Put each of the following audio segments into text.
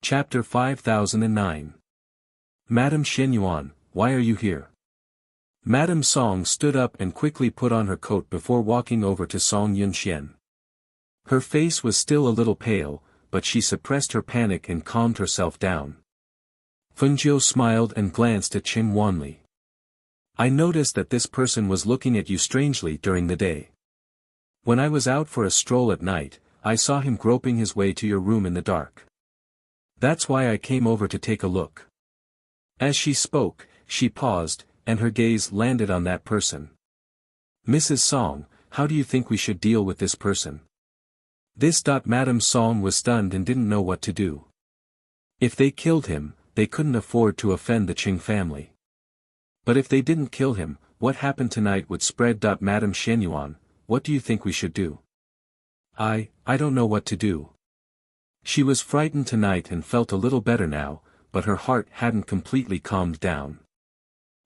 Chapter 5009. Madame Shenyuan, why are you here? Madame Song stood up and quickly put on her coat before walking over to Song Yunxian. Her face was still a little pale, but she suppressed her panic and calmed herself down. Fengjiu smiled and glanced at Qing Wanli. I noticed that this person was looking at you strangely during the day. When I was out for a stroll at night, I saw him groping his way to your room in the dark. That's why I came over to take a look. As she spoke, she paused, and her gaze landed on that person. Mrs. Song, how do you think we should deal with this person? Madame Song was stunned and didn't know what to do. If they killed him, they couldn't afford to offend the Qing family. But if they didn't kill him, what happened tonight would spread. Madame Shenyuan, what do you think we should do? I don't know what to do. She was frightened tonight and felt a little better now, but her heart hadn't completely calmed down.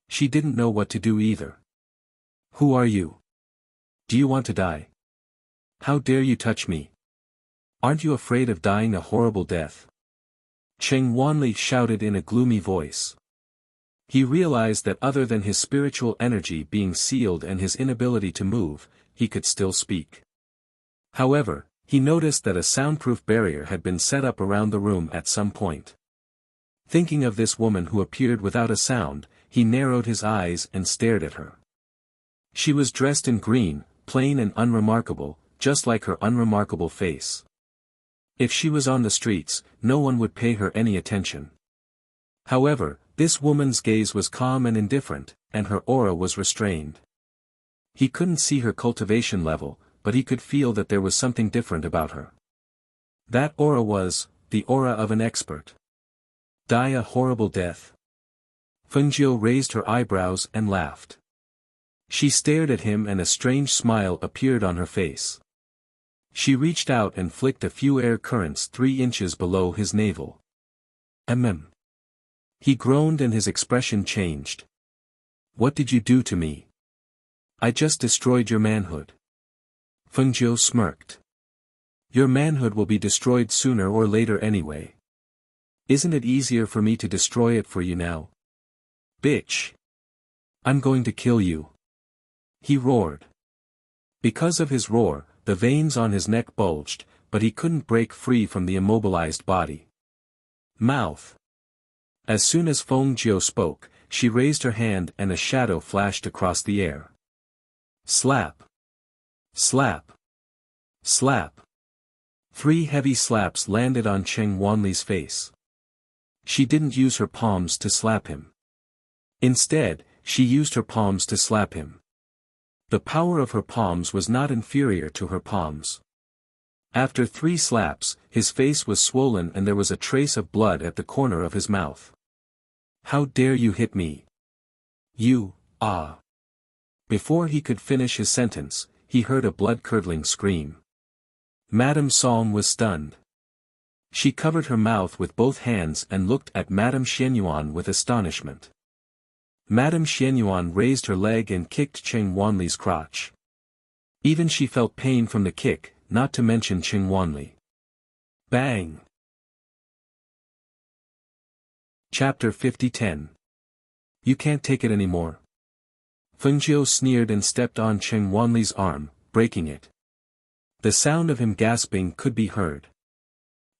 She didn't know what to do either. Who are you? Do you want to die? How dare you touch me? Aren't you afraid of dying a horrible death? Qing Wanli shouted in a gloomy voice. He realized that other than his spiritual energy being sealed and his inability to move, he could still speak. However, he noticed that a soundproof barrier had been set up around the room at some point. Thinking of this woman who appeared without a sound, he narrowed his eyes and stared at her. She was dressed in green, plain and unremarkable, just like her unremarkable face. If she was on the streets, no one would pay her any attention. However, this woman's gaze was calm and indifferent, and her aura was restrained. He couldn't see her cultivation level, but he could feel that there was something different about her. That aura was the aura of an expert. Die a horrible death. Fengjiu raised her eyebrows and laughed. She stared at him and a strange smile appeared on her face. She reached out and flicked a few air currents 3 inches below his navel. He groaned and his expression changed. What did you do to me? I just destroyed your manhood. Fengjiu smirked. Your manhood will be destroyed sooner or later anyway. Isn't it easier for me to destroy it for you now? Bitch! I'm going to kill you. He roared. Because of his roar, the veins on his neck bulged, but he couldn't break free from the immobilized body. Mouth. As soon as Fengjiu spoke, she raised her hand and a shadow flashed across the air. Slap. Slap. Slap. 3 heavy slaps landed on Qing Wanli's face. She didn't use her palms to slap him. Instead, she used her palms to slap him. The power of her palms was not inferior to her palms. After 3 slaps, his face was swollen and there was a trace of blood at the corner of his mouth. How dare you hit me? You, ah. Before he could finish his sentence, he heard a blood-curdling scream. Madame Song was stunned. She covered her mouth with both hands and looked at Madame Shenyuan with astonishment. Madame Shenyuan raised her leg and kicked Qing Wanli's crotch. Even she felt pain from the kick, not to mention Qing Wanli. Bang! Chapter 5010. You can't take it anymore. Fengjiu sneered and stepped on Qing Wanli's arm, breaking it. The sound of him gasping could be heard.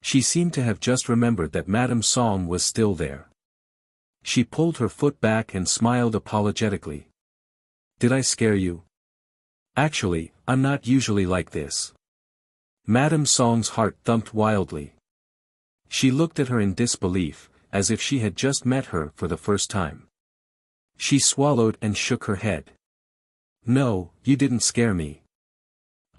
She seemed to have just remembered that Madame Song was still there. She pulled her foot back and smiled apologetically. Did I scare you? Actually, I'm not usually like this. Madame Song's heart thumped wildly. She looked at her in disbelief, as if she had just met her for the first time. She swallowed and shook her head. No, you didn't scare me.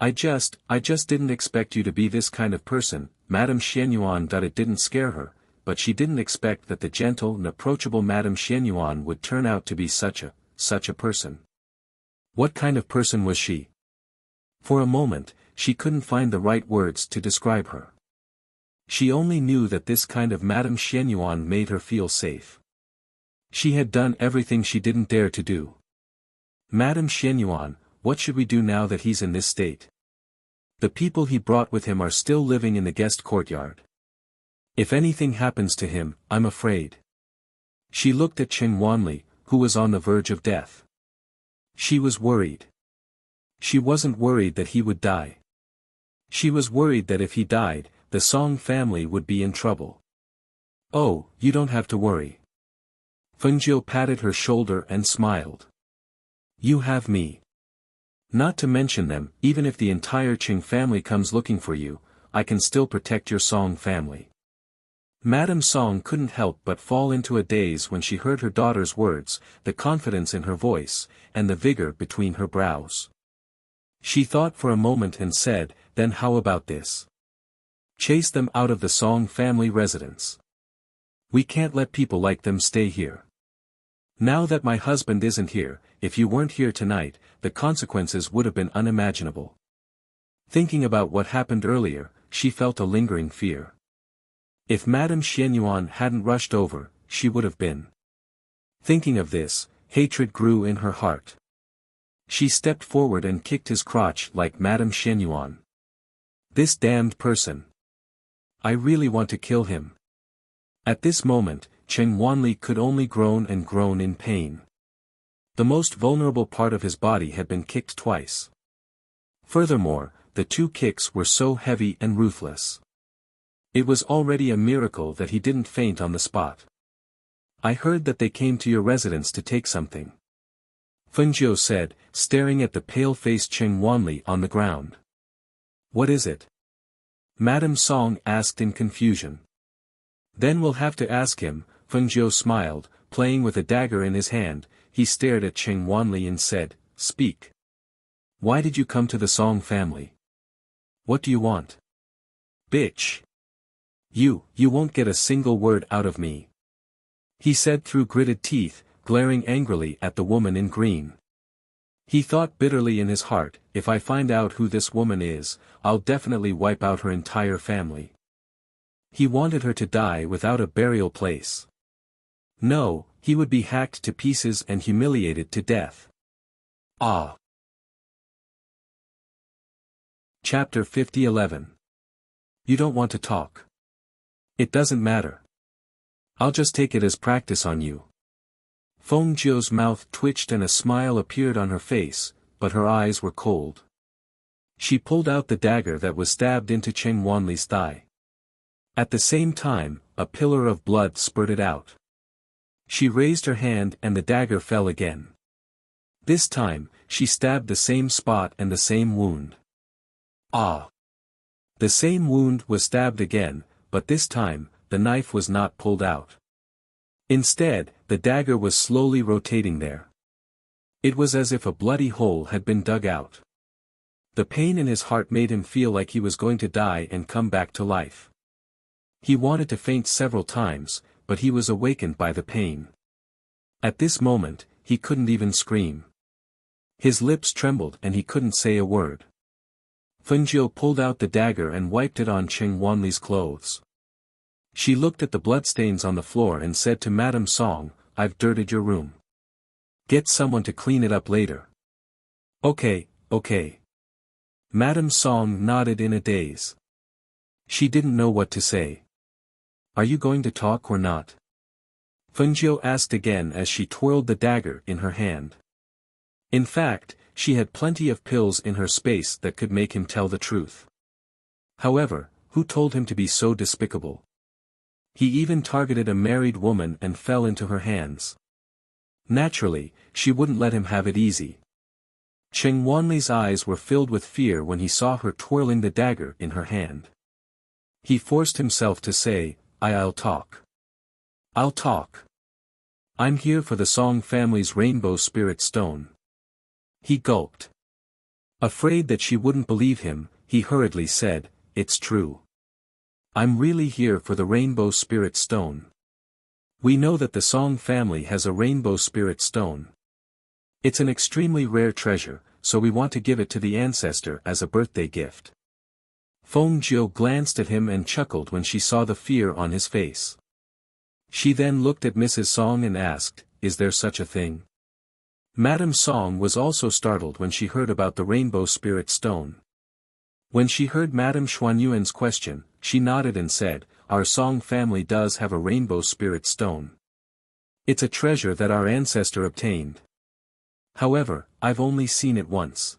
I just didn't expect you to be this kind of person. Madame Shenyuan. It didn't scare her, but she didn't expect that the gentle and approachable Madame Shenyuan would turn out to be such a person. What kind of person was she? For a moment, she couldn't find the right words to describe her. She only knew that this kind of Madame Shenyuan made her feel safe. She had done everything she didn't dare to do. Madame Shenyuan, what should we do now that he's in this state? The people he brought with him are still living in the guest courtyard. If anything happens to him, I'm afraid. She looked at Chen Wanli, who was on the verge of death. She was worried. She wasn't worried that he would die. She was worried that if he died, the Song family would be in trouble. Oh, you don't have to worry. Fengjiu patted her shoulder and smiled. You have me. Not to mention them, even if the entire Qing family comes looking for you, I can still protect your Song family. Madame Song couldn't help but fall into a daze when she heard her daughter's words, the confidence in her voice, and the vigor between her brows. She thought for a moment and said, then how about this? Chase them out of the Song family residence. We can't let people like them stay here. Now that my husband isn't here, if you weren't here tonight, the consequences would have been unimaginable. Thinking about what happened earlier, she felt a lingering fear. If Madame Xianyuan hadn't rushed over, she would have been. Thinking of this, hatred grew in her heart. She stepped forward and kicked his crotch like Madame Xianyuan. This damned person. I really want to kill him. At this moment, Chen Wanli could only groan and groan in pain. The most vulnerable part of his body had been kicked twice. Furthermore, the two kicks were so heavy and ruthless. It was already a miracle that he didn't faint on the spot. I heard that they came to your residence to take something. Fengjiu said, staring at the pale-faced Chen Wanli on the ground. What is it? Madame Song asked in confusion. Then we'll have to ask him, Fengjiu smiled, playing with a dagger in his hand. He stared at Chen Wanli and said, speak. Why did you come to the Song family? What do you want? Bitch. You won't get a single word out of me. He said through gritted teeth, glaring angrily at the woman in green. He thought bitterly in his heart, if I find out who this woman is, I'll definitely wipe out her entire family. He wanted her to die without a burial place. No, he would be hacked to pieces and humiliated to death. Ah. Chapter 50:11. You don't want to talk. It doesn't matter. I'll just take it as practice on you. Fengjiu's mouth twitched and a smile appeared on her face, but her eyes were cold. She pulled out the dagger that was stabbed into Chen Wanli's thigh. At the same time, a pillar of blood spurted out. She raised her hand and the dagger fell again. This time, she stabbed the same spot and the same wound. Ah! The same wound was stabbed again, but this time, the knife was not pulled out. Instead, the dagger was slowly rotating there. It was as if a bloody hole had been dug out. The pain in his heart made him feel like he was going to die and come back to life. He wanted to faint several times, but he was awakened by the pain. At this moment, he couldn't even scream. His lips trembled and he couldn't say a word. Fengjiu pulled out the dagger and wiped it on Chen Wanli's clothes. She looked at the bloodstains on the floor and said to Madame Song, I've dirtied your room. Get someone to clean it up later. Okay. Madame Song nodded in a daze. She didn't know what to say. Are you going to talk or not? Fengjiu asked again as she twirled the dagger in her hand. In fact, she had plenty of pills in her space that could make him tell the truth. However, who told him to be so despicable? He even targeted a married woman and fell into her hands. Naturally, she wouldn't let him have it easy. Chen Wanli's eyes were filled with fear when he saw her twirling the dagger in her hand. He forced himself to say, I'll talk. I'll talk. I'm here for the Song family's Rainbow Spirit Stone. He gulped. Afraid that she wouldn't believe him, he hurriedly said, It's true. I'm really here for the Rainbow Spirit Stone. We know that the Song family has a Rainbow Spirit Stone. It's an extremely rare treasure, so we want to give it to the ancestor as a birthday gift. Fengjiu glanced at him and chuckled when she saw the fear on his face. She then looked at Mrs. Song and asked, Is there such a thing? Madame Song was also startled when she heard about the Rainbow Spirit Stone. When she heard Madame Xuanyuan's question, she nodded and said, our Song family does have a rainbow spirit stone. It's a treasure that our ancestor obtained. However, I've only seen it once.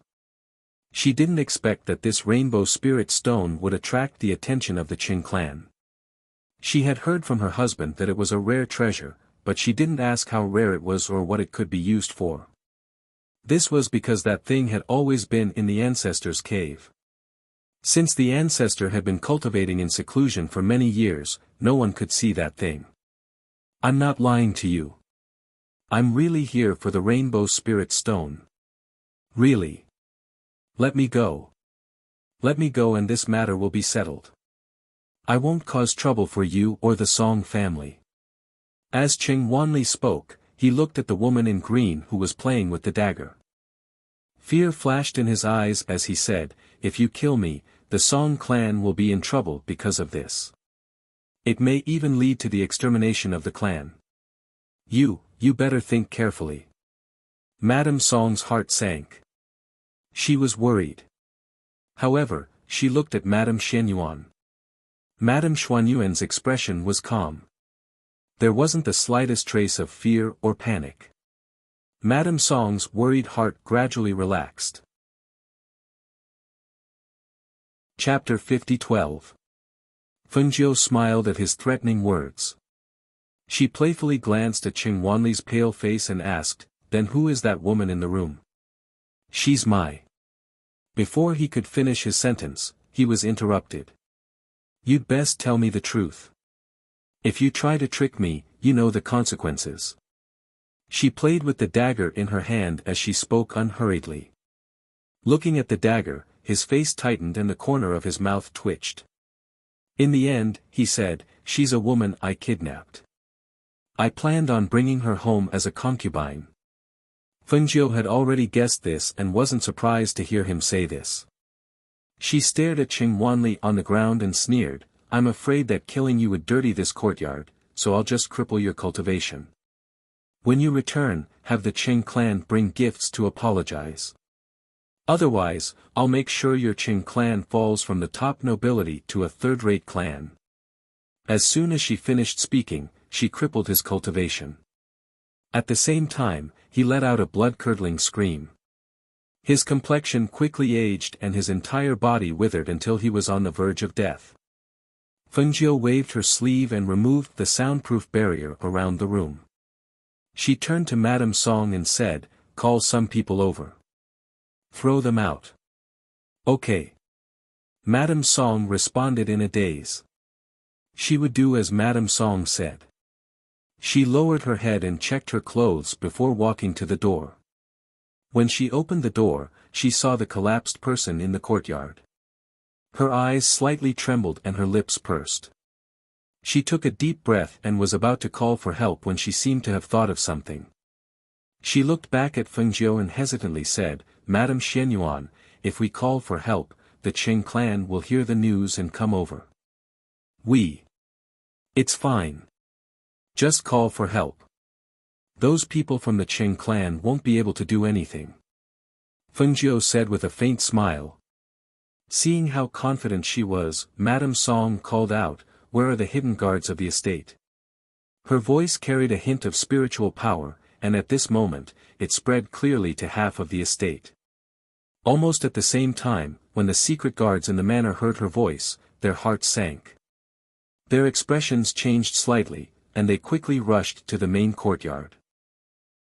She didn't expect that this rainbow spirit stone would attract the attention of the Qing clan. She had heard from her husband that it was a rare treasure, but she didn't ask how rare it was or what it could be used for. This was because that thing had always been in the ancestor's cave. Since the ancestor had been cultivating in seclusion for many years, no one could see that thing. I'm not lying to you. I'm really here for the rainbow spirit stone. Really. Let me go. Let me go and this matter will be settled. I won't cause trouble for you or the Song family. As Qing Wanli spoke, he looked at the woman in green who was playing with the dagger. Fear flashed in his eyes as he said, "If you kill me, the Song clan will be in trouble because of this. It may even lead to the extermination of the clan. You better think carefully." Madame Song's heart sank. She was worried. However, she looked at Madame Xianyuan. Madame Xuanyuan's expression was calm. There wasn't the slightest trace of fear or panic. Madame Song's worried heart gradually relaxed. Chapter 50:12. Fengjiu smiled at his threatening words. She playfully glanced at Qing Wanli's pale face and asked, "Then who is that woman in the room?" "She's my..." Before he could finish his sentence, he was interrupted. "You'd best tell me the truth. If you try to trick me, you know the consequences." She played with the dagger in her hand as she spoke unhurriedly. Looking at the dagger, his face tightened and the corner of his mouth twitched. "In the end," he said, "she's a woman I kidnapped. I planned on bringing her home as a concubine." Fengjiu had already guessed this and wasn't surprised to hear him say this. She stared at Qing Wanli on the ground and sneered, "I'm afraid that killing you would dirty this courtyard, so I'll just cripple your cultivation. When you return, have the Qing clan bring gifts to apologize. Otherwise, I'll make sure your Qing clan falls from the top nobility to a third-rate clan." As soon as she finished speaking, she crippled his cultivation. At the same time, he let out a blood-curdling scream. His complexion quickly aged and his entire body withered until he was on the verge of death. Fengjiu waved her sleeve and removed the soundproof barrier around the room. She turned to Madame Song and said, "Call some people over. Throw them out." "Okay." Madame Song responded in a daze. She would do as Madame Song said. She lowered her head and checked her clothes before walking to the door. When she opened the door, she saw the collapsed person in the courtyard. Her eyes slightly trembled and her lips pursed. She took a deep breath and was about to call for help when she seemed to have thought of something. She looked back at Fengjiu and hesitantly said, "Madame Xianyuan, if we call for help, the Qing clan will hear the news and come over." It's fine. Just call for help. Those people from the Qing clan won't be able to do anything." Fengjiu said with a faint smile. Seeing how confident she was, Madame Song called out, "Where are the hidden guards of the estate?" Her voice carried a hint of spiritual power, and at this moment, it spread clearly to half of the estate. Almost at the same time, when the secret guards in the manor heard her voice, their hearts sank. Their expressions changed slightly, and they quickly rushed to the main courtyard.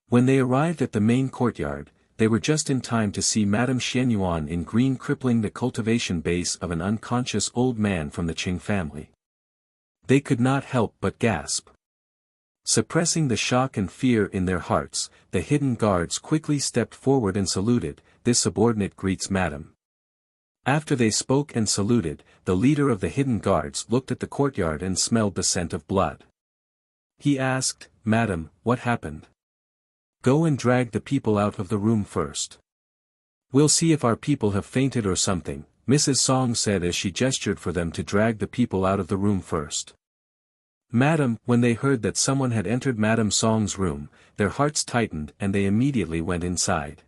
When they arrived at the main courtyard, they were just in time to see Madame Xianyuan in green crippling the cultivation base of an unconscious old man from the Qing family. They could not help but gasp. Suppressing the shock and fear in their hearts, the hidden guards quickly stepped forward and saluted, "This subordinate greets Madame." After they spoke and saluted, the leader of the hidden guards looked at the courtyard and smelled the scent of blood. He asked, "Madam, what happened? Go and drag the people out of the room first. We'll see if our people have fainted or something," Mrs. Song said as she gestured for them to drag the people out of the room first. Madam, when they heard that someone had entered Madame Song's room, their hearts tightened and they immediately went inside.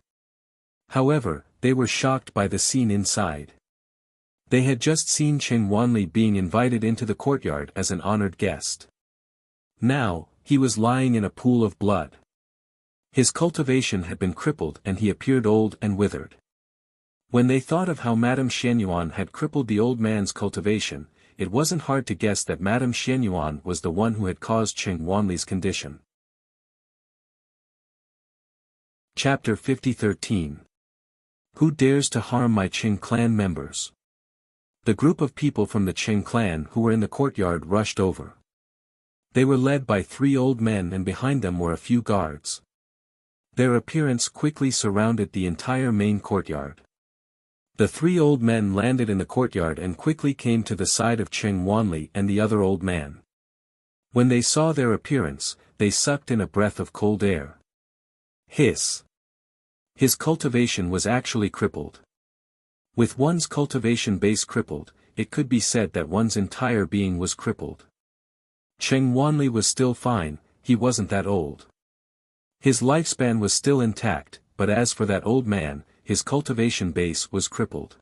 However, they were shocked by the scene inside. They had just seen Chen Wanli being invited into the courtyard as an honored guest. Now, he was lying in a pool of blood. His cultivation had been crippled and he appeared old and withered. When they thought of how Madame Xianyuan had crippled the old man's cultivation, it wasn't hard to guess that Madame Xianyuan was the one who had caused Chen Wanli's condition. Chapter 50-13. Who dares to harm my Qing clan members? The group of people from the Qing clan who were in the courtyard rushed over. They were led by 3 old men and behind them were a few guards. Their appearance quickly surrounded the entire main courtyard. The 3 old men landed in the courtyard and quickly came to the side of Chen Wanli and the other old man. When they saw their appearance, they sucked in a breath of cold air. Hiss! His cultivation was actually crippled. With one's cultivation base crippled, it could be said that one's entire being was crippled. Chen Wanli was still fine, he wasn't that old. His lifespan was still intact, but as for that old man, his cultivation base was crippled.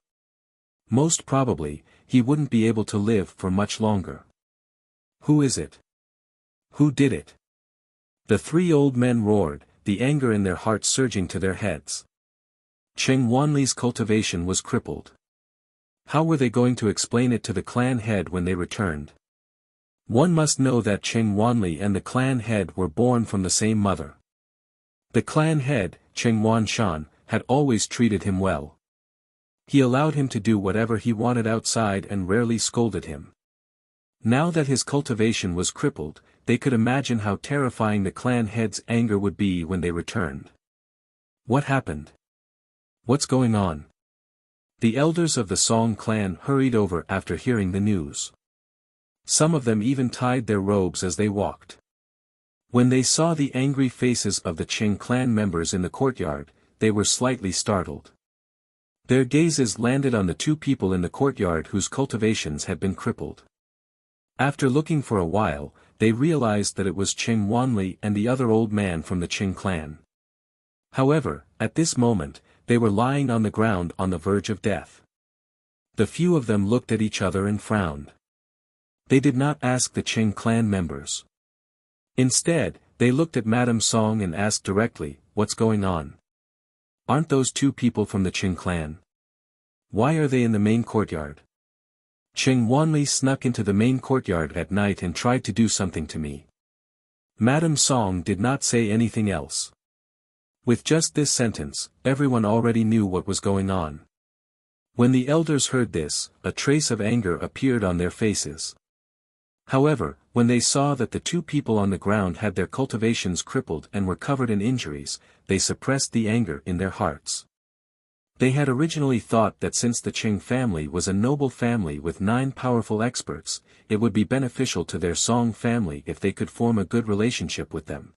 Most probably, he wouldn't be able to live for much longer. Who is it? Who did it? The 3 old men roared, the anger in their hearts surging to their heads. Chen Wanli's cultivation was crippled. How were they going to explain it to the clan head when they returned? One must know that Chen Wanli and the clan head were born from the same mother. The clan head, Chen Wanshan, had always treated him well. He allowed him to do whatever he wanted outside and rarely scolded him. Now that his cultivation was crippled, they could imagine how terrifying the clan head's anger would be when they returned. What happened? What's going on? The elders of the Song clan hurried over after hearing the news. Some of them even tied their robes as they walked. When they saw the angry faces of the Qing clan members in the courtyard, they were slightly startled. Their gazes landed on the 2 people in the courtyard whose cultivations had been crippled. After looking for a while, they realized that it was Chen Wanli and the other old man from the Qing clan. However, at this moment, they were lying on the ground on the verge of death. The few of them looked at each other and frowned. They did not ask the Qing clan members. Instead, they looked at Madame Song and asked directly, "What's going on? Aren't those 2 people from the Qing clan? Why are they in the main courtyard? Chen Wanli snuck into the main courtyard at night and tried to do something to me." Madame Song did not say anything else. With just this sentence, everyone already knew what was going on. When the elders heard this, a trace of anger appeared on their faces. However, when they saw that the 2 people on the ground had their cultivations crippled and were covered in injuries, they suppressed the anger in their hearts. They had originally thought that since the Qing family was a noble family with 9 powerful experts, it would be beneficial to their Song family if they could form a good relationship with them.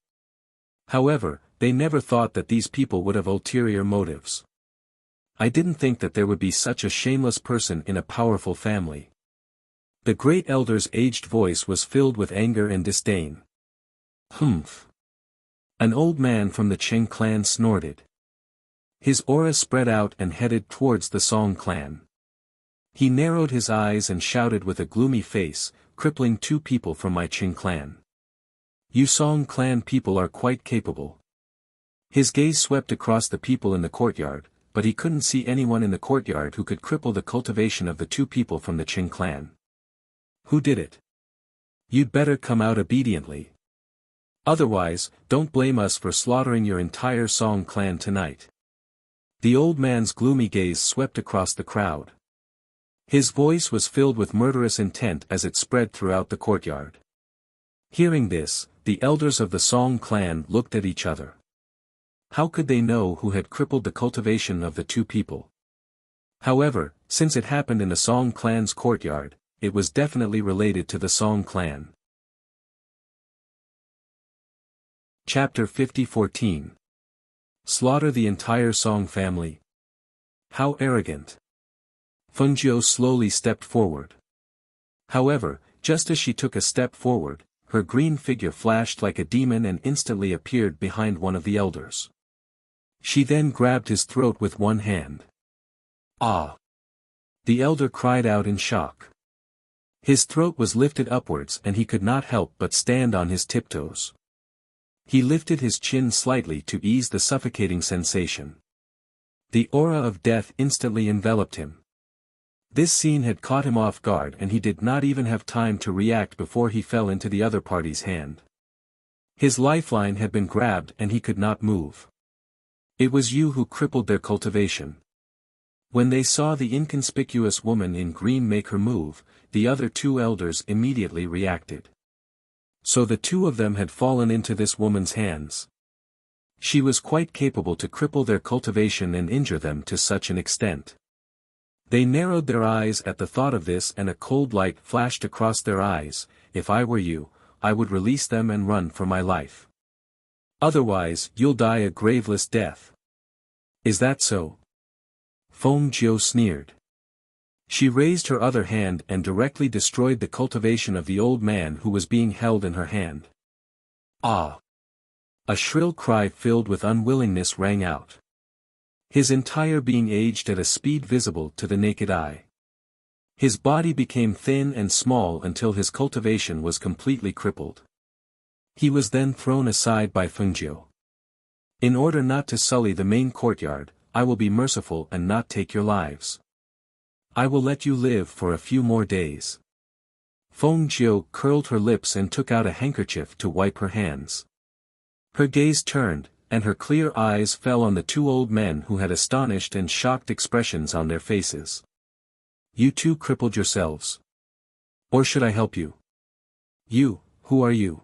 However, they never thought that these people would have ulterior motives. I didn't think that there would be such a shameless person in a powerful family. The great elder's aged voice was filled with anger and disdain. Humph! An old man from the Qing clan snorted. His aura spread out and headed towards the Song clan. He narrowed his eyes and shouted with a gloomy face, "Crippling 2 people from my Qing clan. You Song clan people are quite capable." His gaze swept across the people in the courtyard, but he couldn't see anyone in the courtyard who could cripple the cultivation of the 2 people from the Qing clan. Who did it? You'd better come out obediently. Otherwise, don't blame us for slaughtering your entire Song clan tonight. The old man's gloomy gaze swept across the crowd. His voice was filled with murderous intent as it spread throughout the courtyard. Hearing this, the elders of the Song clan looked at each other. How could they know who had crippled the cultivation of the 2 people? However, since it happened in the Song clan's courtyard, it was definitely related to the Song clan. Chapter 50-14. Slaughter the entire Song family. How arrogant! Fengjiu slowly stepped forward. However, just as she took a step forward, her green figure flashed like a demon and instantly appeared behind one of the elders. She then grabbed his throat with one hand. Ah! The elder cried out in shock. His throat was lifted upwards and he could not help but stand on his tiptoes. He lifted his chin slightly to ease the suffocating sensation. The aura of death instantly enveloped him. This scene had caught him off guard and he did not even have time to react before he fell into the other party's hand. His lifeline had been grabbed and he could not move. It was you who crippled their cultivation. When they saw the inconspicuous woman in green make her move, the other two elders immediately reacted. So the two of them had fallen into this woman's hands. She was quite capable to cripple their cultivation and injure them to such an extent. They narrowed their eyes at the thought of this and a cold light flashed across their eyes. If I were you, I would release them and run for my life. Otherwise, you'll die a graveless death. Is that so? Feng Jiu sneered. She raised her other hand and directly destroyed the cultivation of the old man who was being held in her hand. Ah! A shrill cry filled with unwillingness rang out. His entire being aged at a speed visible to the naked eye. His body became thin and small until his cultivation was completely crippled. He was then thrown aside by Feng Jiu. In order not to sully the main courtyard, I will be merciful and not take your lives. I will let you live for a few more days. Feng Jiu curled her lips and took out a handkerchief to wipe her hands. Her gaze turned, and her clear eyes fell on the two old men who had astonished and shocked expressions on their faces. You too crippled yourselves. Or should I help you? You, who are you?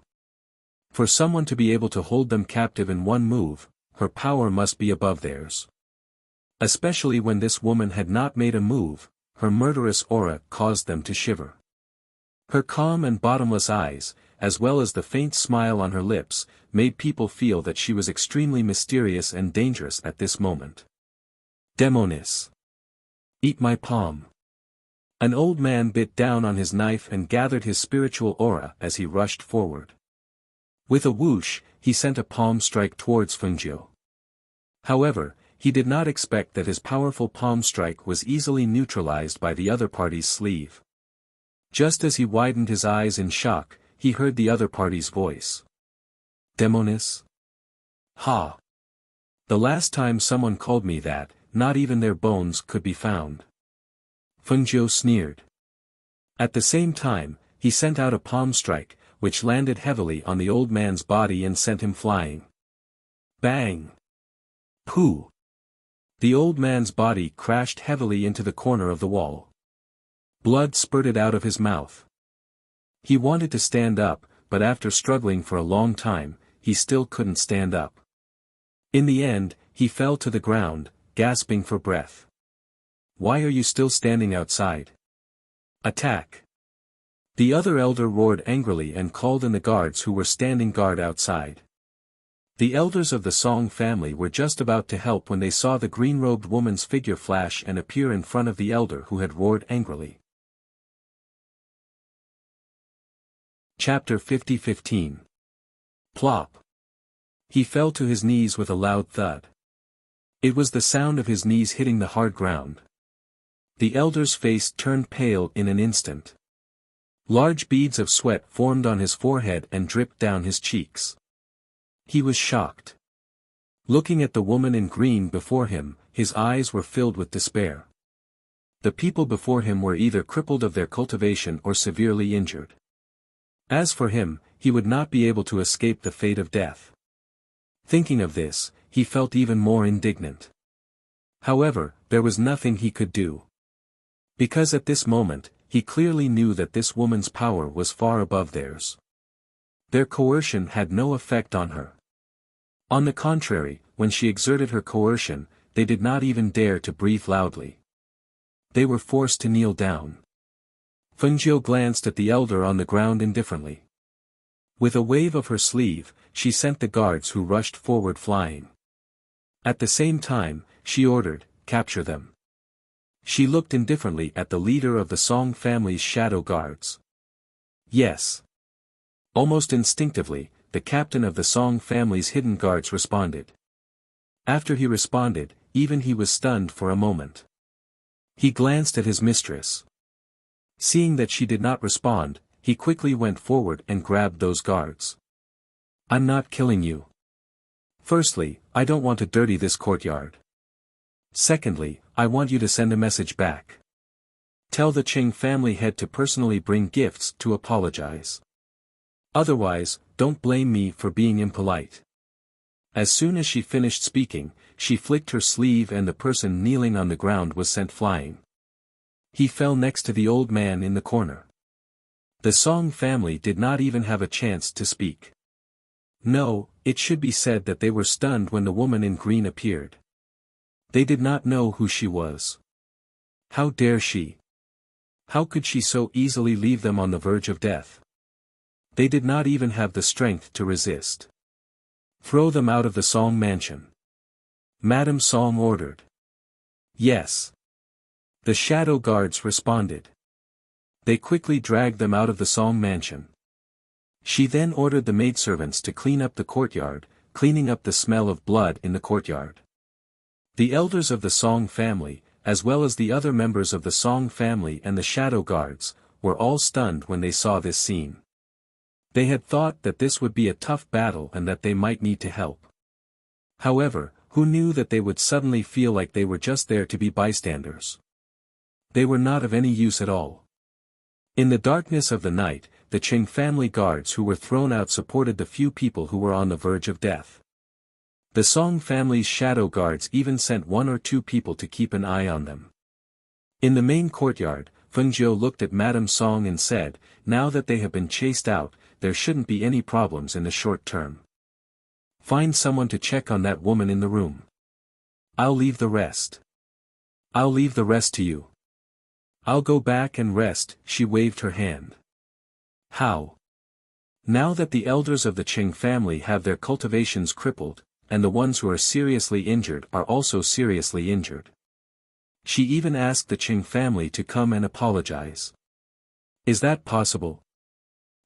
For someone to be able to hold them captive in one move, her power must be above theirs. Especially when this woman had not made a move, her murderous aura caused them to shiver. Her calm and bottomless eyes, as well as the faint smile on her lips, made people feel that she was extremely mysterious and dangerous at this moment. Demonis! Eat my palm! An old man bit down on his knife and gathered his spiritual aura as he rushed forward. With a whoosh, he sent a palm strike towards Feng Jiu. However, he did not expect that his powerful palm strike was easily neutralized by the other party's sleeve. Just as he widened his eyes in shock, he heard the other party's voice. Demonis? Ha! The last time someone called me that, not even their bones could be found. Feng Jiu sneered. At the same time, he sent out a palm strike, which landed heavily on the old man's body and sent him flying. Bang! Pooh! The old man's body crashed heavily into the corner of the wall. Blood spurted out of his mouth. He wanted to stand up, but after struggling for a long time, he still couldn't stand up. In the end, he fell to the ground, gasping for breath. Why are you still standing outside? Attack! The other elder roared angrily and called in the guards who were standing guard outside. The elders of the Song family were just about to help when they saw the green-robed woman's figure flash and appear in front of the elder who had roared angrily. Chapter 50-15. Plop. He fell to his knees with a loud thud. It was the sound of his knees hitting the hard ground. The elder's face turned pale in an instant. Large beads of sweat formed on his forehead and dripped down his cheeks. He was shocked. Looking at the woman in green before him, his eyes were filled with despair. The people before him were either crippled of their cultivation or severely injured. As for him, he would not be able to escape the fate of death. Thinking of this, he felt even more indignant. However, there was nothing he could do. Because at this moment, he clearly knew that this woman's power was far above theirs. Their coercion had no effect on her. On the contrary, when she exerted her coercion, they did not even dare to breathe loudly. They were forced to kneel down. Feng Jiu glanced at the elder on the ground indifferently. With a wave of her sleeve, she sent the guards who rushed forward flying. At the same time, she ordered, "Capture them." She looked indifferently at the leader of the Song family's shadow guards. Yes. Almost instinctively, the captain of the Song family's hidden guards responded. After he responded, even he was stunned for a moment. He glanced at his mistress. Seeing that she did not respond, he quickly went forward and grabbed those guards. I'm not killing you. Firstly, I don't want to dirty this courtyard. Secondly, I want you to send a message back. Tell the Qing family head to personally bring gifts to apologize. Otherwise, don't blame me for being impolite. As soon as she finished speaking, she flicked her sleeve and the person kneeling on the ground was sent flying. He fell next to the old man in the corner. The Song family did not even have a chance to speak. No, it should be said that they were stunned when the woman in green appeared. They did not know who she was. How dare she? How could she so easily leave them on the verge of death? They did not even have the strength to resist. Throw them out of the Song mansion. Madame Song ordered. Yes. The shadow guards responded. They quickly dragged them out of the Song mansion. She then ordered the maidservants to clean up the courtyard, cleaning up the smell of blood in the courtyard. The elders of the Song family, as well as the other members of the Song family and the shadow guards, were all stunned when they saw this scene. They had thought that this would be a tough battle and that they might need to help. However, who knew that they would suddenly feel like they were just there to be bystanders? They were not of any use at all. In the darkness of the night, the Qing family guards who were thrown out supported the few people who were on the verge of death. The Song family's shadow guards even sent 1 or 2 people to keep an eye on them. In the main courtyard, Fengzhou looked at Madame Song and said, now that they have been chased out, there shouldn't be any problems in the short term. Find someone to check on that woman in the room. I'll leave the rest. I'll leave the rest to you. I'll go back and rest, she waved her hand. How? Now that the elders of the Qing family have their cultivations crippled, and the ones who are seriously injured are also seriously injured. She even asked the Qing family to come and apologize. Is that possible?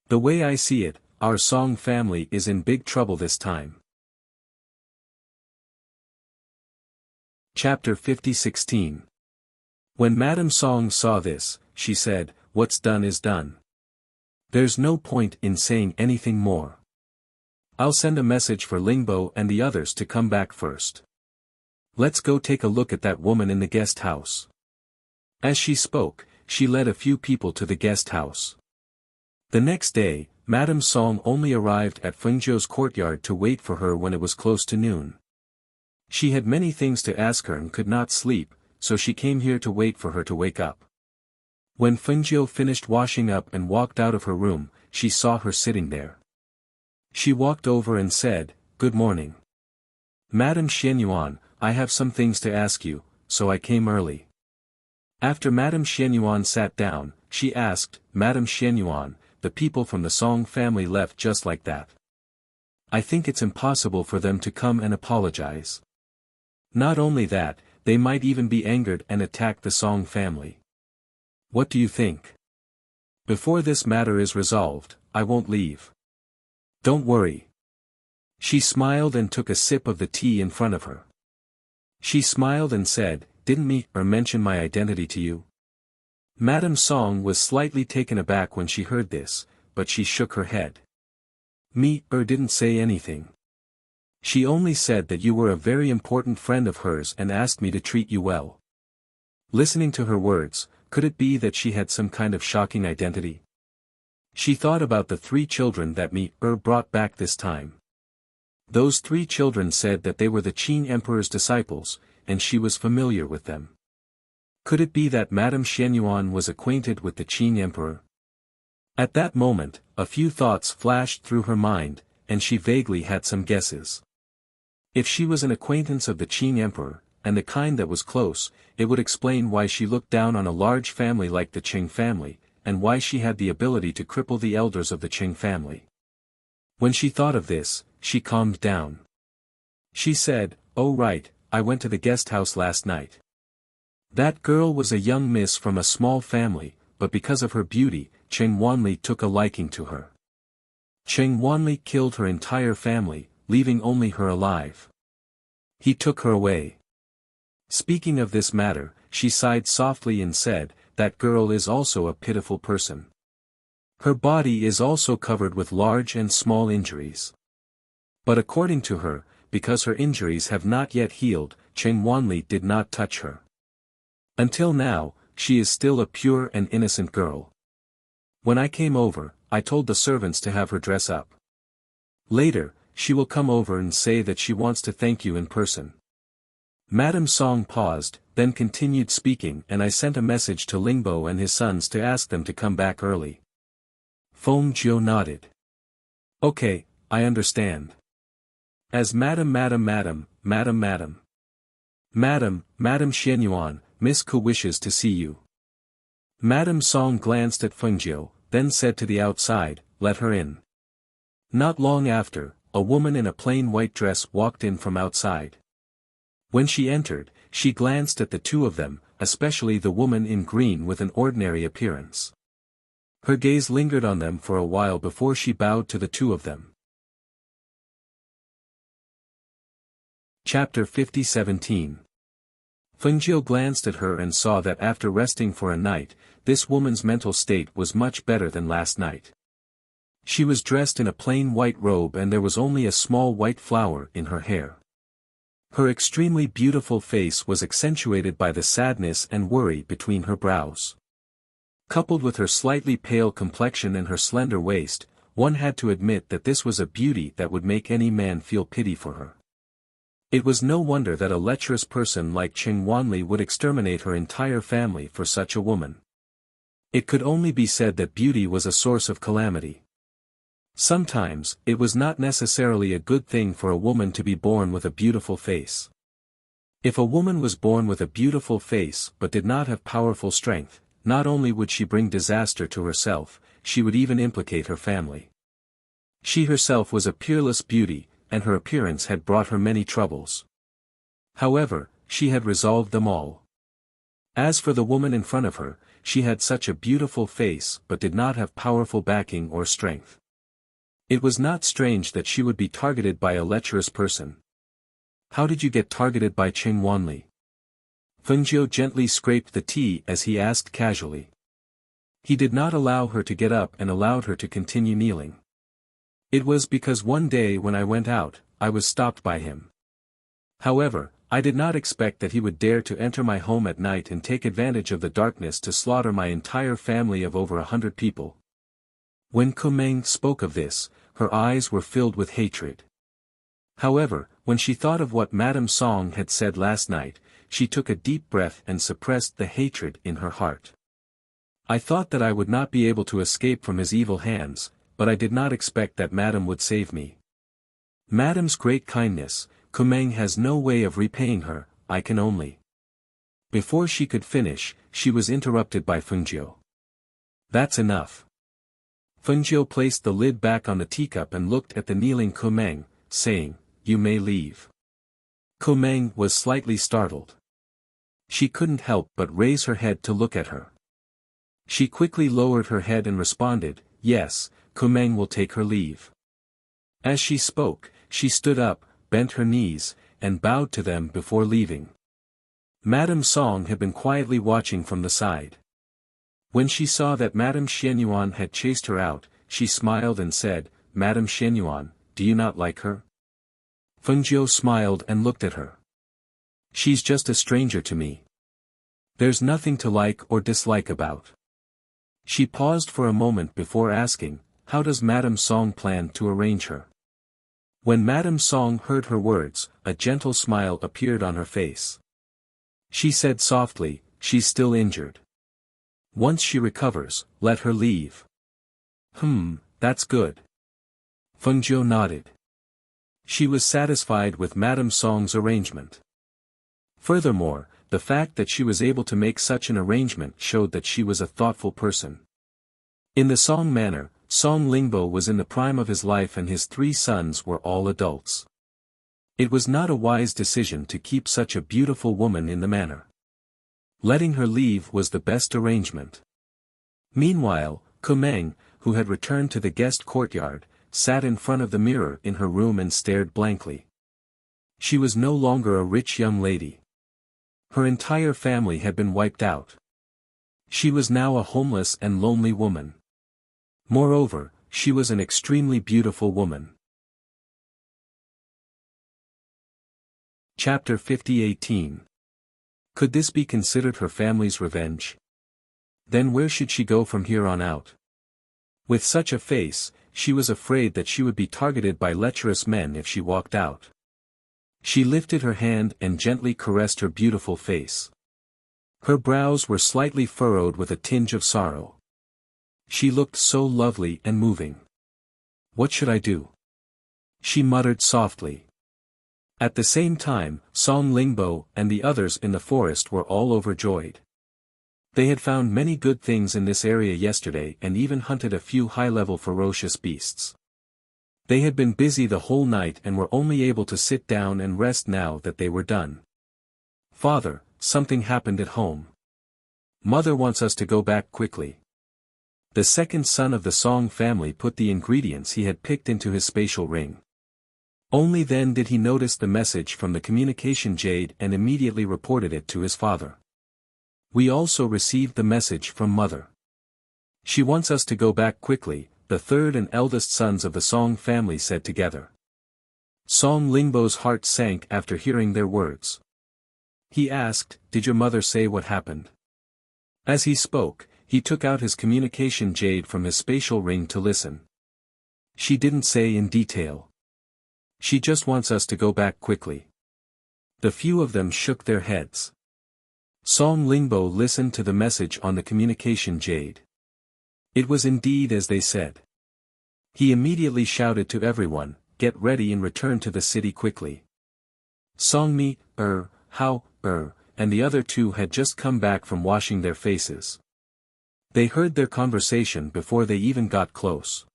The way I see it, our Song family is in big trouble this time. Chapter 50:16. When Madame Song saw this, she said, what's done is done. There's no point in saying anything more. I'll send a message for Lingbo and the others to come back first. Let's go take a look at that woman in the guest house. As she spoke, she led a few people to the guest house. The next day, Madame Song only arrived at Fengzhou's courtyard to wait for her when it was close to noon. She had many things to ask her and could not sleep, so she came here to wait for her to wake up. When Fengzhou finished washing up and walked out of her room, she saw her sitting there. She walked over and said, good morning. Madame Xianyuan, I have some things to ask you, so I came early. After Madame Xianyuan sat down, she asked, Madame Xianyuan, the people from the Song family left just like that. I think it's impossible for them to come and apologize. Not only that, they might even be angered and attack the Song family. What do you think? Before this matter is resolved, I won't leave. Don't worry. She smiled and took a sip of the tea in front of her. She smiled and said, didn't me or mention my identity to you? Madame Song was slightly taken aback when she heard this, but she shook her head. Me didn't say anything. She only said that you were a very important friend of hers and asked me to treat you well. Listening to her words, could it be that she had some kind of shocking identity? She thought about the 3 children that me brought back this time. Those 3 children said that they were the Qin Emperor's disciples, and she was familiar with them. Could it be that Madame Xianyuan was acquainted with the Qin Emperor? At that moment, a few thoughts flashed through her mind, and she vaguely had some guesses. If she was an acquaintance of the Qin Emperor, and the kind that was close, it would explain why she looked down on a large family like the Qing family, and why she had the ability to cripple the elders of the Qing family. When she thought of this, she calmed down. She said, oh right, I went to the guest house last night. That girl was a young miss from a small family, but because of her beauty, Cheng Wanli took a liking to her. Cheng Wanli killed her entire family, leaving only her alive. He took her away. Speaking of this matter, she sighed softly and said, "That girl is also a pitiful person. Her body is also covered with large and small injuries. But according to her, because her injuries have not yet healed, Cheng Wanli did not touch her. Until now, she is still a pure and innocent girl. When I came over, I told the servants to have her dress up. Later, she will come over and say that she wants to thank you in person." Madame Song paused, then continued speaking, and I sent a message to Lingbo and his sons to ask them to come back early. Feng Jiu nodded. "Okay, I understand. As Madam Xianyuan, Miss Ku wishes to see you." Madame Song glanced at Feng Jiu, then said to the outside, "Let her in." Not long after, a woman in a plain white dress walked in from outside. When she entered, she glanced at the two of them, especially the woman in green with an ordinary appearance. Her gaze lingered on them for a while before she bowed to the two of them. Chapter 50-17. Feng Jiu glanced at her and saw that after resting for a night, this woman's mental state was much better than last night. She was dressed in a plain white robe and there was only a small white flower in her hair. Her extremely beautiful face was accentuated by the sadness and worry between her brows. Coupled with her slightly pale complexion and her slender waist, one had to admit that this was a beauty that would make any man feel pity for her. It was no wonder that a lecherous person like Cheng Wanli would exterminate her entire family for such a woman. It could only be said that beauty was a source of calamity. Sometimes, it was not necessarily a good thing for a woman to be born with a beautiful face. If a woman was born with a beautiful face but did not have powerful strength, not only would she bring disaster to herself, she would even implicate her family. She herself was a peerless beauty, and her appearance had brought her many troubles. However, she had resolved them all. As for the woman in front of her, she had such a beautiful face but did not have powerful backing or strength. It was not strange that she would be targeted by a lecherous person. "How did you get targeted by Cheng Wanli?" Feng Jiu gently scraped the tea as he asked casually. He did not allow her to get up and allowed her to continue kneeling. "It was because one day when I went out, I was stopped by him. However, I did not expect that he would dare to enter my home at night and take advantage of the darkness to slaughter my entire family of over 100 people." When Kumeng spoke of this, her eyes were filled with hatred. However, when she thought of what Madame Song had said last night, she took a deep breath and suppressed the hatred in her heart. "I thought that I would not be able to escape from his evil hands, but I did not expect that Madame would save me. Madame's great kindness, Kumeng has no way of repaying her, I can only—" Before she could finish, she was interrupted by Feng Jiu. "That's enough." Feng Jiu placed the lid back on the teacup and looked at the kneeling Kumeng, saying, "You may leave." Kumeng was slightly startled. She couldn't help but raise her head to look at her. She quickly lowered her head and responded, "Yes, Kumeng will take her leave." As she spoke, she stood up, bent her knees, and bowed to them before leaving. Madame Song had been quietly watching from the side. When she saw that Madame Xianyuan had chased her out, she smiled and said, "Madame Xianyuan, do you not like her?" Feng Jiu smiled and looked at her. "She's just a stranger to me. There's nothing to like or dislike about." She paused for a moment before asking, "How does Madame Song plan to arrange her?" When Madame Song heard her words, a gentle smile appeared on her face. She said softly, "She's still injured. Once she recovers, let her leave." That's good." Feng Jiu nodded. She was satisfied with Madame Song's arrangement. Furthermore, the fact that she was able to make such an arrangement showed that she was a thoughtful person. In the Song manor, Song Lingbo was in the prime of his life and his 3 sons were all adults. It was not a wise decision to keep such a beautiful woman in the manor. Letting her leave was the best arrangement. Meanwhile, Kumeng, who had returned to the guest courtyard, sat in front of the mirror in her room and stared blankly. She was no longer a rich young lady. Her entire family had been wiped out. She was now a homeless and lonely woman. Moreover, she was an extremely beautiful woman. Chapter 50:18. Could this be considered her family's revenge? Then where should she go from here on out? With such a face, she was afraid that she would be targeted by lecherous men if she walked out. She lifted her hand and gently caressed her beautiful face. Her brows were slightly furrowed with a tinge of sorrow. She looked so lovely and moving. What should I do? She muttered softly. At the same time, Song Lingbo and the others in the forest were all overjoyed. They had found many good things in this area yesterday and even hunted a few high-level ferocious beasts. They had been busy the whole night and were only able to sit down and rest now that they were done. Father, something happened at home. Mother wants us to go back quickly. The second son of the Song family put the ingredients he had picked into his spatial ring. Only then did he notice the message from the communication jade and immediately reported it to his father. We also received the message from Mother. She wants us to go back quickly, the third and eldest sons of the Song family said together. Song Lingbo's heart sank after hearing their words. He asked, "Did your mother say what happened?" As he spoke, he took out his communication jade from his spatial ring to listen. She didn't say in detail. She just wants us to go back quickly. The few of them shook their heads. Song Lingbo listened to the message on the communication jade. It was indeed as they said. He immediately shouted to everyone, "Get ready and return to the city quickly." Song Mi, Hao, and the other two had just come back from washing their faces. They heard their conversation before they even got close.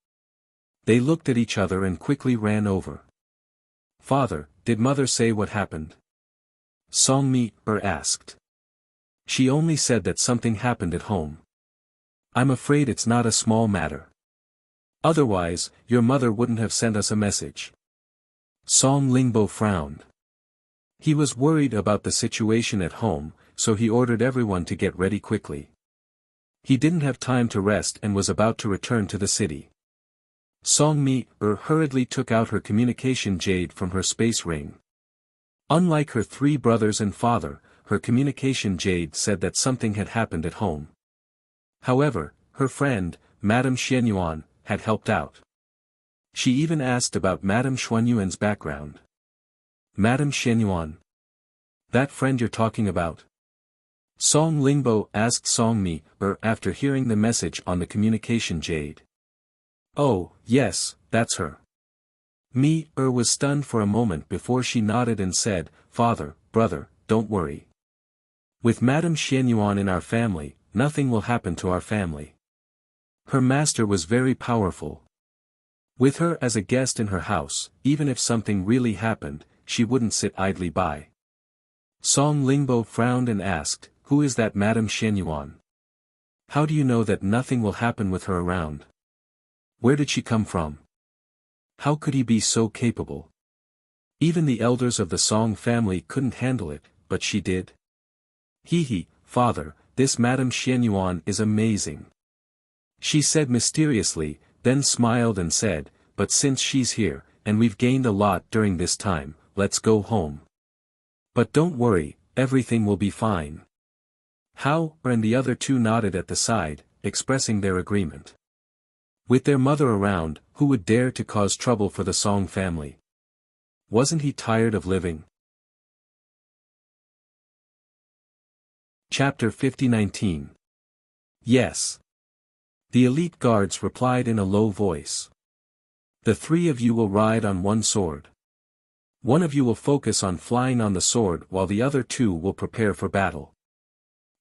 They looked at each other and quickly ran over. "Father, did Mother say what happened?" Song Mi, asked. "She only said that something happened at home. I'm afraid it's not a small matter. Otherwise, your mother wouldn't have sent us a message." Song Lingbo frowned. He was worried about the situation at home, so he ordered everyone to get ready quickly. He didn't have time to rest and was about to return to the city. Song Mi, hurriedly took out her communication jade from her space ring. Unlike her three brothers and father, her communication jade said that something had happened at home. However, her friend, Madame Xianyuan, had helped out. She even asked about Madame Xuanyuan's background. "Madame Xianyuan? That friend you're talking about?" Song Lingbo asked Song Mi, after hearing the message on the communication jade. "Oh, yes, that's her." Mi, was stunned for a moment before she nodded and said, "Father, brother, don't worry. With Madame Xianyuan in our family, nothing will happen to our family. Her master was very powerful. With her as a guest in her house, even if something really happened, she wouldn't sit idly by." Song Lingbo frowned and asked, "Who is that Madame Xianyuan? How do you know that nothing will happen with her around? Where did she come from? How could he be so capable? Even the elders of the Song family couldn't handle it, but she did. He, father, this Madame Xianyuan is amazing," she said mysteriously, then smiled and said, "But since she's here, and we've gained a lot during this time, let's go home. But don't worry, everything will be fine." Hao and the other two nodded at the side, expressing their agreement. With their mother around, who would dare to cause trouble for the Song family? Wasn't he tired of living? Chapter 50:19. Yes. The elite guards replied in a low voice. "The three of you will ride on one sword. One of you will focus on flying on the sword while the other two will prepare for battle.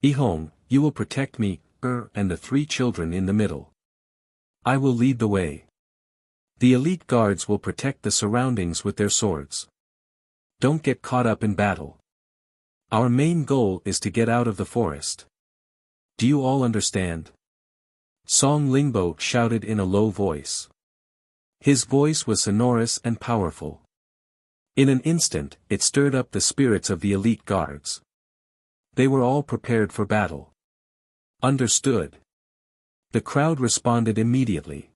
Ihong, you will protect me, and the three children in the middle. I will lead the way. The elite guards will protect the surroundings with their swords. Don't get caught up in battle. Our main goal is to get out of the forest. Do you all understand?" Song Lingbo shouted in a low voice. His voice was sonorous and powerful. In an instant, it stirred up the spirits of the elite guards. They were all prepared for battle. Understood. The crowd responded immediately.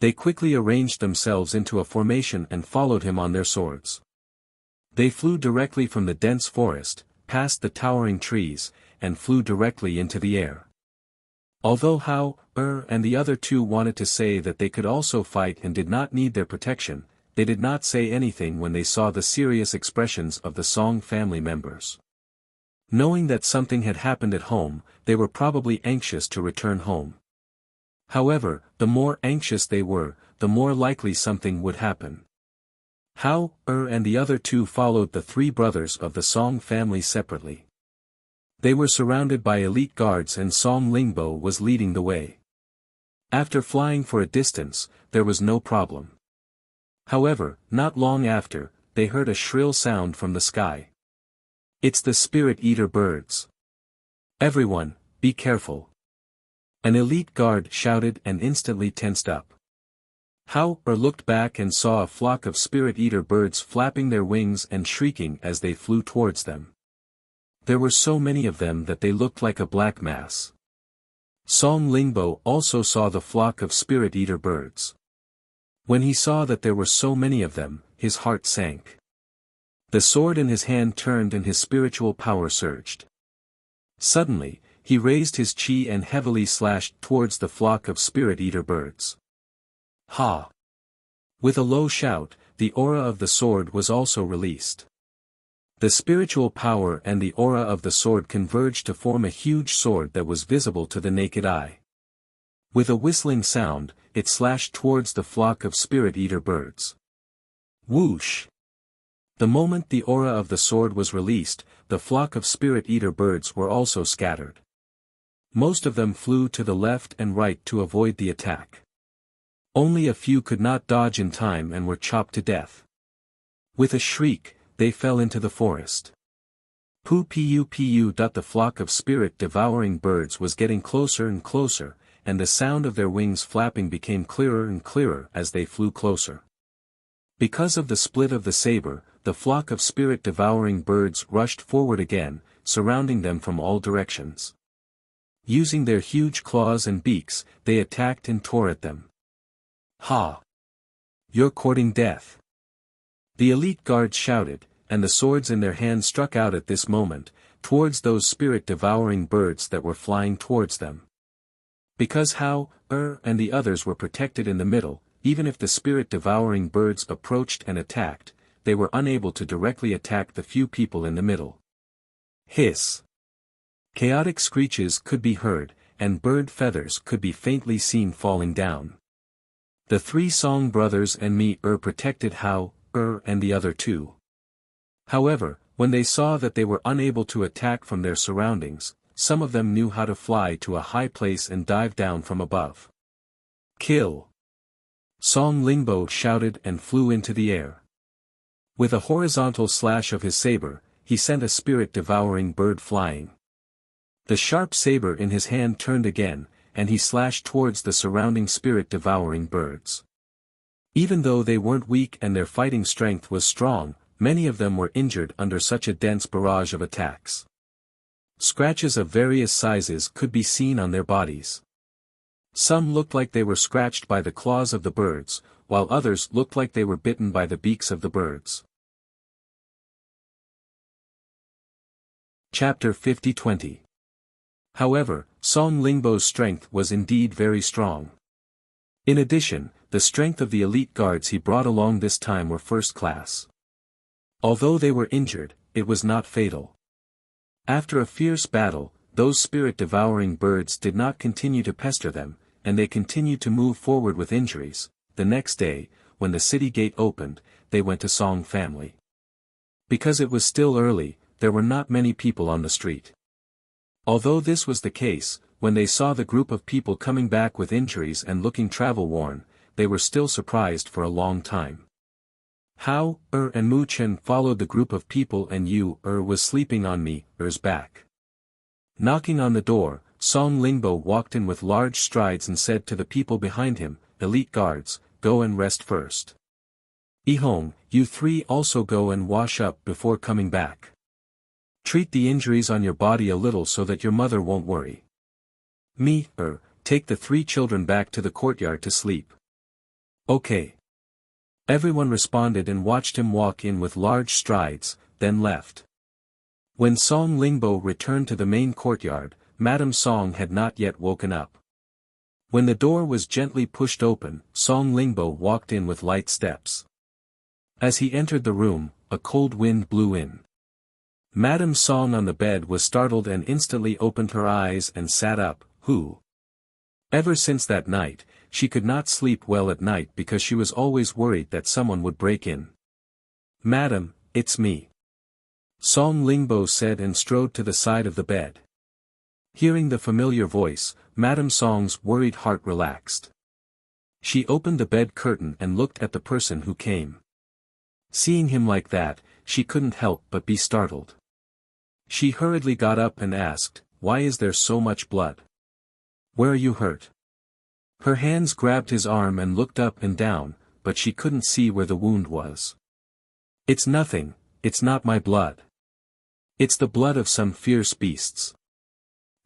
They quickly arranged themselves into a formation and followed him on their swords. They flew directly from the dense forest, past the towering trees, and flew directly into the air. Although Hao, and the other two wanted to say that they could also fight and did not need their protection, they did not say anything when they saw the serious expressions of the Song family members. Knowing that something had happened at home, they were probably anxious to return home. However, the more anxious they were, the more likely something would happen. Hao, and the other two followed the three brothers of the Song family separately. They were surrounded by elite guards and Song Lingbo was leading the way. After flying for a distance, there was no problem. However, not long after, they heard a shrill sound from the sky. It's the spirit-eater birds. Everyone, be careful. An elite guard shouted and instantly tensed up. Hao looked back and saw a flock of spirit-eater birds flapping their wings and shrieking as they flew towards them. There were so many of them that they looked like a black mass. Song Lingbo also saw the flock of spirit-eater birds. When he saw that there were so many of them, his heart sank. The sword in his hand turned and his spiritual power surged. Suddenly, he raised his chi and heavily slashed towards the flock of spirit-eater birds. Ha! With a low shout, the aura of the sword was also released. The spiritual power and the aura of the sword converged to form a huge sword that was visible to the naked eye. With a whistling sound, it slashed towards the flock of spirit-eater birds. Whoosh! The moment the aura of the sword was released, the flock of spirit-eater birds were also scattered. Most of them flew to the left and right to avoid the attack. Only a few could not dodge in time and were chopped to death. With a shriek, they fell into the forest. Pu. The flock of spirit-devouring birds was getting closer and closer, and the sound of their wings flapping became clearer and clearer as they flew closer. Because of the split of the saber, the flock of spirit-devouring birds rushed forward again, surrounding them from all directions. Using their huge claws and beaks, they attacked and tore at them. Ha! You're courting death. The elite guards shouted, and the swords in their hands struck out at this moment, towards those spirit-devouring birds that were flying towards them. Because Hao, and the others were protected in the middle, even if the spirit-devouring birds approached and attacked, they were unable to directly attack the few people in the middle. Hiss! Chaotic screeches could be heard, and bird feathers could be faintly seen falling down. The three Song brothers and me protected Hao, and the other two. However, when they saw that they were unable to attack from their surroundings, some of them knew how to fly to a high place and dive down from above. Kill! Song Lingbo shouted and flew into the air. With a horizontal slash of his saber, he sent a spirit-devouring bird flying. The sharp saber in his hand turned again, and he slashed towards the surrounding spirit-devouring birds. Even though they weren't weak and their fighting strength was strong, many of them were injured under such a dense barrage of attacks. Scratches of various sizes could be seen on their bodies. Some looked like they were scratched by the claws of the birds, while others looked like they were bitten by the beaks of the birds. Chapter 50-20. However, Song Lingbo's strength was indeed very strong. In addition, the strength of the elite guards he brought along this time were first class. Although they were injured, it was not fatal. After a fierce battle, those spirit-devouring birds did not continue to pester them, and they continued to move forward with injuries. The next day, when the city gate opened, they went to Song family. Because it was still early, there were not many people on the street. Although this was the case, when they saw the group of people coming back with injuries and looking travel-worn, they were still surprised for a long time. Hao, and Mu Chen followed the group of people and Yu was sleeping on Mi's back. Knocking on the door, Song Lingbo walked in with large strides and said to the people behind him, "Elite guards, go and rest first. Yihong, you three also go and wash up before coming back." Treat the injuries on your body a little so that your mother won't worry. Take the 3 children back to the courtyard to sleep. Okay. Everyone responded and watched him walk in with large strides, then left. When Song Lingbo returned to the main courtyard, Madame Song had not yet woken up. When the door was gently pushed open, Song Lingbo walked in with light steps. As he entered the room, a cold wind blew in. Madame Song on the bed was startled and instantly opened her eyes and sat up. Who? Ever since that night, she could not sleep well at night because she was always worried that someone would break in. Madam, it's me. Song Lingbo said and strode to the side of the bed. Hearing the familiar voice, Madame Song's worried heart relaxed. She opened the bed curtain and looked at the person who came. Seeing him like that, she couldn't help but be startled. She hurriedly got up and asked, "Why is there so much blood? Where are you hurt?" Her hands grabbed his arm and looked up and down, but she couldn't see where the wound was. "It's nothing, it's not my blood. It's the blood of some fierce beasts.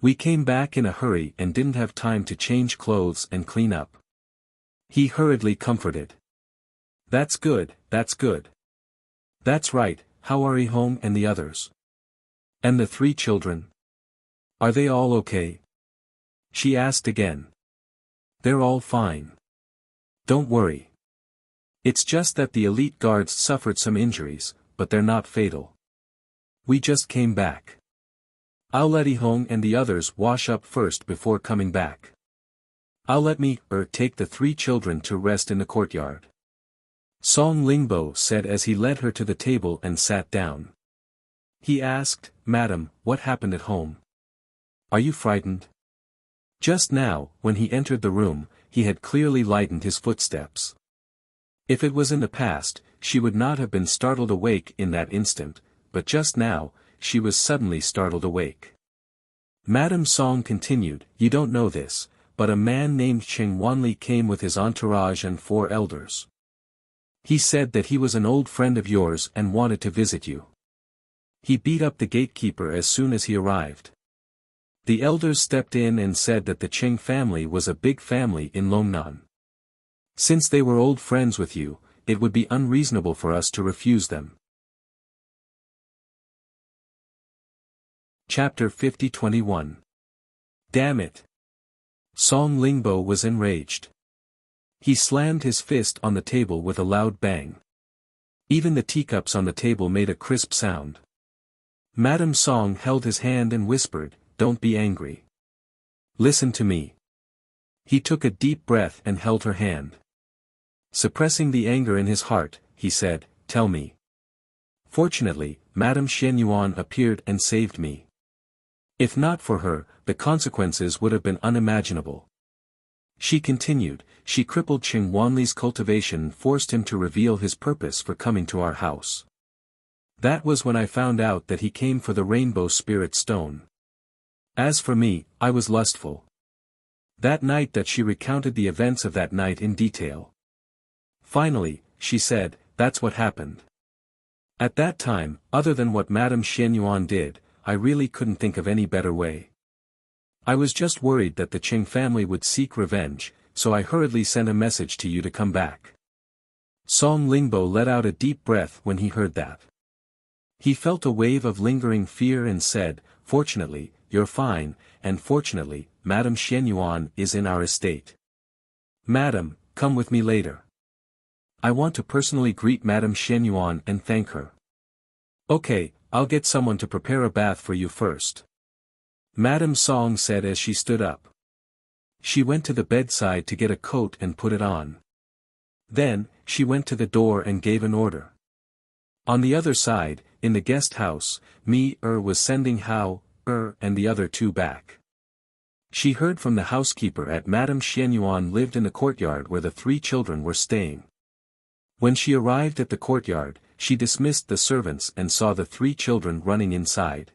We came back in a hurry and didn't have time to change clothes and clean up." He hurriedly comforted. That's good, that's good. That's right, how are Hong and the others? And the 3 children? Are they all okay? She asked again. They're all fine. Don't worry. It's just that the elite guards suffered some injuries, but they're not fatal. We just came back. I'll let Hong and the others wash up first before coming back. I'll let take the 3 children to rest in the courtyard. Song Lingbo said as he led her to the table and sat down. He asked, "Madam, what happened at home? Are you frightened?" Just now, when he entered the room, he had clearly lightened his footsteps. If it was in the past, she would not have been startled awake in that instant, but just now, she was suddenly startled awake. Madame Song continued, "You don't know this, but a man named Cheng Wanli came with his entourage and 4 elders. He said that he was an old friend of yours and wanted to visit you. He beat up the gatekeeper as soon as he arrived. The elders stepped in and said that the Cheng family was a big family in Longnan. Since they were old friends with you, it would be unreasonable for us to refuse them." Chapter 50-21. Damn it! Song Lingbo was enraged. He slammed his fist on the table with a loud bang. Even the teacups on the table made a crisp sound. Madame Song held his hand and whispered, "Don't be angry. Listen to me." He took a deep breath and held her hand. Suppressing the anger in his heart, he said, "Tell me." Fortunately, Madame Shenyuan appeared and saved me. If not for her, the consequences would have been unimaginable. She continued, "She crippled Cheng Wanli's cultivation and forced him to reveal his purpose for coming to our house. That was when I found out that he came for the Rainbow Spirit Stone. As for me, I was lustful." That night that she recounted the events of that night in detail. Finally, she said, "That's what happened. At that time, other than what Madame Shenyuan did, I really couldn't think of any better way. I was just worried that the Cheng family would seek revenge, so I hurriedly sent a message to you to come back." Song Lingbo let out a deep breath when he heard that. He felt a wave of lingering fear and said, "Fortunately, you're fine, and fortunately, Madame Shenyuan is in our estate. Madam, come with me later. I want to personally greet Madame Shenyuan and thank her." "Okay, I'll get someone to prepare a bath for you first," Madame Song said as she stood up. She went to the bedside to get a coat and put it on. Then, she went to the door and gave an order. On the other side, in the guest house, was sending Hao, and the other 2 back. She heard from the housekeeper at Madame Shenyuan lived in the courtyard where the 3 children were staying. When she arrived at the courtyard, she dismissed the servants and saw the 3 children running inside.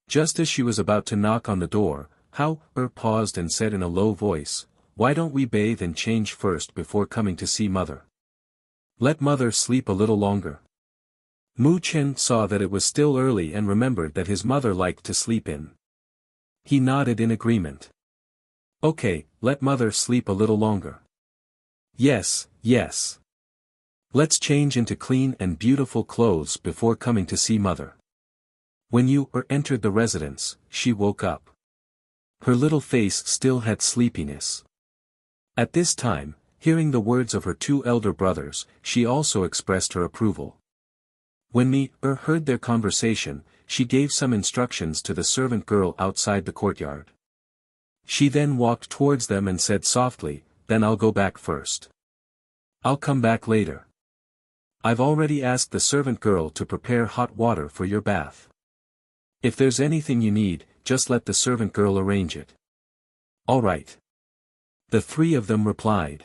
Just as she was about to knock on the door, Hao paused and said in a low voice, "Why don't we bathe and change first before coming to see Mother? Let Mother sleep a little longer." Mu Chen saw that it was still early and remembered that his mother liked to sleep in. He nodded in agreement. Okay, let mother sleep a little longer. Yes, yes. Let's change into clean and beautiful clothes before coming to see mother. When you entered the residence, she woke up. Her little face still had sleepiness. At this time, hearing the words of her two elder brothers, she also expressed her approval. When Mi heard their conversation, she gave some instructions to the servant girl outside the courtyard. She then walked towards them and said softly, "Then I'll go back first. I'll come back later. I've already asked the servant girl to prepare hot water for your bath. If there's anything you need, just let the servant girl arrange it." "All right." The three of them replied.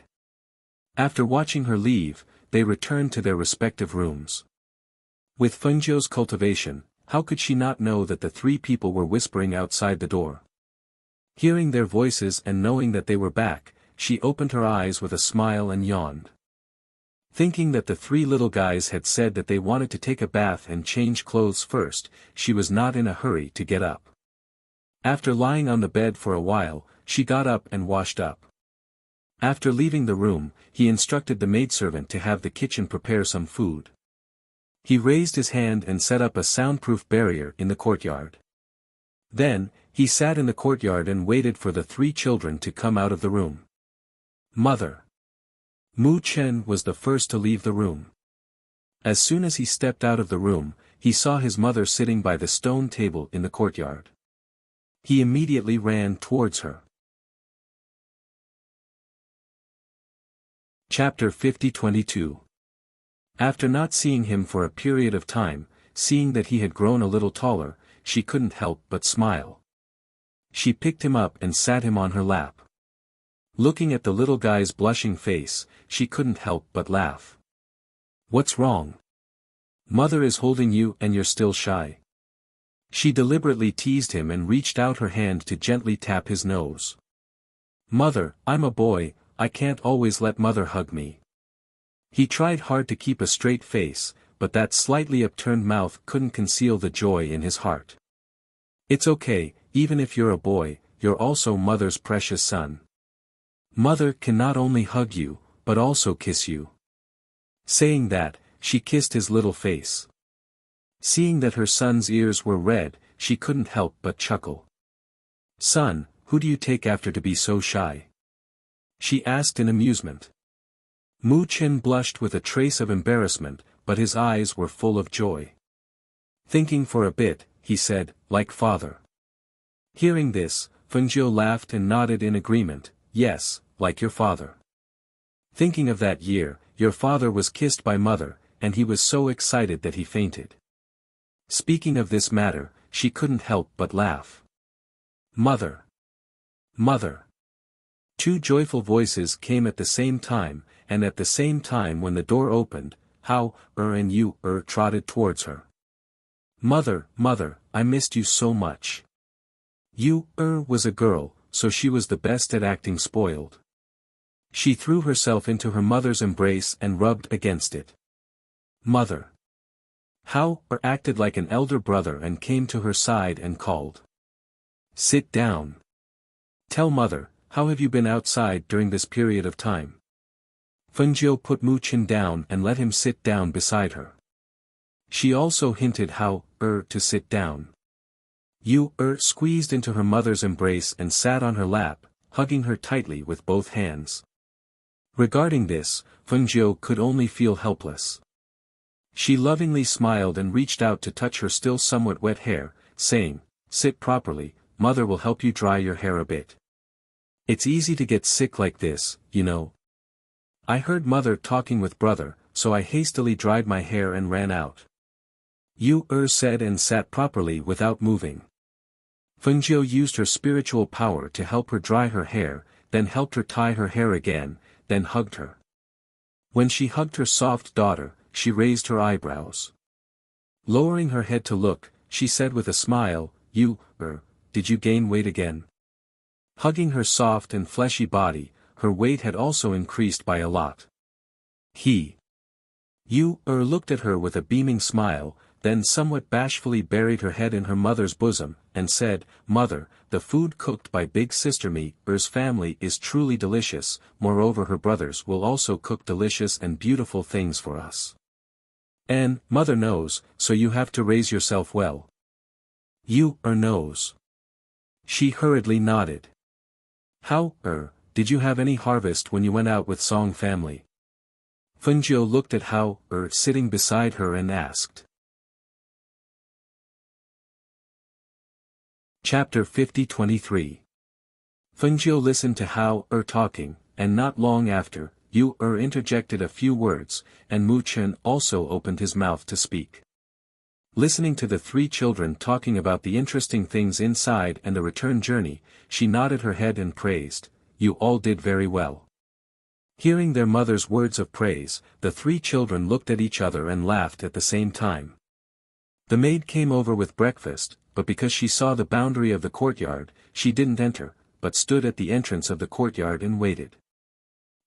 After watching her leave, they returned to their respective rooms. With Fengjiu's cultivation, how could she not know that the three people were whispering outside the door? Hearing their voices and knowing that they were back, she opened her eyes with a smile and yawned. Thinking that the three little guys had said that they wanted to take a bath and change clothes first, she was not in a hurry to get up. After lying on the bed for a while, she got up and washed up. After leaving the room, he instructed the maidservant to have the kitchen prepare some food. He raised his hand and set up a soundproof barrier in the courtyard. Then, he sat in the courtyard and waited for the three children to come out of the room. Mother. Mu Chen was the first to leave the room. As soon as he stepped out of the room, he saw his mother sitting by the stone table in the courtyard. He immediately ran towards her. Chapter 50-22. After not seeing him for a period of time, seeing that he had grown a little taller, she couldn't help but smile. She picked him up and sat him on her lap. Looking at the little guy's blushing face, she couldn't help but laugh. "What's wrong? Mother is holding you and you're still shy." She deliberately teased him and reached out her hand to gently tap his nose. "Mother, I'm a boy, I can't always let mother hug me." He tried hard to keep a straight face, but that slightly upturned mouth couldn't conceal the joy in his heart. "It's okay, even if you're a boy, you're also mother's precious son. Mother can not only hug you, but also kiss you." Saying that, she kissed his little face. Seeing that her son's ears were red, she couldn't help but chuckle. "Son, who do you take after to be so shy?" she asked in amusement. Mu Chen blushed with a trace of embarrassment, but his eyes were full of joy. Thinking for a bit, he said, "Like father." Hearing this, Fengjiu laughed and nodded in agreement, "Yes, like your father. Thinking of that year, your father was kissed by mother, and he was so excited that he fainted." Speaking of this matter, she couldn't help but laugh. "Mother! Mother!" Two joyful voices came at the same time, and at the same time when the door opened, Hao and Yu trotted towards her. "Mother, mother, I missed you so much." Yu was a girl, so she was the best at acting spoiled. She threw herself into her mother's embrace and rubbed against it. "Mother." Hao acted like an elder brother and came to her side and called. "Sit down. Tell mother, how have you been outside during this period of time?" Fengjiu put Mu Chen down and let him sit down beside her. She also hinted Hao to sit down. Yu squeezed into her mother's embrace and sat on her lap, hugging her tightly with both hands. Regarding this, Fengjiu could only feel helpless. She lovingly smiled and reached out to touch her still somewhat wet hair, saying, "Sit properly, mother will help you dry your hair a bit. It's easy to get sick like this, you know. I heard mother talking with brother, so I hastily dried my hair and ran out." Yu said and sat properly without moving. Fengjiu used her spiritual power to help her dry her hair, then helped her tie her hair again, then hugged her. When she hugged her soft daughter, she raised her eyebrows. Lowering her head to look, she said with a smile, "Yu, did you gain weight again?" Hugging her soft and fleshy body, her weight had also increased by a lot. Yu looked at her with a beaming smile, then somewhat bashfully buried her head in her mother's bosom, and said, "Mother, the food cooked by big sister Mi's family is truly delicious, moreover her brothers will also cook delicious and beautiful things for us. And, mother knows, so you have to raise yourself well." Yu knows. She hurriedly nodded. "How, did you have any harvest when you went out with Song family?" Fengjiu looked at Hao, sitting beside her and asked. Chapter 50-23. Fengjiu listened to Hao talking, and not long after, Yu interjected a few words, and Mu Chen also opened his mouth to speak. Listening to the three children talking about the interesting things inside and the return journey, she nodded her head and praised, "You all did very well." Hearing their mother's words of praise, the three children looked at each other and laughed at the same time. The maid came over with breakfast, but because she saw the boundary of the courtyard, she didn't enter, but stood at the entrance of the courtyard and waited.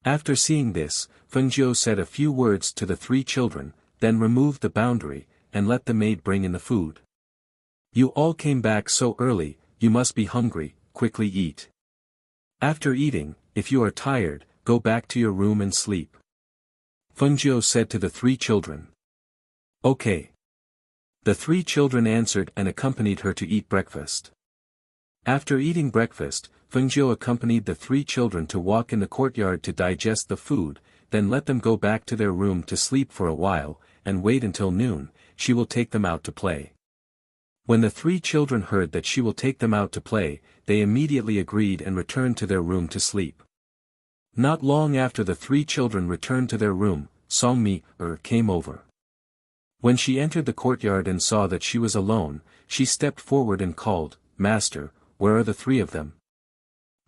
After seeing this, Fengjiu said a few words to the three children, then removed the boundary, and let the maid bring in the food. "You all came back so early, you must be hungry, quickly eat. After eating, if you are tired, go back to your room and sleep," Fengjiu said to the three children. "Okay." The three children answered and accompanied her to eat breakfast. After eating breakfast, Fengjiu accompanied the three children to walk in the courtyard to digest the food, then let them go back to their room to sleep for a while, and wait until noon. She will take them out to play. When the three children heard that she will take them out to play, they immediately agreed and returned to their room to sleep. Not long after the three children returned to their room, Song Mi came over. When she entered the courtyard and saw that she was alone, she stepped forward and called, "Master, where are the three of them?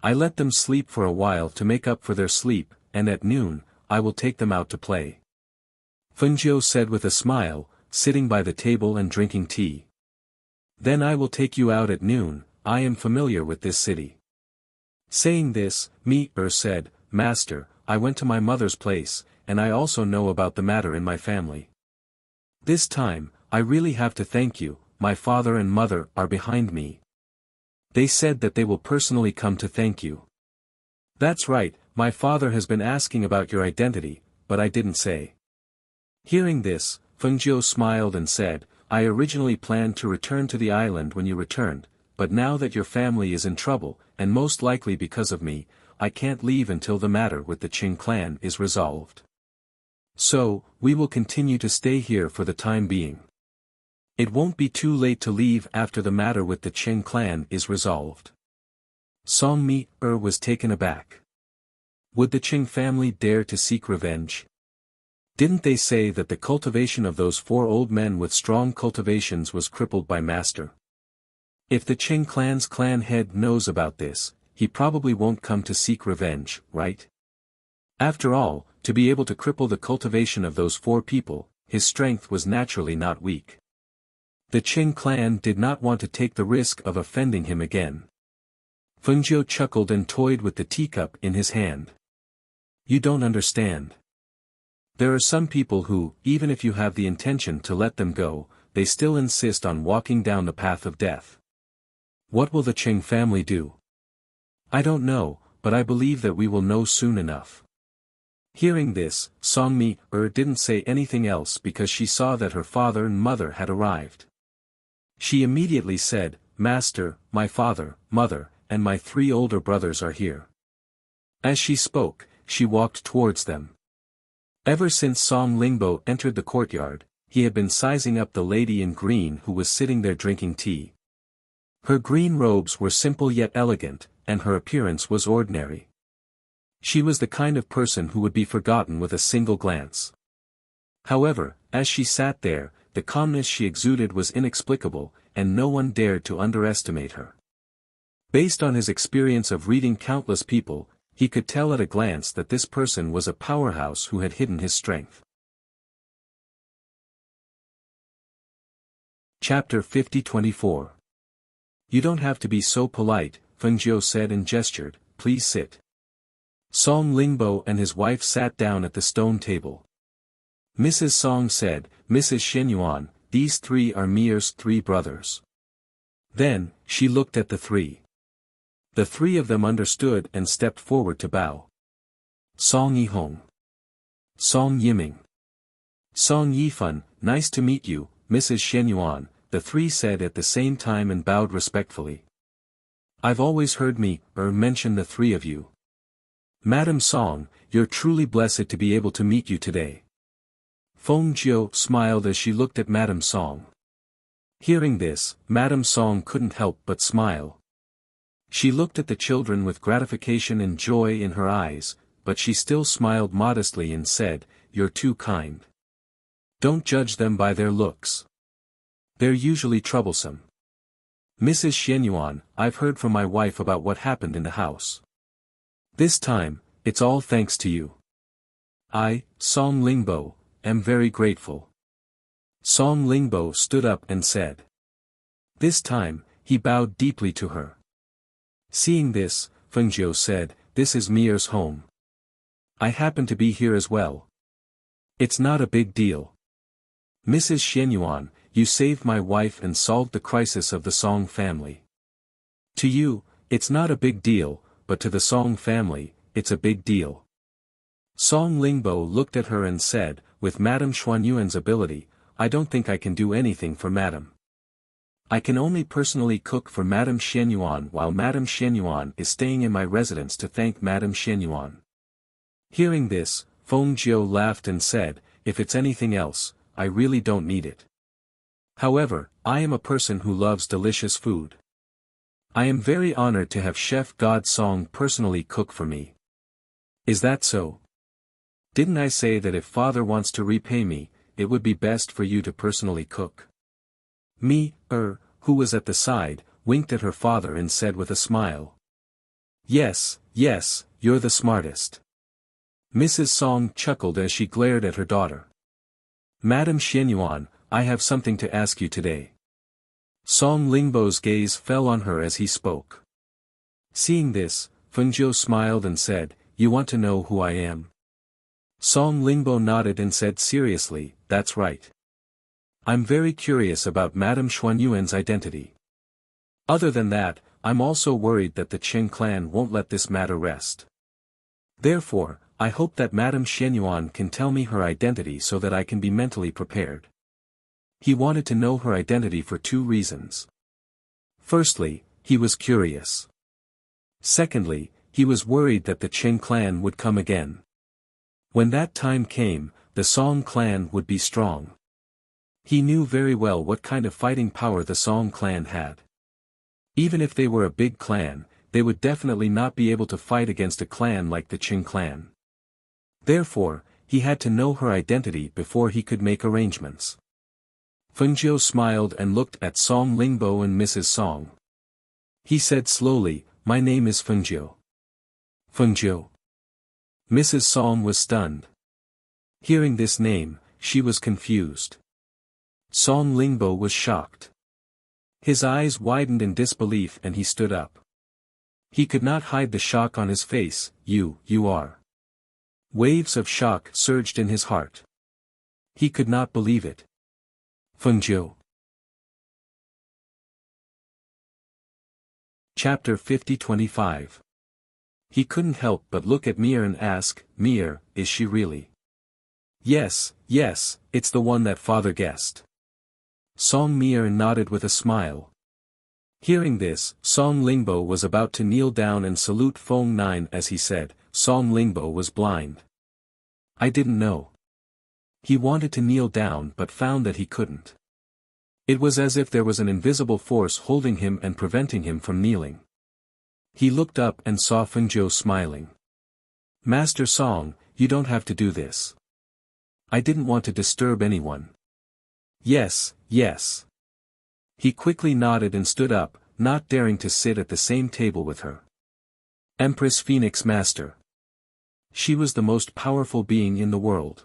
I let them sleep for a while to make up for their sleep, and at noon, I will take them out to play," Fengjiu said with a smile, sitting by the table and drinking tea. "Then I will take you out at noon, I am familiar with this city." Saying this, Mi said, "Master, I went to my mother's place, and I also know about the matter in my family. This time, I really have to thank you, my father and mother are behind me. They said that they will personally come to thank you." "That's right, my father has been asking about your identity, but I didn't say." Hearing this, Fengjiu smiled and said, "I originally planned to return to the island when you returned, but now that your family is in trouble, and most likely because of me, I can't leave until the matter with the Qing clan is resolved. So, we will continue to stay here for the time being. It won't be too late to leave after the matter with the Qing clan is resolved." Song Mi was taken aback. Would the Qing family dare to seek revenge? Didn't they say that the cultivation of those four old men with strong cultivations was crippled by master? If the Qing clan's clan head knows about this, he probably won't come to seek revenge, right? After all, to be able to cripple the cultivation of those four people, his strength was naturally not weak. The Qing clan did not want to take the risk of offending him again. Fengjiu chuckled and toyed with the teacup in his hand. "You don't understand. There are some people who, even if you have the intention to let them go, they still insist on walking down the path of death. What will the Qing family do? I don't know, but I believe that we will know soon enough." Hearing this, Song Mi didn't say anything else because she saw that her father and mother had arrived. She immediately said, "Master, my father, mother, and my three older brothers are here." As she spoke, she walked towards them. Ever since Song Lingbo entered the courtyard, he had been sizing up the lady in green who was sitting there drinking tea. Her green robes were simple yet elegant, and her appearance was ordinary. She was the kind of person who would be forgotten with a single glance. However, as she sat there, the calmness she exuded was inexplicable, and no one dared to underestimate her. Based on his experience of reading countless people, he could tell at a glance that this person was a powerhouse who had hidden his strength. Chapter 50-24. "You don't have to be so polite," Fengjiu said and gestured, "please sit." Song Lingbo and his wife sat down at the stone table. Mrs. Song said, Mrs. Shenyuan, these three are Mia's three brothers. Then, she looked at the three. The three of them understood and stepped forward to bow. Song Yihong. Song Yiming. Song Yifan, nice to meet you, Mrs. Shenyuan, the three said at the same time and bowed respectfully. I've always heard mention the three of you. Madam Song, you're truly blessed to be able to meet you today. Feng Jiu smiled as she looked at Madam Song. Hearing this, Madam Song couldn't help but smile. She looked at the children with gratification and joy in her eyes, but she still smiled modestly and said, You're too kind. Don't judge them by their looks. They're usually troublesome. Mrs. Shenyuan, I've heard from my wife about what happened in the house. This time, it's all thanks to you. I, Song Lingbo, am very grateful. Song Lingbo stood up and said. This time, he bowed deeply to her. Seeing this, Feng Jiu said, This is Mia's home. I happen to be here as well. It's not a big deal. Mrs. Shenyuan, you saved my wife and solved the crisis of the Song family. To you, it's not a big deal, but to the Song family, it's a big deal. Song Lingbo looked at her and said, with Madame Xuanyuan's ability, I don't think I can do anything for Madame. I can only personally cook for Madame Shenyuan while Madame Shenyuan is staying in my residence to thank Madame Shenyuan. Hearing this, Feng Jiu laughed and said, If it's anything else, I really don't need it. However, I am a person who loves delicious food. I am very honored to have Chef God Song personally cook for me. Is that so? Didn't I say that if Father wants to repay me, it would be best for you to personally cook? Who was at the side, winked at her father and said with a smile. Yes, you're the smartest. Mrs. Song chuckled as she glared at her daughter. Madame Shenyuan, I have something to ask you today. Song Lingbo's gaze fell on her as he spoke. Seeing this, Feng Jiu smiled and said, You want to know who I am? Song Lingbo nodded and said seriously, That's right. I'm very curious about Madame Xuanyuan's identity. Other than that, I'm also worried that the Qing clan won't let this matter rest. Therefore, I hope that Madame Shenyuan can tell me her identity so that I can be mentally prepared. He wanted to know her identity for two reasons. Firstly, he was curious. Secondly, he was worried that the Qing clan would come again. When that time came, the Song clan would be strong. He knew very well what kind of fighting power the Song clan had. Even if they were a big clan, they would definitely not be able to fight against a clan like the Qing clan. Therefore, he had to know her identity before he could make arrangements. Feng Jiu smiled and looked at Song Lingbo and Mrs. Song. He said slowly, My name is Feng Jiu. Feng Jiu. Mrs. Song was stunned. Hearing this name, she was confused. Song Lingbo was shocked. His eyes widened in disbelief and he stood up. He could not hide the shock on his face. You are. Waves of shock surged in his heart. He could not believe it. Feng Jiu. Chapter 50-25. He couldn't help but look at Mir and ask, Mir, is she really? Yes, it's the one that father guessed. Song Mir nodded with a smile. Hearing this, Song Lingbo was about to kneel down and salute Feng Nine as he said, Song Lingbo was blind. I didn't know. He wanted to kneel down but found that he couldn't. It was as if there was an invisible force holding him and preventing him from kneeling. He looked up and saw Feng Jiu smiling. Master Song, you don't have to do this. I didn't want to disturb anyone. Yes. He quickly nodded and stood up, not daring to sit at the same table with her. Empress Phoenix Master. She was the most powerful being in the world.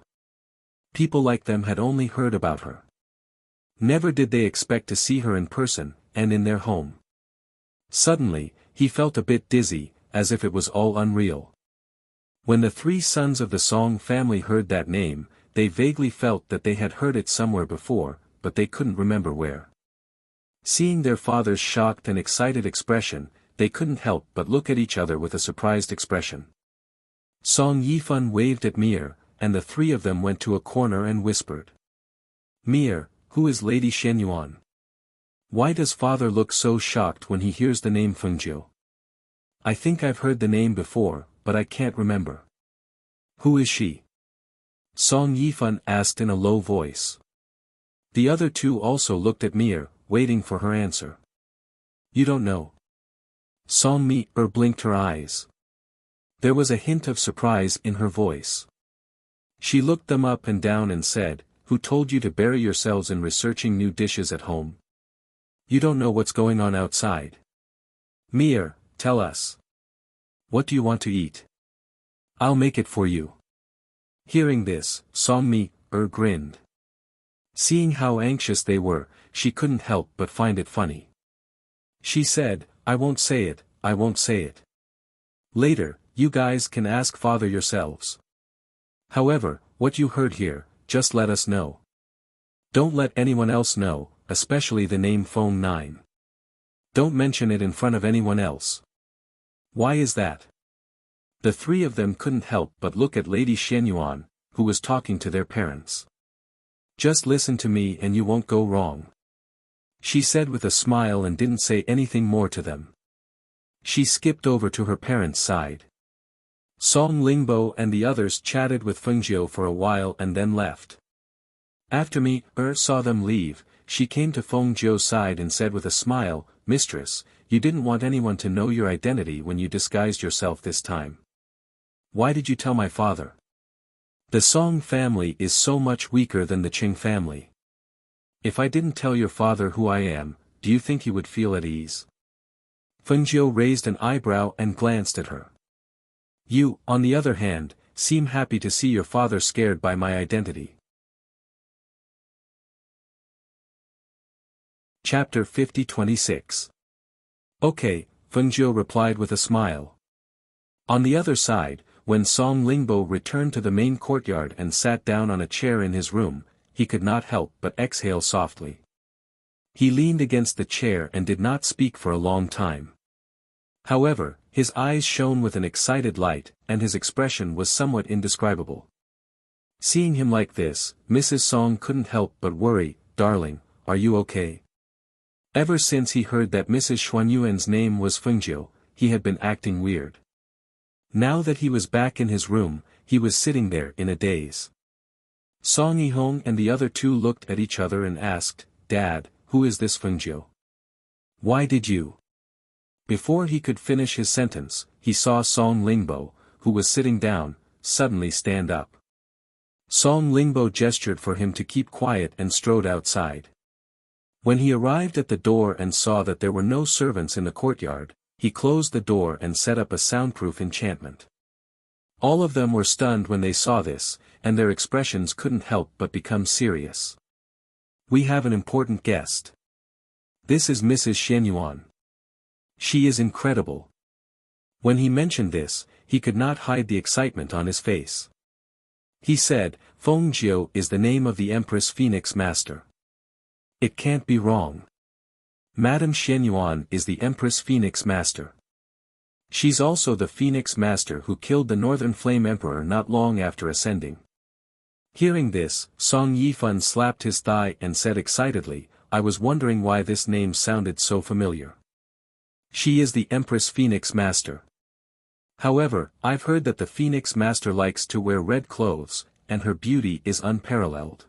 People like them had only heard about her. Never did they expect to see her in person, and in their home. Suddenly, he felt a bit dizzy, as if it was all unreal. When the three sons of the Song family heard that name, they vaguely felt that they had heard it somewhere before, but they couldn't remember where. Seeing their father's shocked and excited expression, they couldn't help but look at each other with a surprised expression. Song Yifan waved at Mir, and the three of them went to a corner and whispered. Mir, who is Lady Shenyuan? Why does father look so shocked when he hears the name Fengjiu? I think I've heard the name before, but I can't remember. Who is she? Song Yifan asked in a low voice. The other two also looked at Mir, waiting for her answer. You don't know. Song Mi blinked her eyes. There was a hint of surprise in her voice. She looked them up and down and said, Who told you to bury yourselves in researching new dishes at home? You don't know what's going on outside. Mir, tell us. What do you want to eat? I'll make it for you. Hearing this, Song Mi grinned. Seeing how anxious they were, she couldn't help but find it funny. She said, I won't say it, I won't say it. Later, you guys can ask father yourselves. However, what you heard here, just let us know. Don't let anyone else know, especially the name Phone 9. Don't mention it in front of anyone else. Why is that? The three of them couldn't help but look at Lady Shenyuan, who was talking to their parents. Just listen to me and you won't go wrong. She said with a smile and didn't say anything more to them. She skipped over to her parents' side. Song Lingbo and the others chatted with Fengjiu for a while and then left. After Mi saw them leave, she came to Fengjiu's side and said with a smile, Mistress, you didn't want anyone to know your identity when you disguised yourself this time. Why did you tell my father? The Song family is so much weaker than the Qing family. If I didn't tell your father who I am, do you think he would feel at ease? Fengjiu raised an eyebrow and glanced at her. You, on the other hand, seem happy to see your father scared by my identity. Chapter 50-26. Okay, Fengjiu replied with a smile. On the other side, when Song Lingbo returned to the main courtyard and sat down on a chair in his room, he could not help but exhale softly. He leaned against the chair and did not speak for a long time. However, his eyes shone with an excited light, and his expression was somewhat indescribable. Seeing him like this, Mrs. Song couldn't help but worry, Darling, are you okay? Ever since he heard that Mrs. Xuanyuan's name was Fengjiu, he had been acting weird. Now that he was back in his room, he was sitting there in a daze. Song Yihong and the other two looked at each other and asked, Dad, who is this Fengjiu? Why did you? Before he could finish his sentence, he saw Song Lingbo, who was sitting down, suddenly stand up. Song Lingbo gestured for him to keep quiet and strode outside. When he arrived at the door and saw that there were no servants in the courtyard, he closed the door and set up a soundproof enchantment. All of them were stunned when they saw this, and their expressions couldn't help but become serious. We have an important guest. This is Mrs. Shenyuan. She is incredible. When he mentioned this, he could not hide the excitement on his face. He said, Fengjiu is the name of the Empress Phoenix Master. It can't be wrong. Madame Shenyuan is the Empress Phoenix Master. She's also the Phoenix Master who killed the Northern Flame Emperor not long after ascending. Hearing this, Song Yifan slapped his thigh and said excitedly, I was wondering why this name sounded so familiar. She is the Empress Phoenix Master. However, I've heard that the Phoenix Master likes to wear red clothes, and her beauty is unparalleled.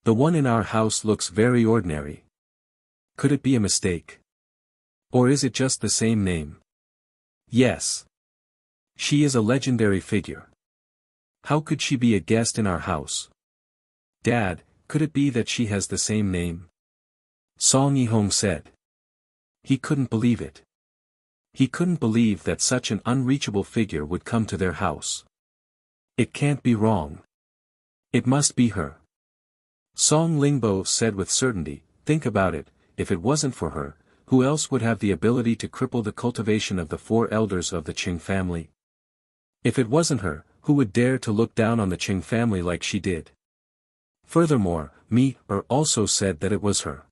The one in our house looks very ordinary. Could it be a mistake? Or is it just the same name? Yes. She is a legendary figure. How could she be a guest in our house? Dad, could it be that she has the same name? Song Yihong said. He couldn't believe it. He couldn't believe that such an unreachable figure would come to their house. It can't be wrong. It must be her. Song Lingbo said with certainty, think about it, if it wasn't for her, who else would have the ability to cripple the cultivation of the four elders of the Qing family? If it wasn't her, who would dare to look down on the Qing family like she did? Furthermore, also said that it was her.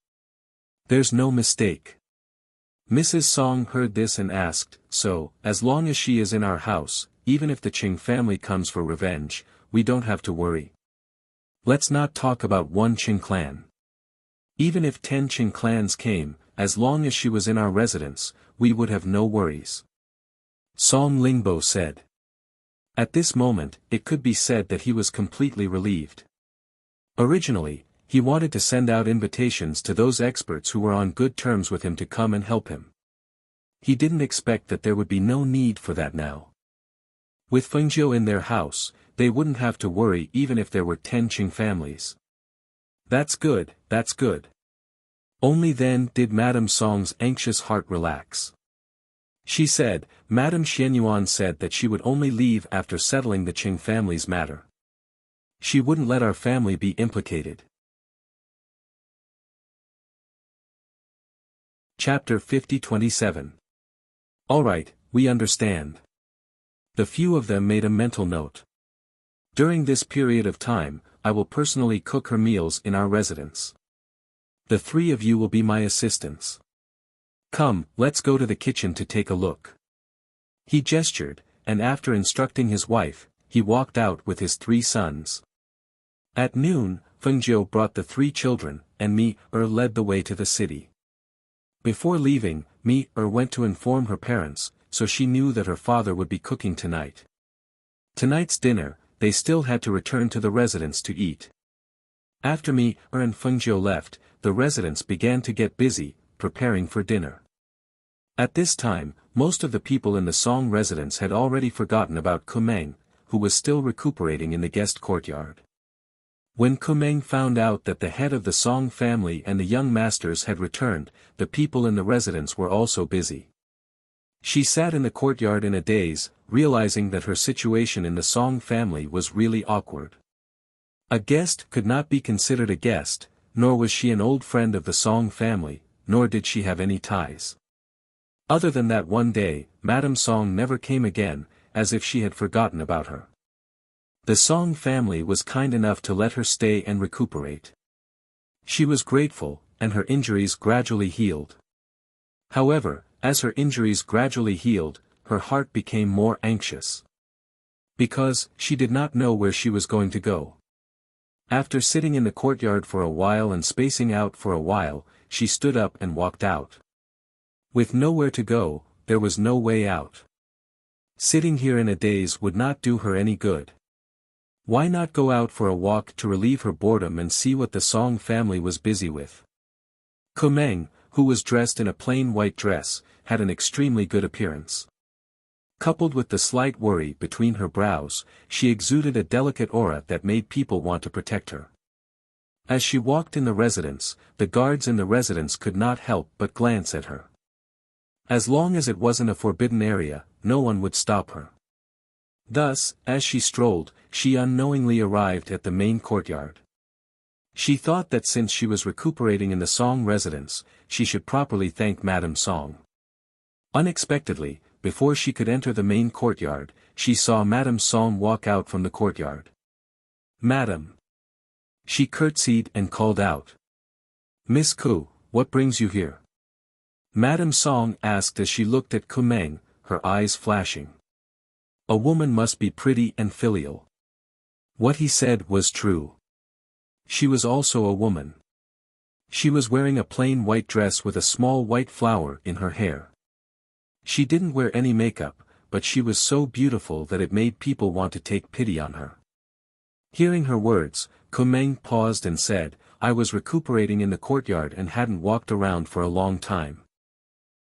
There's no mistake. Mrs. Song heard this and asked, so, as long as she is in our house, even if the Qing family comes for revenge, we don't have to worry. Let's not talk about one Qing clan. Even if 10 Qing clans came, as long as she was in our residence, we would have no worries. Song Lingbo said. At this moment, it could be said that he was completely relieved. Originally, he wanted to send out invitations to those experts who were on good terms with him to come and help him. He didn't expect that there would be no need for that now. With Fengjiu in their house, they wouldn't have to worry even if there were 10 Qing families. That's good, that's good. Only then did Madame Song's anxious heart relax. She said, Madame Xianyuan said that she would only leave after settling the Qing family's matter. She wouldn't let our family be implicated. Chapter 50-27. Alright, we understand. The few of them made a mental note. During this period of time, I will personally cook her meals in our residence. The 3 of you will be my assistants. Come, let's go to the kitchen to take a look. He gestured, and after instructing his wife, he walked out with his 3 sons. At noon, Fengjiu brought the 3 children, and led the way to the city. Before leaving, went to inform her parents, so she knew that her father would be cooking tonight. Tonight's dinner, they still had to return to the residence to eat. After and Fengjiu left, the residents began to get busy, preparing for dinner. At this time, most of the people in the Song residence had already forgotten about Kumeng, who was still recuperating in the guest courtyard. When Kumeng found out that the head of the Song family and the young masters had returned, the people in the residence were also busy. She sat in the courtyard in a daze, realizing that her situation in the Song family was really awkward. A guest could not be considered a guest, nor was she an old friend of the Song family, nor did she have any ties. Other than that one day, Madame Song never came again, as if she had forgotten about her. The Song family was kind enough to let her stay and recuperate. She was grateful, and her injuries gradually healed. However, as her injuries gradually healed, her heart became more anxious. Because, she did not know where she was going to go. After sitting in the courtyard for a while and spacing out for a while, she stood up and walked out. With nowhere to go, there was no way out. Sitting here in a daze would not do her any good. Why not go out for a walk to relieve her boredom and see what the Song family was busy with? Kumeng, who was dressed in a plain white dress, had an extremely good appearance. Coupled with the slight worry between her brows, she exuded a delicate aura that made people want to protect her. As she walked in the residence, the guards in the residence could not help but glance at her. As long as it wasn't a forbidden area, no one would stop her. Thus, as she strolled, she unknowingly arrived at the main courtyard. She thought that since she was recuperating in the Song residence, she should properly thank Madame Song. Unexpectedly, before she could enter the main courtyard, she saw Madame Song walk out from the courtyard. Madam. She curtsied and called out. Miss Ku, what brings you here? Madame Song asked as she looked at Kumeng, her eyes flashing. A woman must be pretty and filial. What he said was true. She was also a woman. She was wearing a plain white dress with a small white flower in her hair. She didn't wear any makeup, but she was so beautiful that it made people want to take pity on her. Hearing her words, Kumeng paused and said, I was recuperating in the courtyard and hadn't walked around for a long time.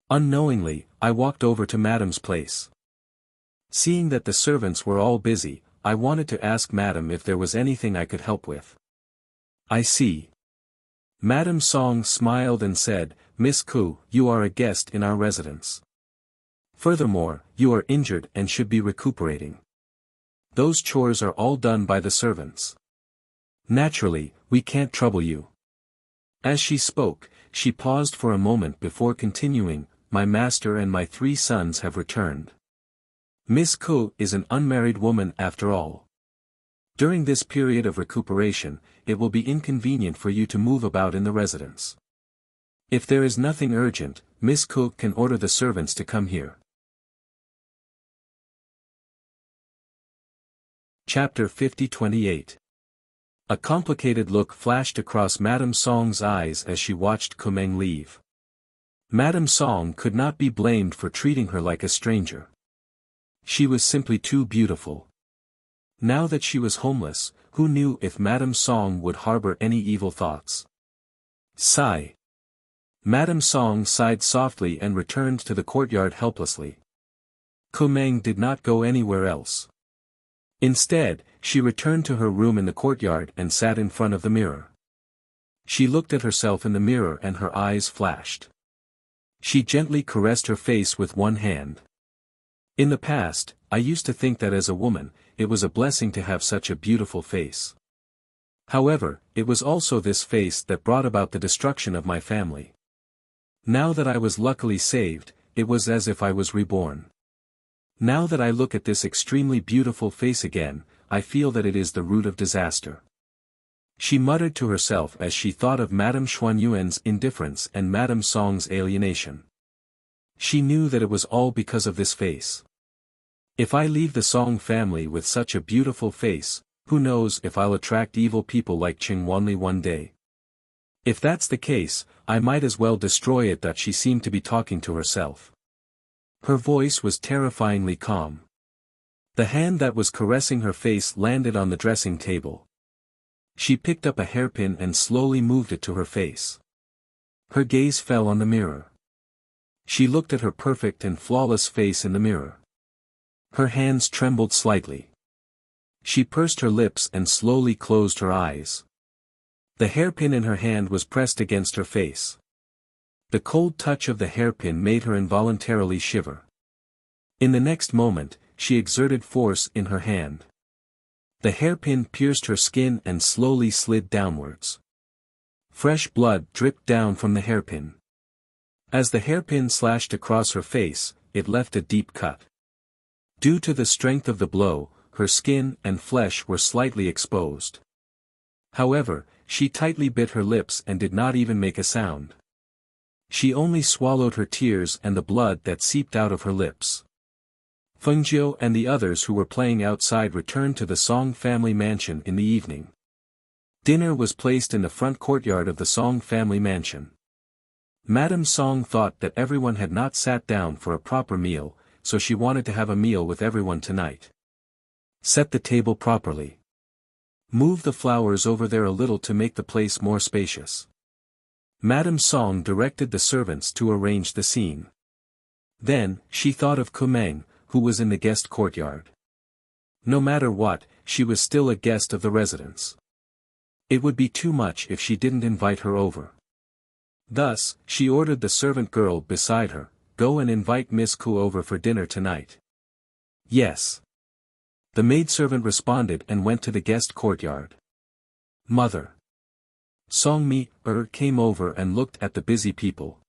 Unknowingly, I walked over to Madame's place. Seeing that the servants were all busy, I wanted to ask Madame if there was anything I could help with. I see. Madame Song smiled and said, Miss Ku, you are a guest in our residence. Furthermore, you are injured and should be recuperating. Those chores are all done by the servants. Naturally, we can't trouble you. As she spoke, she paused for a moment before continuing, my master and my 3 sons have returned. Miss Ko is an unmarried woman after all. During this period of recuperation, it will be inconvenient for you to move about in the residence. If there is nothing urgent, Miss Ko can order the servants to come here. Chapter 50-28. A complicated look flashed across Madame Song's eyes as she watched Kumeng leave. Madame Song could not be blamed for treating her like a stranger. She was simply too beautiful. Now that she was homeless, who knew if Madame Song would harbor any evil thoughts? Sigh. Madame Song sighed softly and returned to the courtyard helplessly. Kumeng did not go anywhere else. Instead, she returned to her room in the courtyard and sat in front of the mirror. She looked at herself in the mirror and her eyes flashed. She gently caressed her face with one hand. In the past, I used to think that as a woman, it was a blessing to have such a beautiful face. However, it was also this face that brought about the destruction of my family. Now that I was luckily saved, it was as if I was reborn. Now that I look at this extremely beautiful face again, I feel that it is the root of disaster. She muttered to herself as she thought of Madame Xuanyuan's indifference and Madame Song's alienation. She knew that it was all because of this face. If I leave the Song family with such a beautiful face, who knows if I'll attract evil people like Qing Wanli one day. If that's the case, I might as well destroy it. That she seemed to be talking to herself. Her voice was terrifyingly calm. The hand that was caressing her face landed on the dressing table. She picked up a hairpin and slowly moved it to her face. Her gaze fell on the mirror. She looked at her perfect and flawless face in the mirror. Her hands trembled slightly. She pursed her lips and slowly closed her eyes. The hairpin in her hand was pressed against her face. The cold touch of the hairpin made her involuntarily shiver. In the next moment, she exerted force in her hand. The hairpin pierced her skin and slowly slid downwards. Fresh blood dripped down from the hairpin. As the hairpin slashed across her face, it left a deep cut. Due to the strength of the blow, her skin and flesh were slightly exposed. However, she tightly bit her lips and did not even make a sound. She only swallowed her tears and the blood that seeped out of her lips. Fengjiu and the others who were playing outside returned to the Song family mansion in the evening. Dinner was placed in the front courtyard of the Song family mansion. Madame Song thought that everyone had not sat down for a proper meal, so she wanted to have a meal with everyone tonight. Set the table properly. Move the flowers over there a little to make the place more spacious. Madame Song directed the servants to arrange the scene. Then, she thought of Kumeng, who was in the guest courtyard. No matter what, she was still a guest of the residence. It would be too much if she didn't invite her over. Thus, she ordered the servant girl beside her, "Go and invite Miss Ko over for dinner tonight." "Yes." The maidservant responded and went to the guest courtyard. "Mother." Song Mi-er came over and looked at the busy people.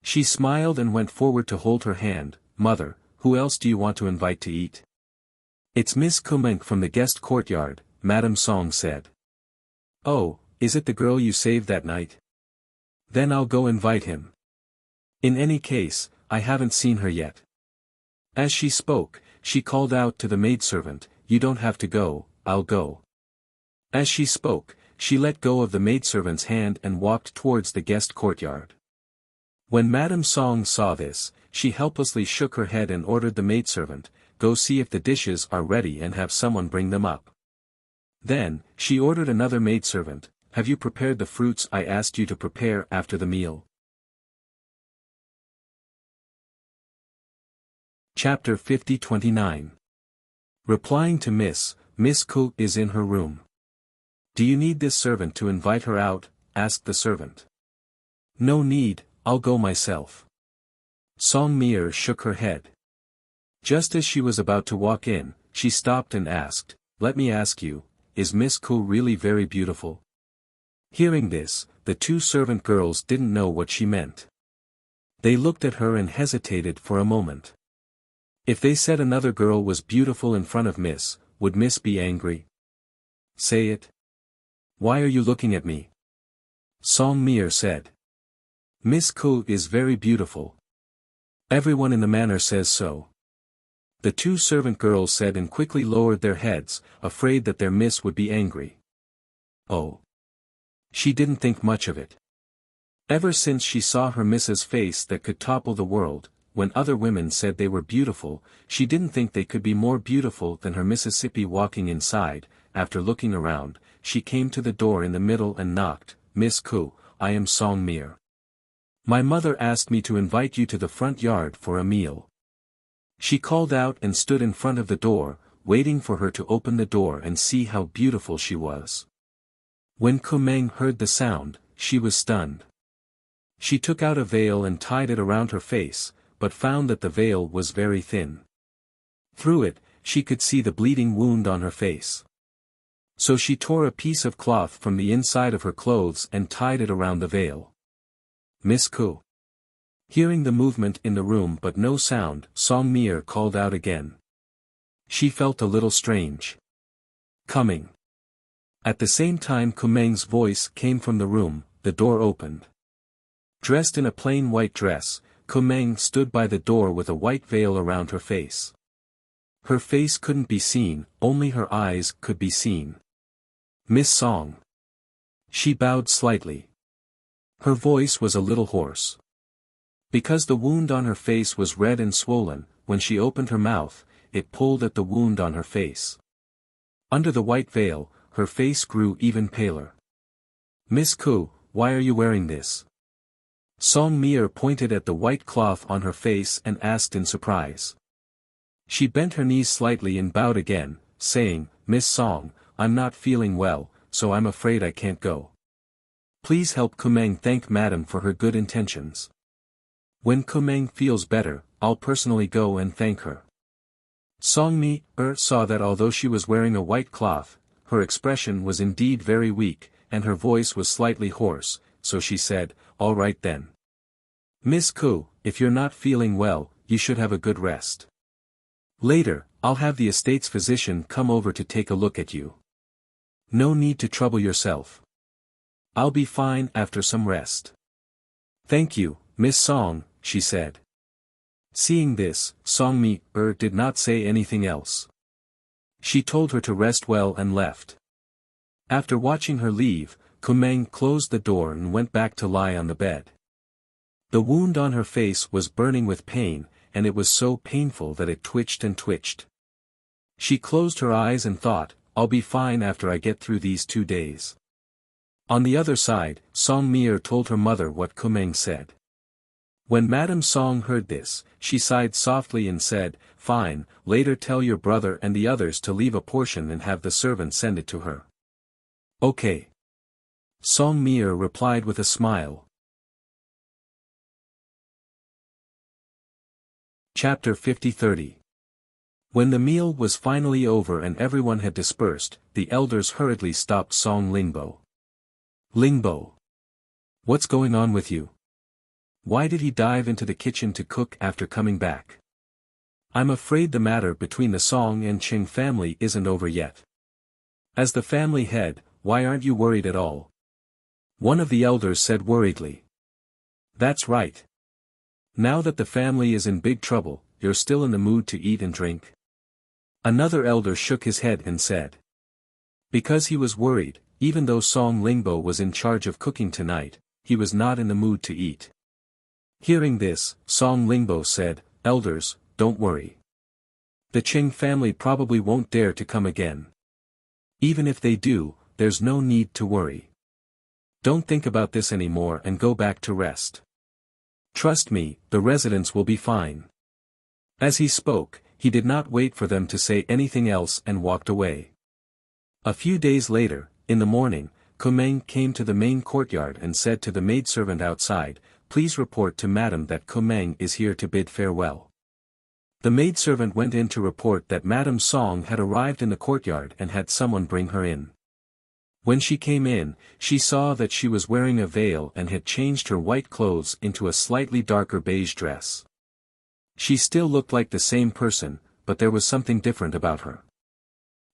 She smiled and went forward to hold her hand. "Mother, who else do you want to invite to eat?" "It's Miss Kumeng from the guest courtyard," Madame Song said. "Oh, is it the girl you saved that night? Then I'll go invite him. In any case, I haven't seen her yet." As she spoke, she called out to the maidservant, "You don't have to go, I'll go." As she spoke, she let go of the maidservant's hand and walked towards the guest courtyard. When Madame Song saw this, she helplessly shook her head and ordered the maidservant, "Go see if the dishes are ready and have someone bring them up." Then, she ordered another maidservant, "Have you prepared the fruits I asked you to prepare after the meal?" Chapter 50-29. Replying to Miss Ko is in her room. "Do you need this servant to invite her out?" asked the servant. "No need, I'll go myself." Song Mi-er shook her head. Just as she was about to walk in, she stopped and asked, "Let me ask you, is Miss Ko really very beautiful?" Hearing this, the two servant girls didn't know what she meant. They looked at her and hesitated for a moment. If they said another girl was beautiful in front of Miss, would Miss be angry? Say it. Why are you looking at me? Song Mir said. Miss Ko is very beautiful. Everyone in the manor says so. The two servant girls said and quickly lowered their heads, afraid that their miss would be angry. Oh. She didn't think much of it. Ever since she saw her miss's face that could topple the world, when other women said they were beautiful, she didn't think they could be more beautiful than her Mississippi. Walking inside, after looking around, she came to the door in the middle and knocked. Miss Ko, I am Song Mir. My mother asked me to invite you to the front yard for a meal. She called out and stood in front of the door, waiting for her to open the door and see how beautiful she was. When Kumeng heard the sound, she was stunned. She took out a veil and tied it around her face, but found that the veil was very thin. Through it, she could see the bleeding wound on her face. So she tore a piece of cloth from the inside of her clothes and tied it around the veil. Miss Ko. Hearing the movement in the room but no sound, Song Mir called out again. She felt a little strange. Coming. At the same time Kumeng's voice came from the room, the door opened. Dressed in a plain white dress, Kumeng stood by the door with a white veil around her face. Her face couldn't be seen, only her eyes could be seen. Miss Song. She bowed slightly. Her voice was a little hoarse. Because the wound on her face was red and swollen, when she opened her mouth, it pulled at the wound on her face. Under the white veil, her face grew even paler. Miss Ko, why are you wearing this? Song Mir pointed at the white cloth on her face and asked in surprise. She bent her knees slightly and bowed again, saying, Miss Song, I'm not feeling well, so I'm afraid I can't go. Please help Kumeng thank Madam for her good intentions. When Kumeng feels better, I'll personally go and thank her. Song Mir saw that although she was wearing a white cloth, her expression was indeed very weak, and her voice was slightly hoarse, so she said, all right then. Miss Ko, if you're not feeling well, you should have a good rest. Later, I'll have the estate's physician come over to take a look at you. No need to trouble yourself. I'll be fine after some rest. Thank you, Miss Song, she said. Seeing this, Song Mir did not say anything else. She told her to rest well and left. After watching her leave, Kumeng closed the door and went back to lie on the bed. The wound on her face was burning with pain, and it was so painful that it twitched and twitched. She closed her eyes and thought, I'll be fine after I get through these 2 days. On the other side, Song Mir told her mother what Kumeng said. When Madame Song heard this, she sighed softly and said, fine, later tell your brother and the others to leave a portion and have the servant send it to her. Okay. Song Mir replied with a smile. Chapter 50-30. When the meal was finally over and everyone had dispersed, the elders hurriedly stopped Song Lingbo. Lingbo. What's going on with you? Why did he dive into the kitchen to cook after coming back? I'm afraid the matter between the Song and Qing family isn't over yet. As the family head, why aren't you worried at all? One of the elders said worriedly. That's right. Now that the family is in big trouble, you're still in the mood to eat and drink? Another elder shook his head and said. Because he was worried, even though Song Lingbo was in charge of cooking tonight, he was not in the mood to eat. Hearing this, Song Lingbo said, Elders, don't worry. The Qing family probably won't dare to come again. Even if they do, there's no need to worry. Don't think about this anymore and go back to rest. Trust me, the residents will be fine. As he spoke, he did not wait for them to say anything else and walked away. A few days later, in the morning, Kumeng came to the main courtyard and said to the maidservant outside, please report to Madam that Kumeng is here to bid farewell. The maidservant went in to report that Madame Song had arrived in the courtyard and had someone bring her in. When she came in, she saw that she was wearing a veil and had changed her white clothes into a slightly darker beige dress. She still looked like the same person, but there was something different about her.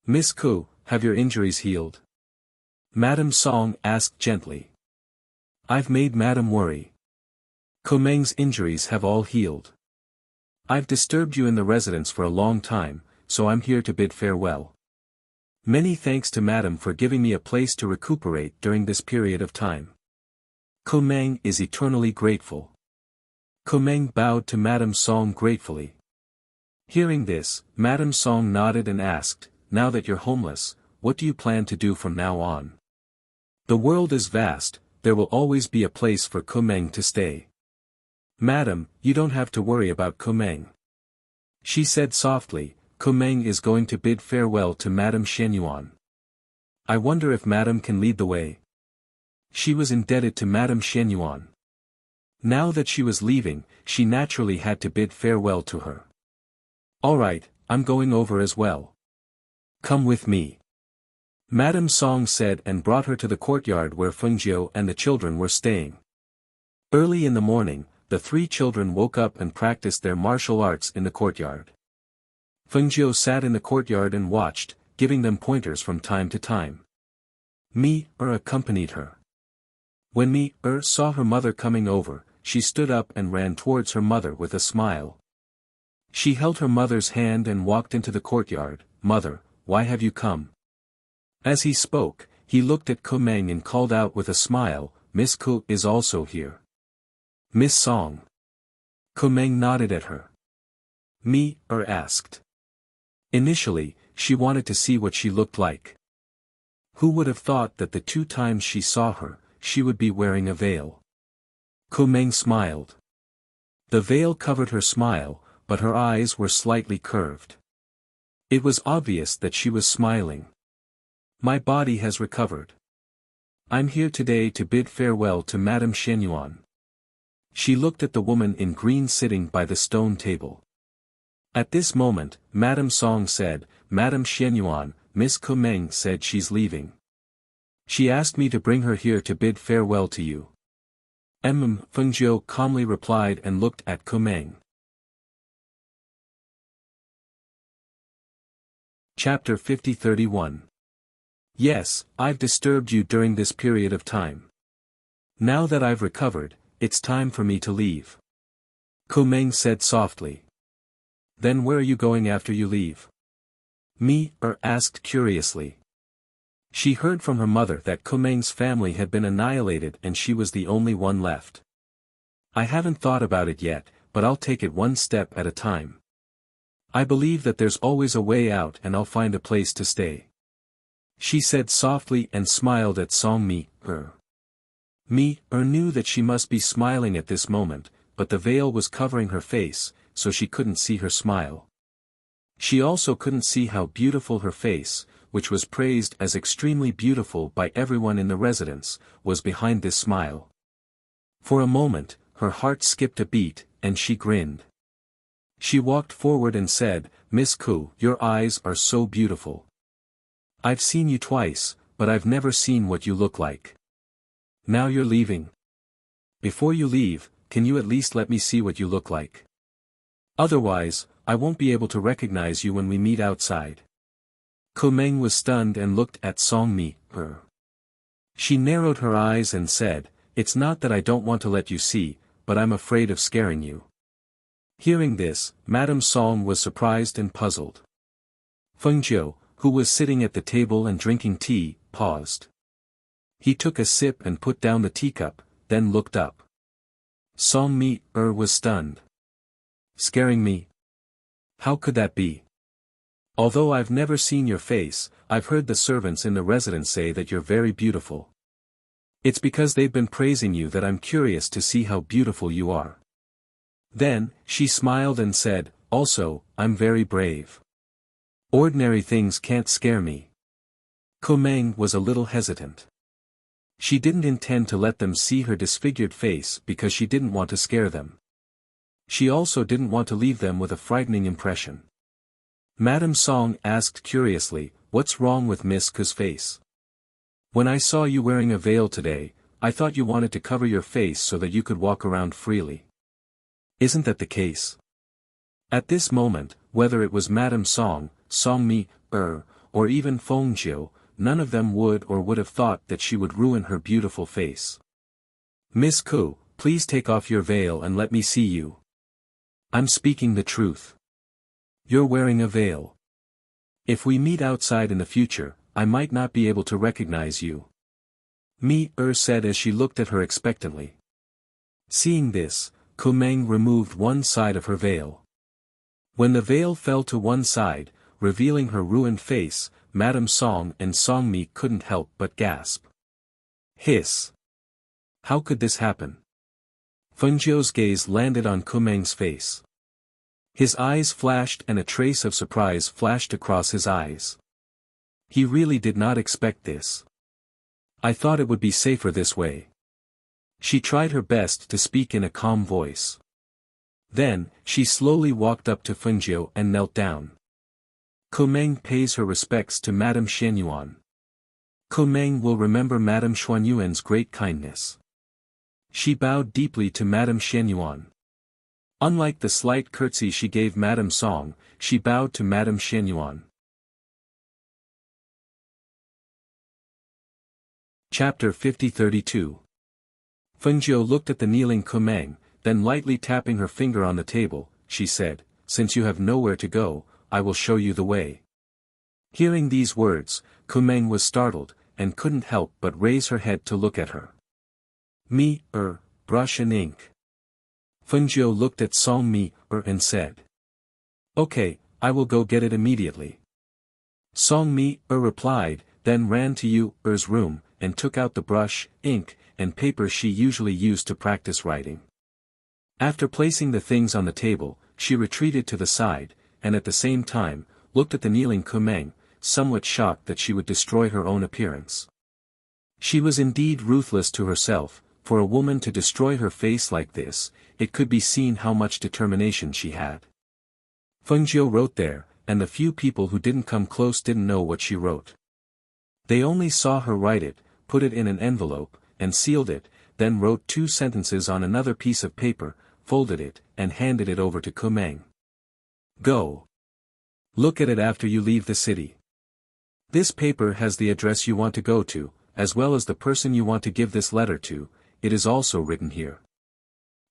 Miss Ko, have your injuries healed? Madame Song asked gently. I've made Madame worry. Ko Meng's injuries have all healed. I've disturbed you in the residence for a long time, so I'm here to bid farewell. Many thanks to Madame for giving me a place to recuperate during this period of time. Ko Meng is eternally grateful. Ko Meng bowed to Madame Song gratefully. Hearing this, Madame Song nodded and asked, now that you're homeless, what do you plan to do from now on? The world is vast, there will always be a place for Ko Meng to stay. Madam, you don't have to worry about Ko Meng. She said softly, Ko Meng is going to bid farewell to Madame Shenyuan. I wonder if Madame can lead the way. She was indebted to Madame Shenyuan. Now that she was leaving, she naturally had to bid farewell to her. All right, I'm going over as well. Come with me. Madame Song said and brought her to the courtyard where Fengjiu and the children were staying. Early in the morning, the three children woke up and practiced their martial arts in the courtyard. Fengjiu sat in the courtyard and watched, giving them pointers from time to time. Mi-er accompanied her. When Mi-er saw her mother coming over, she stood up and ran towards her mother with a smile. She held her mother's hand and walked into the courtyard. Mother, why have you come? As he spoke, he looked at Ko Meng and called out with a smile, Miss Ko is also here. Miss Song. Ko Meng nodded at her. Mi-er asked. Initially, she wanted to see what she looked like. Who would have thought that the 2 times she saw her, she would be wearing a veil? Ko Meng smiled. The veil covered her smile, but her eyes were slightly curved. It was obvious that she was smiling. My body has recovered. I'm here today to bid farewell to Madame Shenyuan. She looked at the woman in green sitting by the stone table. At this moment, Madame Song said, Madame Shenyuan, Miss Ko Meng said she's leaving. She asked me to bring her here to bid farewell to you. Fengjiu calmly replied and looked at Ko Meng. Chapter 50-31. Yes, I've disturbed you during this period of time. Now that I've recovered, it's time for me to leave. Ko Meng said softly. Then where are you going after you leave? Mi-er asked curiously. She heard from her mother that Ko Meng's family had been annihilated and she was the only one left. I haven't thought about it yet, but I'll take it one step at a time. I believe that there's always a way out and I'll find a place to stay. She said softly and smiled at Song Mi-er. Mi-er knew that she must be smiling at this moment, but the veil was covering her face, so she couldn't see her smile. She also couldn't see how beautiful her face, which was praised as extremely beautiful by everyone in the residence, was behind this smile. For a moment, her heart skipped a beat, and she grinned. She walked forward and said, Miss Ko, your eyes are so beautiful. I've seen you twice, but I've never seen what you look like. Now you're leaving. Before you leave, can you at least let me see what you look like? Otherwise, I won't be able to recognize you when we meet outside. Ko Meng was stunned and looked at Song Mi-er. She narrowed her eyes and said, It's not that I don't want to let you see, but I'm afraid of scaring you. Hearing this, Madame Song was surprised and puzzled. Fengjiu, who was sitting at the table and drinking tea, paused. He took a sip and put down the teacup, then looked up. Song Mi-er was stunned. Scaring me? How could that be? Although I've never seen your face, I've heard the servants in the residence say that you're very beautiful. It's because they've been praising you that I'm curious to see how beautiful you are. Then, she smiled and said, Also, I'm very brave. Ordinary things can't scare me. Ko Meng was a little hesitant. She didn't intend to let them see her disfigured face because she didn't want to scare them. She also didn't want to leave them with a frightening impression. Madame Song asked curiously, What's wrong with Miss Ko's face? When I saw you wearing a veil today, I thought you wanted to cover your face so that you could walk around freely. Isn't that the case? At this moment, whether it was Madame Song, Song Mi, or even Feng Jiu, none of them would have thought that she would ruin her beautiful face. Miss Ku, please take off your veil and let me see you. I'm speaking the truth. You're wearing a veil. If we meet outside in the future, I might not be able to recognize you. Mi said as she looked at her expectantly. Seeing this, Kumeng removed one side of her veil. When the veil fell to one side, revealing her ruined face, Madame Song and Song Mi couldn't help but gasp. Hiss! How could this happen? Feng Jiu's gaze landed on Kumeng's face. His eyes flashed and a trace of surprise flashed across his eyes. He really did not expect this. I thought it would be safer this way. She tried her best to speak in a calm voice. Then, she slowly walked up to Feng Jiu and knelt down. Kumeng pays her respects to Madame Xuanyuan. Kumeng will remember Madame Xuanyuan's great kindness. She bowed deeply to Madame Xuanyuan. Unlike the slight curtsy she gave Madame Song, she bowed to Madame Xuanyuan. Chapter 50-32. Feng Jiu looked at the kneeling Kumeng, then lightly tapping her finger on the table, she said, "Since you have nowhere to go, I will show you the way." Hearing these words, Kumeng was startled, and couldn't help but raise her head to look at her. Mi, brush and ink. Feng Jiu looked at Song Mi, and said. Okay, I will go get it immediately. Song Mi, replied, then ran to Yu's room, and took out the brush, ink, and paper she usually used to practice writing. After placing the things on the table, she retreated to the side, and at the same time, looked at the kneeling Kumeng, somewhat shocked that she would destroy her own appearance. She was indeed ruthless to herself, for a woman to destroy her face like this, it could be seen how much determination she had. Feng Jiu wrote there, and the few people who didn't come close didn't know what she wrote. They only saw her write it, put it in an envelope, and sealed it, then wrote 2 sentences on another piece of paper, folded it, and handed it over to Kumeng. Go. Look at it after you leave the city. This paper has the address you want to go to, as well as the person you want to give this letter to, it is also written here.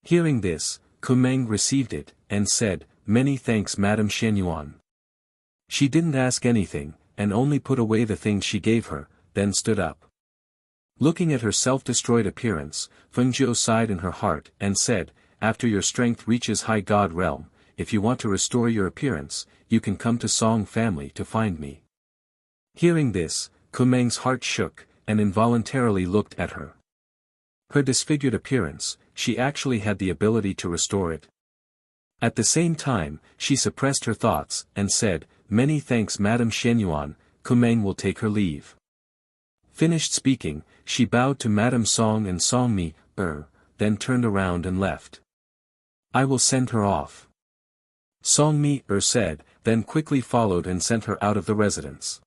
Hearing this, Kumeng received it, and said, "Many thanks Madame Xuanyuan." She didn't ask anything, and only put away the things she gave her, then stood up. Looking at her self-destroyed appearance, Feng Jiu sighed in her heart and said, "After your strength reaches high god realm, if you want to restore your appearance, you can come to Song family to find me." Hearing this, Kumeng's heart shook, and involuntarily looked at her. Her disfigured appearance, she actually had the ability to restore it. At the same time, she suppressed her thoughts, and said, "Many thanks Madame Xuanyuan, Kumeng will take her leave." Finished speaking, she bowed to Madame Song and Song Mi, then turned around and left. "I will send her off." Song Mi, said, then quickly followed and sent her out of the residence.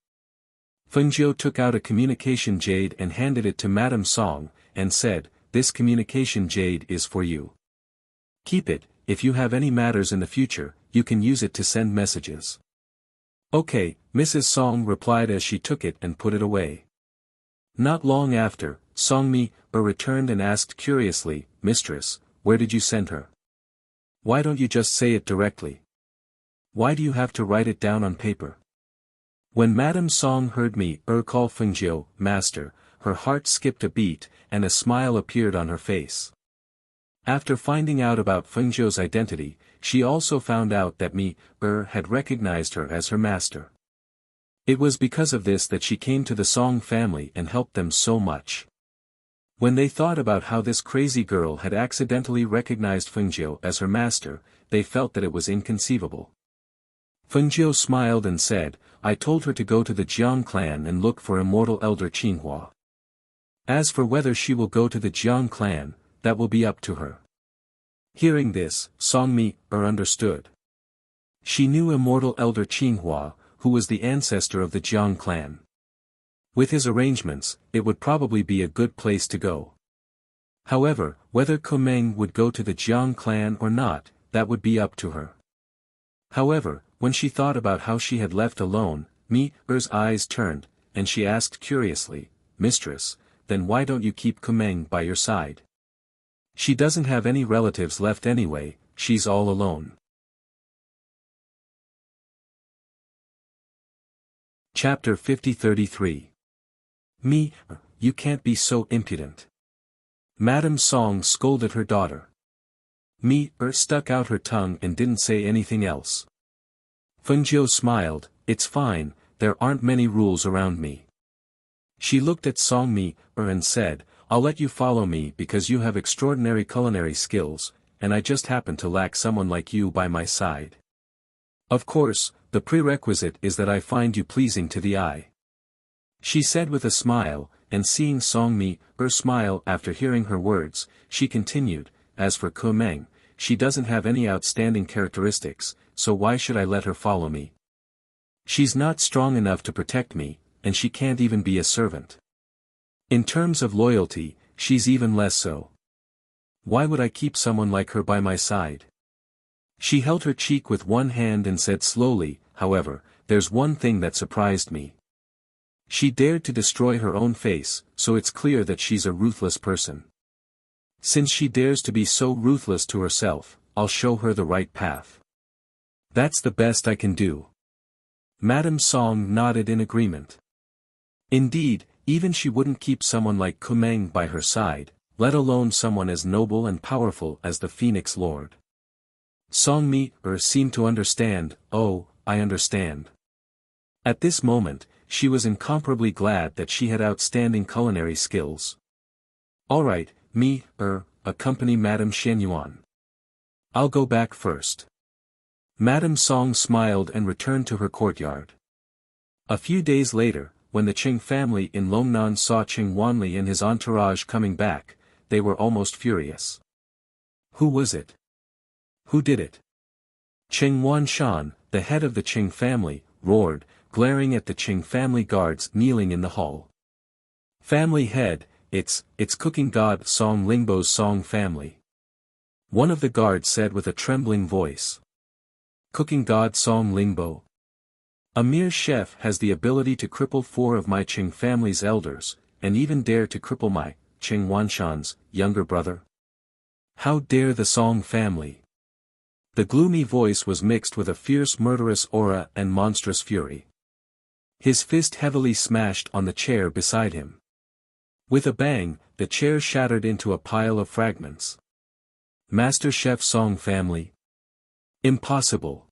Feng Jiu took out a communication jade and handed it to Madame Song, and said, "This communication jade is for you. Keep it, if you have any matters in the future, you can use it to send messages." "Okay," Mrs. Song replied as she took it and put it away. Not long after, Song Mi, returned and asked curiously, "Mistress, where did you send her? Why don't you just say it directly? Why do you have to write it down on paper?" When Madame Song heard Mi, call Feng Jiu, "Master," her heart skipped a beat, and a smile appeared on her face. After finding out about Feng Jiu's identity, she also found out that Mi, had recognized her as her master. It was because of this that she came to the Song family and helped them so much. When they thought about how this crazy girl had accidentally recognized Feng Jiu as her master, they felt that it was inconceivable. Feng Jiu smiled and said, "I told her to go to the Jiang clan and look for immortal elder Qinghua. As for whether she will go to the Jiang clan, that will be up to her." Hearing this, Song Mi, understood. She knew immortal elder Qinghua, who was the ancestor of the Jiang clan. With his arrangements, it would probably be a good place to go. However, whether Kumeng would go to the Jiang clan or not, that would be up to her. However, when she thought about how she had left alone, Mi's eyes turned, and she asked curiously, "Mistress, then why don't you keep Kumeng by your side? She doesn't have any relatives left anyway, she's all alone." Chapter 50-33. "Mi, you can't be so impudent." Madame Song scolded her daughter. Mi stuck out her tongue and didn't say anything else. Fengjiu smiled, "It's fine, there aren't many rules around me." She looked at Song Mi and said, "I'll let you follow me because you have extraordinary culinary skills, and I just happen to lack someone like you by my side. Of course, the prerequisite is that I find you pleasing to the eye." She said with a smile, and seeing Song Mi smile after hearing her words, she continued, "As for Kumeng, she doesn't have any outstanding characteristics, so why should I let her follow me? She's not strong enough to protect me, and she can't even be a servant. In terms of loyalty, she's even less so. Why would I keep someone like her by my side?" She held her cheek with one hand and said slowly, "However, there's one thing that surprised me. She dared to destroy her own face, so it's clear that she's a ruthless person. Since she dares to be so ruthless to herself, I'll show her the right path. That's the best I can do." Madame Song nodded in agreement. Indeed, even she wouldn't keep someone like Kumeng by her side, let alone someone as noble and powerful as the Phoenix Lord. Song Mi seemed to understand. "Oh, I understand." At this moment, she was incomparably glad that she had outstanding culinary skills. "All right, Mi accompany Madame Shenyuan. I'll go back first." Madame Song smiled and returned to her courtyard. A few days later, when the Qing family in Longnan saw Qing Wanli and his entourage coming back, they were almost furious. "Who was it? Who did it?" Qing Wanshan, the head of the Qing family, roared, glaring at the Qing family guards kneeling in the hall. "Family head, it's cooking god Song Lingbo's Song family." One of the guards said with a trembling voice. "Cooking god Song Lingbo? A mere chef has the ability to cripple 4 of my Qing family's elders, and even dare to cripple my, Qing Wanshan's, younger brother? How dare the Song family?" The gloomy voice was mixed with a fierce murderous aura and monstrous fury. His fist heavily smashed on the chair beside him. With a bang, the chair shattered into a pile of fragments. "Master Chef Song family? Impossible.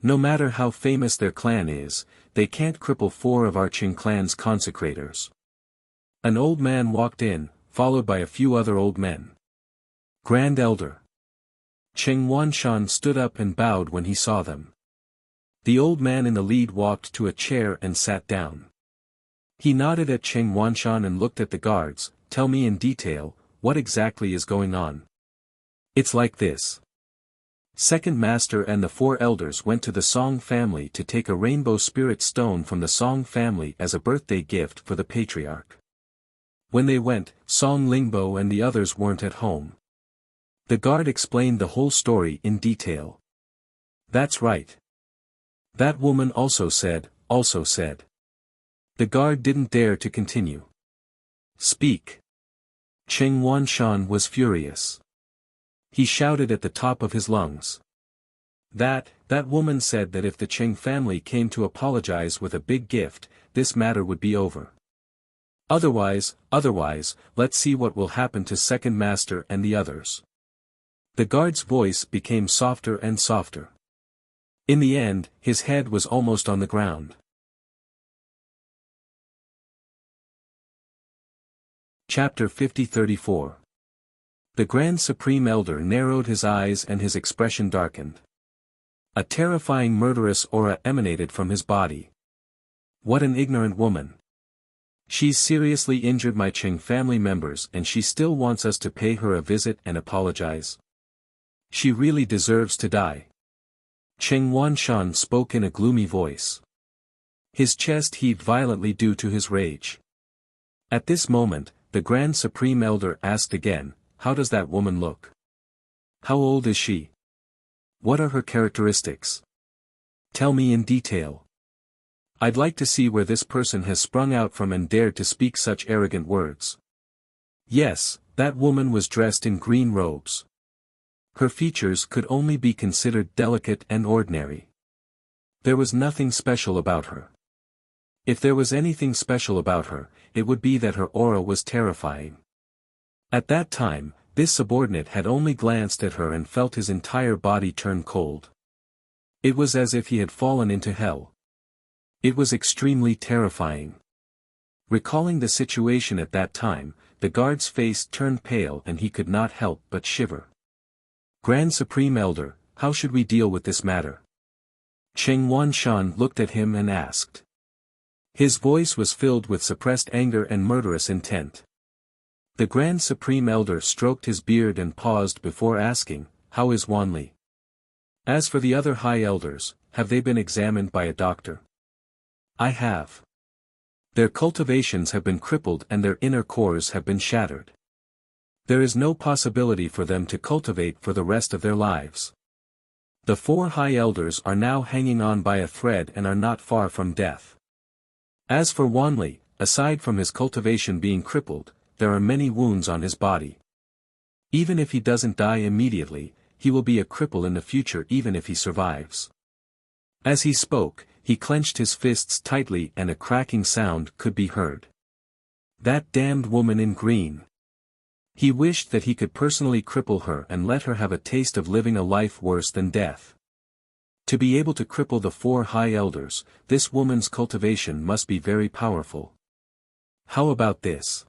No matter how famous their clan is, they can't cripple 4 of our Qing clan's consecrators." An old man walked in, followed by a few other old men. "Grand Elder." Qing Wanshan stood up and bowed when he saw them. The old man in the lead walked to a chair and sat down. He nodded at Qing Wanshan and looked at the guards. "Tell me in detail, what exactly is going on?" "It's like this. Second Master and the 4 elders went to the Song family to take a rainbow spirit stone from the Song family as a birthday gift for the patriarch. When they went, Song Lingbo and the others weren't at home." The guard explained the whole story in detail. "That's right. That woman also said. The guard didn't dare to continue. "Speak." Qing Wanshan was furious. He shouted at the top of his lungs. That woman said that if the Qing family came to apologize with a big gift, this matter would be over. Otherwise, let's see what will happen to Second Master and the others." The guard's voice became softer and softer. In the end, his head was almost on the ground. Chapter 50-34. The Grand Supreme Elder narrowed his eyes and his expression darkened. A terrifying murderous aura emanated from his body. "What an ignorant woman. She's seriously injured my Qing family members and she still wants us to pay her a visit and apologize. She really deserves to die." Qing Wanshan spoke in a gloomy voice. His chest heaved violently due to his rage. At this moment, the Grand Supreme Elder asked again, "How does that woman look? How old is she? What are her characteristics?" Tell me in detail. I'd like to see where this person has sprung out from and dared to speak such arrogant words. Yes, that woman was dressed in green robes. Her features could only be considered delicate and ordinary. There was nothing special about her. If there was anything special about her, it would be that her aura was terrifying. At that time, this subordinate had only glanced at her and felt his entire body turn cold. It was as if he had fallen into hell. It was extremely terrifying. Recalling the situation at that time, the guard's face turned pale and he could not help but shiver. Grand Supreme Elder, how should we deal with this matter? Cheng Wanshan looked at him and asked. His voice was filled with suppressed anger and murderous intent. The Grand Supreme Elder stroked his beard and paused before asking, "How is Wanli? As for the other high elders, have they been examined by a doctor?" "I have. Their cultivations have been crippled and their inner cores have been shattered. There is no possibility for them to cultivate for the rest of their lives. The 4 high elders are now hanging on by a thread and are not far from death. As for Wanli, aside from his cultivation being crippled, there are many wounds on his body. Even if he doesn't die immediately, he will be a cripple in the future even if he survives." As he spoke, he clenched his fists tightly and a cracking sound could be heard. That damned woman in green. He wished that he could personally cripple her and let her have a taste of living a life worse than death. To be able to cripple the 4 high elders, this woman's cultivation must be very powerful. How about this?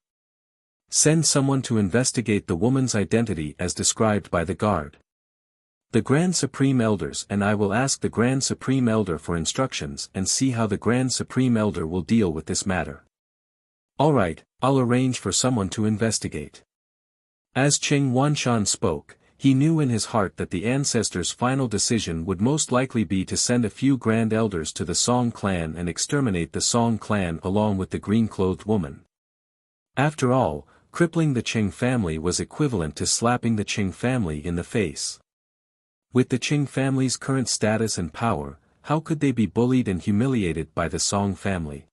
Send someone to investigate the woman's identity as described by the guard. The Grand Supreme Elders and I will ask the Grand Supreme Elder for instructions and see how the Grand Supreme Elder will deal with this matter. Alright, I'll arrange for someone to investigate. As Cheng Wanshan spoke, he knew in his heart that the ancestors' final decision would most likely be to send a few Grand Elders to the Song clan and exterminate the Song clan along with the green-clothed woman. After all, crippling the Cheng family was equivalent to slapping the Cheng family in the face. With the Cheng family's current status and power, how could they be bullied and humiliated by the Song family?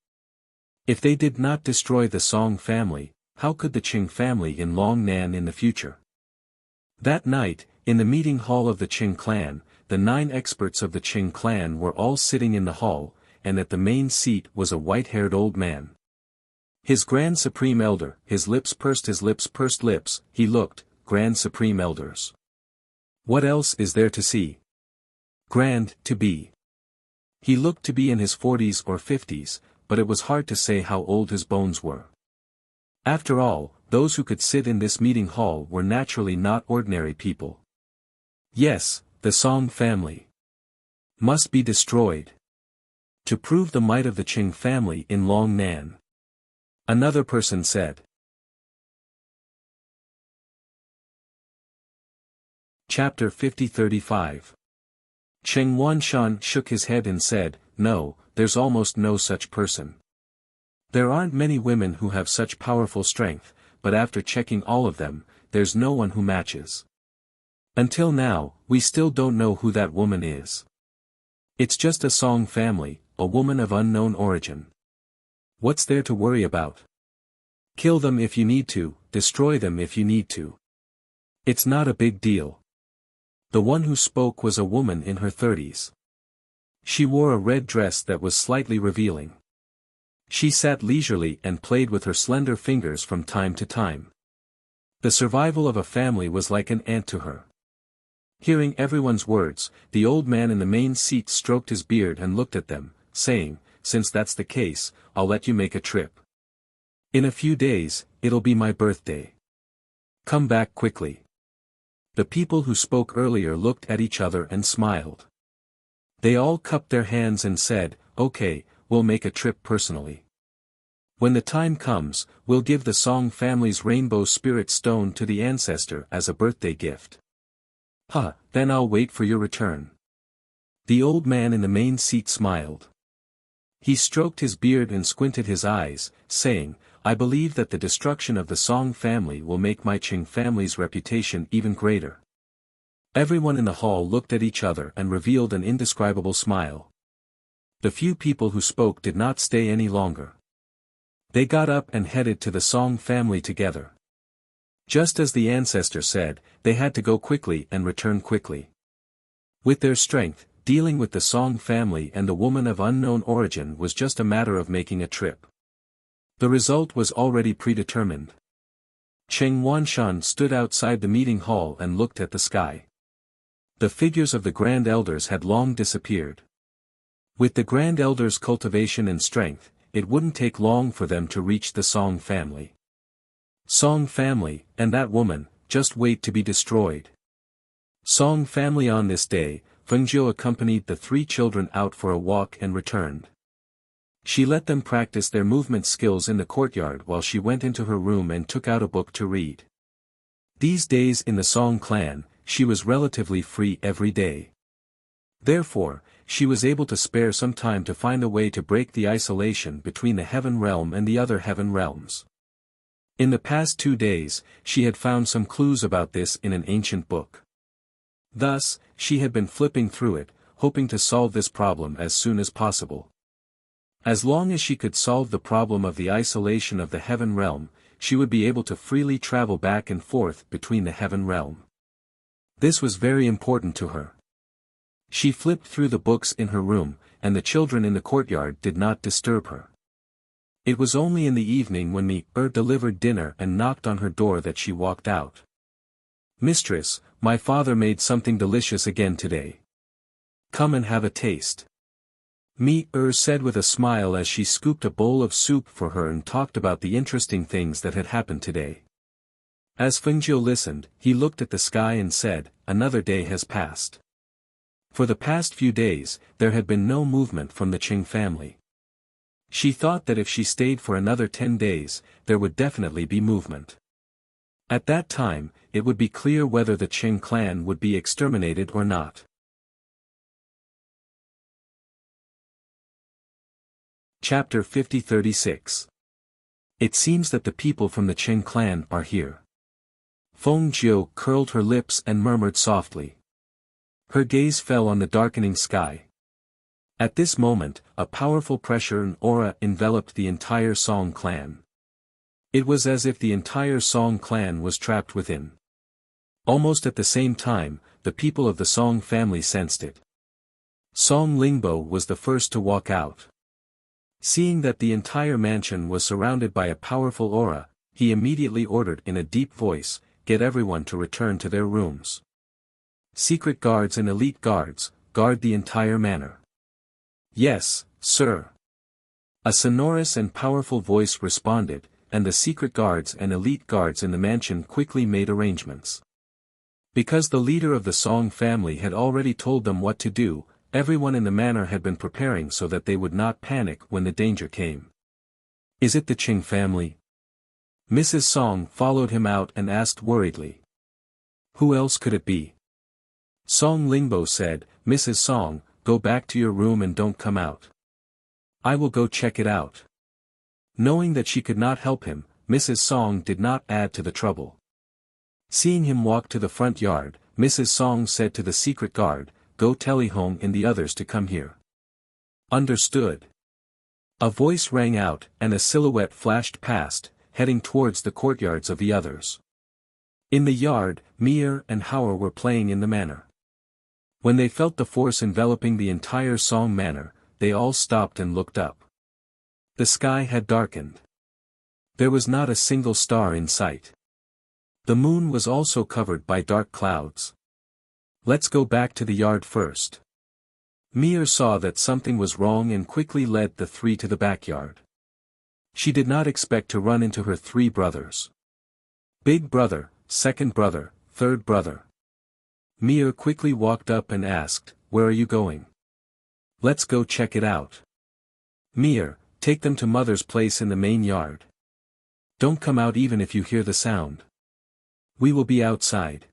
If they did not destroy the Song family, how could the Cheng family in Longnan in the future? That night, in the meeting hall of the Cheng clan, the 9 experts of the Cheng clan were all sitting in the hall, and at the main seat was a white-haired old man. His Grand Supreme Elder, his lips pursed, he looked, Grand Supreme Elders. What else is there to see? Grand, to be. He looked to be in his 40s or 50s, but it was hard to say how old his bones were. After all, those who could sit in this meeting hall were naturally not ordinary people. Yes, the Song family must be destroyed. To prove the might of the Cheng family in Longnan. Another person said. Chapter 50-35. Cheng Wanshan shook his head and said, "No, there's almost no such person. There aren't many women who have such powerful strength, but after checking all of them, there's no one who matches. Until now, we still don't know who that woman is. It's just a Song family, a woman of unknown origin. What's there to worry about? Kill them if you need to, destroy them if you need to. It's not a big deal." The one who spoke was a woman in her 30s. She wore a red dress that was slightly revealing. She sat leisurely and played with her slender fingers from time to time. The survival of a family was like an ant to her. Hearing everyone's words, the old man in the main seat stroked his beard and looked at them, saying, "Since that's the case, I'll let you make a trip. In a few days, it'll be my birthday. Come back quickly." The people who spoke earlier looked at each other and smiled. They all cupped their hands and said, "Okay, we'll make a trip personally. When the time comes, we'll give the Song family's rainbow spirit stone to the ancestor as a birthday gift." Then I'll wait for your return." The old man in the main seat smiled. He stroked his beard and squinted his eyes, saying, "I believe that the destruction of the Song family will make my Cheng family's reputation even greater." Everyone in the hall looked at each other and revealed an indescribable smile. The few people who spoke did not stay any longer. They got up and headed to the Song family together. Just as the ancestor said, they had to go quickly and return quickly. With their strength, dealing with the Song family and the woman of unknown origin was just a matter of making a trip. The result was already predetermined. Cheng Wanshan stood outside the meeting hall and looked at the sky. The figures of the Grand Elders had long disappeared. With the Grand Elders' cultivation and strength, it wouldn't take long for them to reach the Song family. Song family, and that woman, just wait to be destroyed. Song family. On this day, Fengjiu accompanied the three children out for a walk and returned. She let them practice their movement skills in the courtyard while she went into her room and took out a book to read. These days in the Song clan, she was relatively free every day. Therefore, she was able to spare some time to find a way to break the isolation between the Heaven Realm and the other Heaven Realms. In the past 2 days, she had found some clues about this in an ancient book. Thus, she had been flipping through it, hoping to solve this problem as soon as possible. As long as she could solve the problem of the isolation of the Heaven Realm, she would be able to freely travel back and forth between the Heaven Realm. This was very important to her. She flipped through the books in her room, and the children in the courtyard did not disturb her. It was only in the evening when Me-er delivered dinner and knocked on her door that she walked out. "Mistress, my father made something delicious again today. Come and have a taste." Me-er said with a smile as she scooped a bowl of soup for her and talked about the interesting things that had happened today. As Fengjiu listened, he looked at the sky and said, "Another day has passed." For the past few days, there had been no movement from the Qing family. She thought that if she stayed for another 10 days, there would definitely be movement. At that time, it would be clear whether the Qing clan would be exterminated or not. Chapter 50-36. It seems that the people from the Qing clan are here. Feng Jiu curled her lips and murmured softly. Her gaze fell on the darkening sky. At this moment, a powerful pressure and aura enveloped the entire Song clan. It was as if the entire Song clan was trapped within. Almost at the same time, the people of the Song family sensed it. Song Lingbo was the first to walk out. Seeing that the entire mansion was surrounded by a powerful aura, he immediately ordered in a deep voice, "Get everyone to return to their rooms. Secret guards and elite guards, guard the entire manor." "Yes, sir." A sonorous and powerful voice responded, and the secret guards and elite guards in the mansion quickly made arrangements. Because the leader of the Song family had already told them what to do, everyone in the manor had been preparing so that they would not panic when the danger came. "Is it the Qing family?" Mrs. Song followed him out and asked worriedly. "Who else could it be?" Song Lingbo said, "Mrs. Song, go back to your room and don't come out. I will go check it out." Knowing that she could not help him, Mrs. Song did not add to the trouble. Seeing him walk to the front yard, Mrs. Song said to the secret guard, "Go tell Li Hong and the others to come here." "Understood." A voice rang out, and a silhouette flashed past, heading towards the courtyards of the others. In the yard, Me-er and Hauer were playing in the manor. When they felt the force enveloping the entire Song manor, they all stopped and looked up. The sky had darkened. There was not a single star in sight. The moon was also covered by dark clouds. "Let's go back to the yard first." Me-er saw that something was wrong and quickly led the three to the backyard. She did not expect to run into her 3 brothers. "Big brother, second brother, third brother." Me-er quickly walked up and asked, "Where are you going?" "Let's go check it out." "Me-er, take them to mother's place in the main yard. Don't come out even if you hear the sound. We will be outside.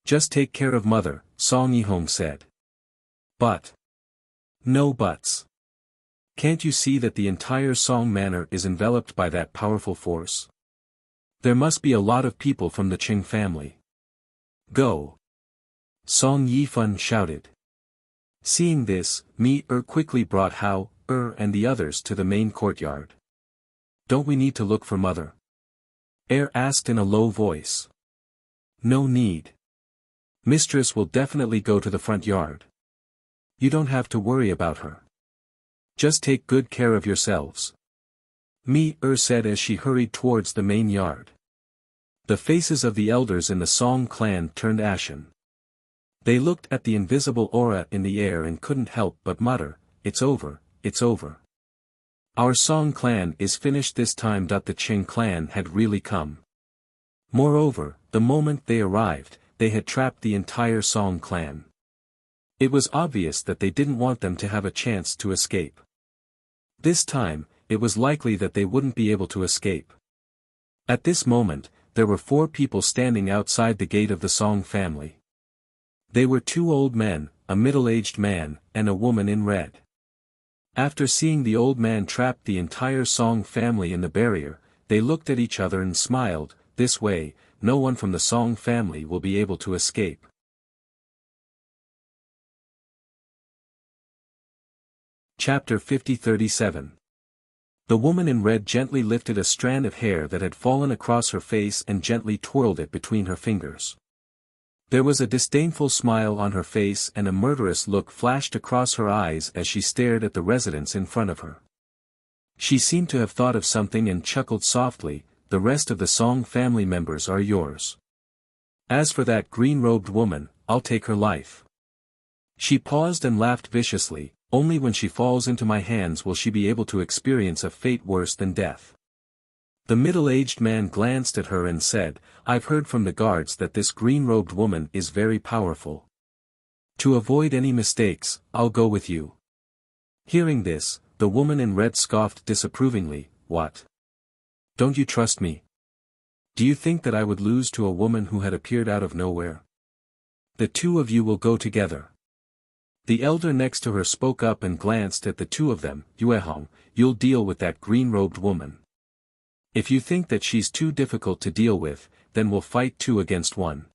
Just take care of mother," Song Yihong said. "But. No buts. Can't you see that the entire Song manor is enveloped by that powerful force? There must be a lot of people from the Qing family. Go." Song Yifan shouted. Seeing this, quickly brought Hao, and the others to the main courtyard. Don't we need to look for mother? Asked in a low voice. No need. Mistress will definitely go to the front yard. You don't have to worry about her. Just take good care of yourselves. Said as she hurried towards the main yard. The faces of the elders in the Song clan turned ashen. They looked at the invisible aura in the air and couldn't help but mutter, "It's over, it's over. Our Song clan is finished this time." The Qing clan had really come. Moreover, the moment they arrived, they had trapped the entire Song clan. It was obvious that they didn't want them to have a chance to escape. This time, it was likely that they wouldn't be able to escape. At this moment, there were 4 people standing outside the gate of the Song family. They were 2 old men, a middle-aged man, and a woman in red. After seeing the old man trap the entire Song family in the barrier, they looked at each other and smiled. This way, no one from the Song family will be able to escape. Chapter 50-37. The woman in red gently lifted a strand of hair that had fallen across her face and gently twirled it between her fingers. There was a disdainful smile on her face and a murderous look flashed across her eyes as she stared at the residents in front of her. She seemed to have thought of something and chuckled softly, "The rest of the Song family members are yours. As for that green-robed woman, I'll take her life." She paused and laughed viciously. "Only when she falls into my hands will she be able to experience a fate worse than death." The middle-aged man glanced at her and said, "I've heard from the guards that this green-robed woman is very powerful. To avoid any mistakes, I'll go with you." Hearing this, the woman in red scoffed disapprovingly, "What? Don't you trust me? Do you think that I would lose to a woman who had appeared out of nowhere? The 2 of you will go together." The elder next to her spoke up and glanced at the 2 of them. "Yuehong, you'll deal with that green-robed woman. If you think that she's too difficult to deal with, then we'll fight 2 against 1.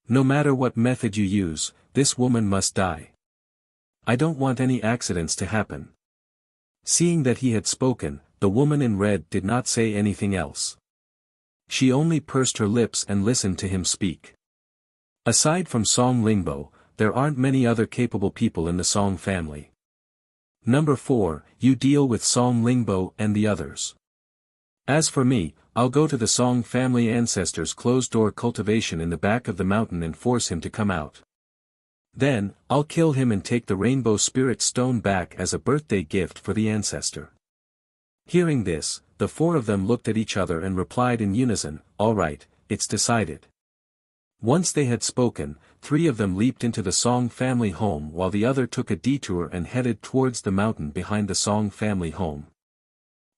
No matter what method you use, this woman must die. I don't want any accidents to happen." Seeing that he had spoken, the woman in red did not say anything else. She only pursed her lips and listened to him speak. Aside from Song Lingbo, there aren't many other capable people in the Song family. Number 4, you deal with Song Lingbo and the others. As for me, I'll go to the Song family ancestors' closed-door cultivation in the back of the mountain and force him to come out. Then, I'll kill him and take the Rainbow Spirit Stone back as a birthday gift for the ancestor." Hearing this, the 4 of them looked at each other and replied in unison, "All right, it's decided." Once they had spoken, 3 of them leaped into the Song family home while the other took a detour and headed towards the mountain behind the Song family home.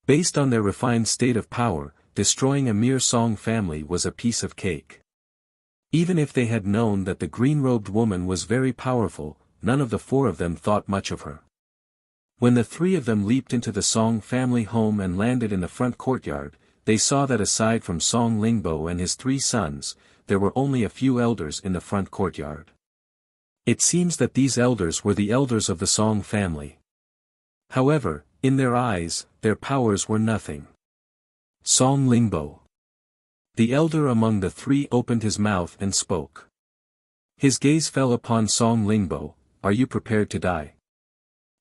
Based on their refined state of power, destroying a mere Song family was a piece of cake. Even if they had known that the green-robed woman was very powerful, none of the 4 of them thought much of her. When the 3 of them leaped into the Song family home and landed in the front courtyard, they saw that aside from Song Lingbo and his 3 sons, there were only a few elders in the front courtyard. It seems that these elders were the elders of the Song family. However, in their eyes, their powers were nothing. Song Lingbo. The elder among the 3 opened his mouth and spoke. His gaze fell upon Song Lingbo. "Are you prepared to die?"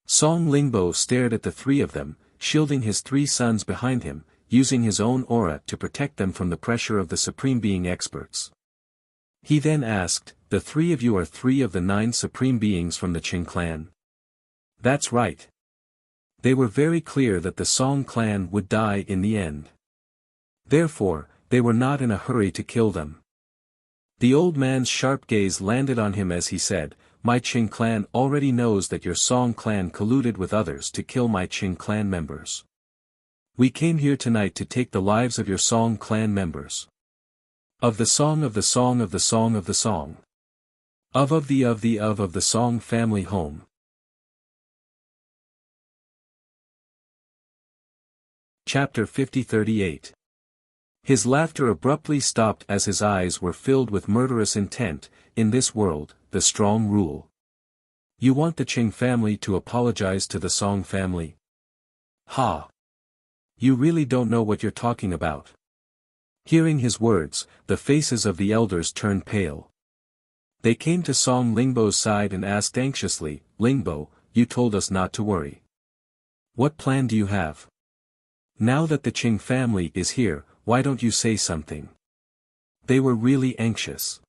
Song Lingbo stared at the 3 of them, shielding his 3 sons behind him, using his own aura to protect them from the pressure of the Supreme Being experts. He then asked, "The 3 of you are 3 of the 9 Supreme Beings from the Qing clan?" "That's right." They were very clear that the Song clan would die in the end. Therefore, they were not in a hurry to kill them. The old man's sharp gaze landed on him as he said, "My Qing clan already knows that your Song clan colluded with others to kill my Qing clan members. We came here tonight to take the lives of your Song clan members. Of the Song of the Song of the Song of the Song. Of the Song family home." Chapter 50-38. His laughter abruptly stopped as his eyes were filled with murderous intent. "In this world, the strong rule. You want the Qing family to apologize to the Song family? Ha! You really don't know what you're talking about. Hearing his words, the faces of the elders turned pale. They came to Song Lingbo's side and asked anxiously, Lingbo, you told us not to worry. What plan do you have? Now that the Qing family is here, why don't you say something? They were really anxious.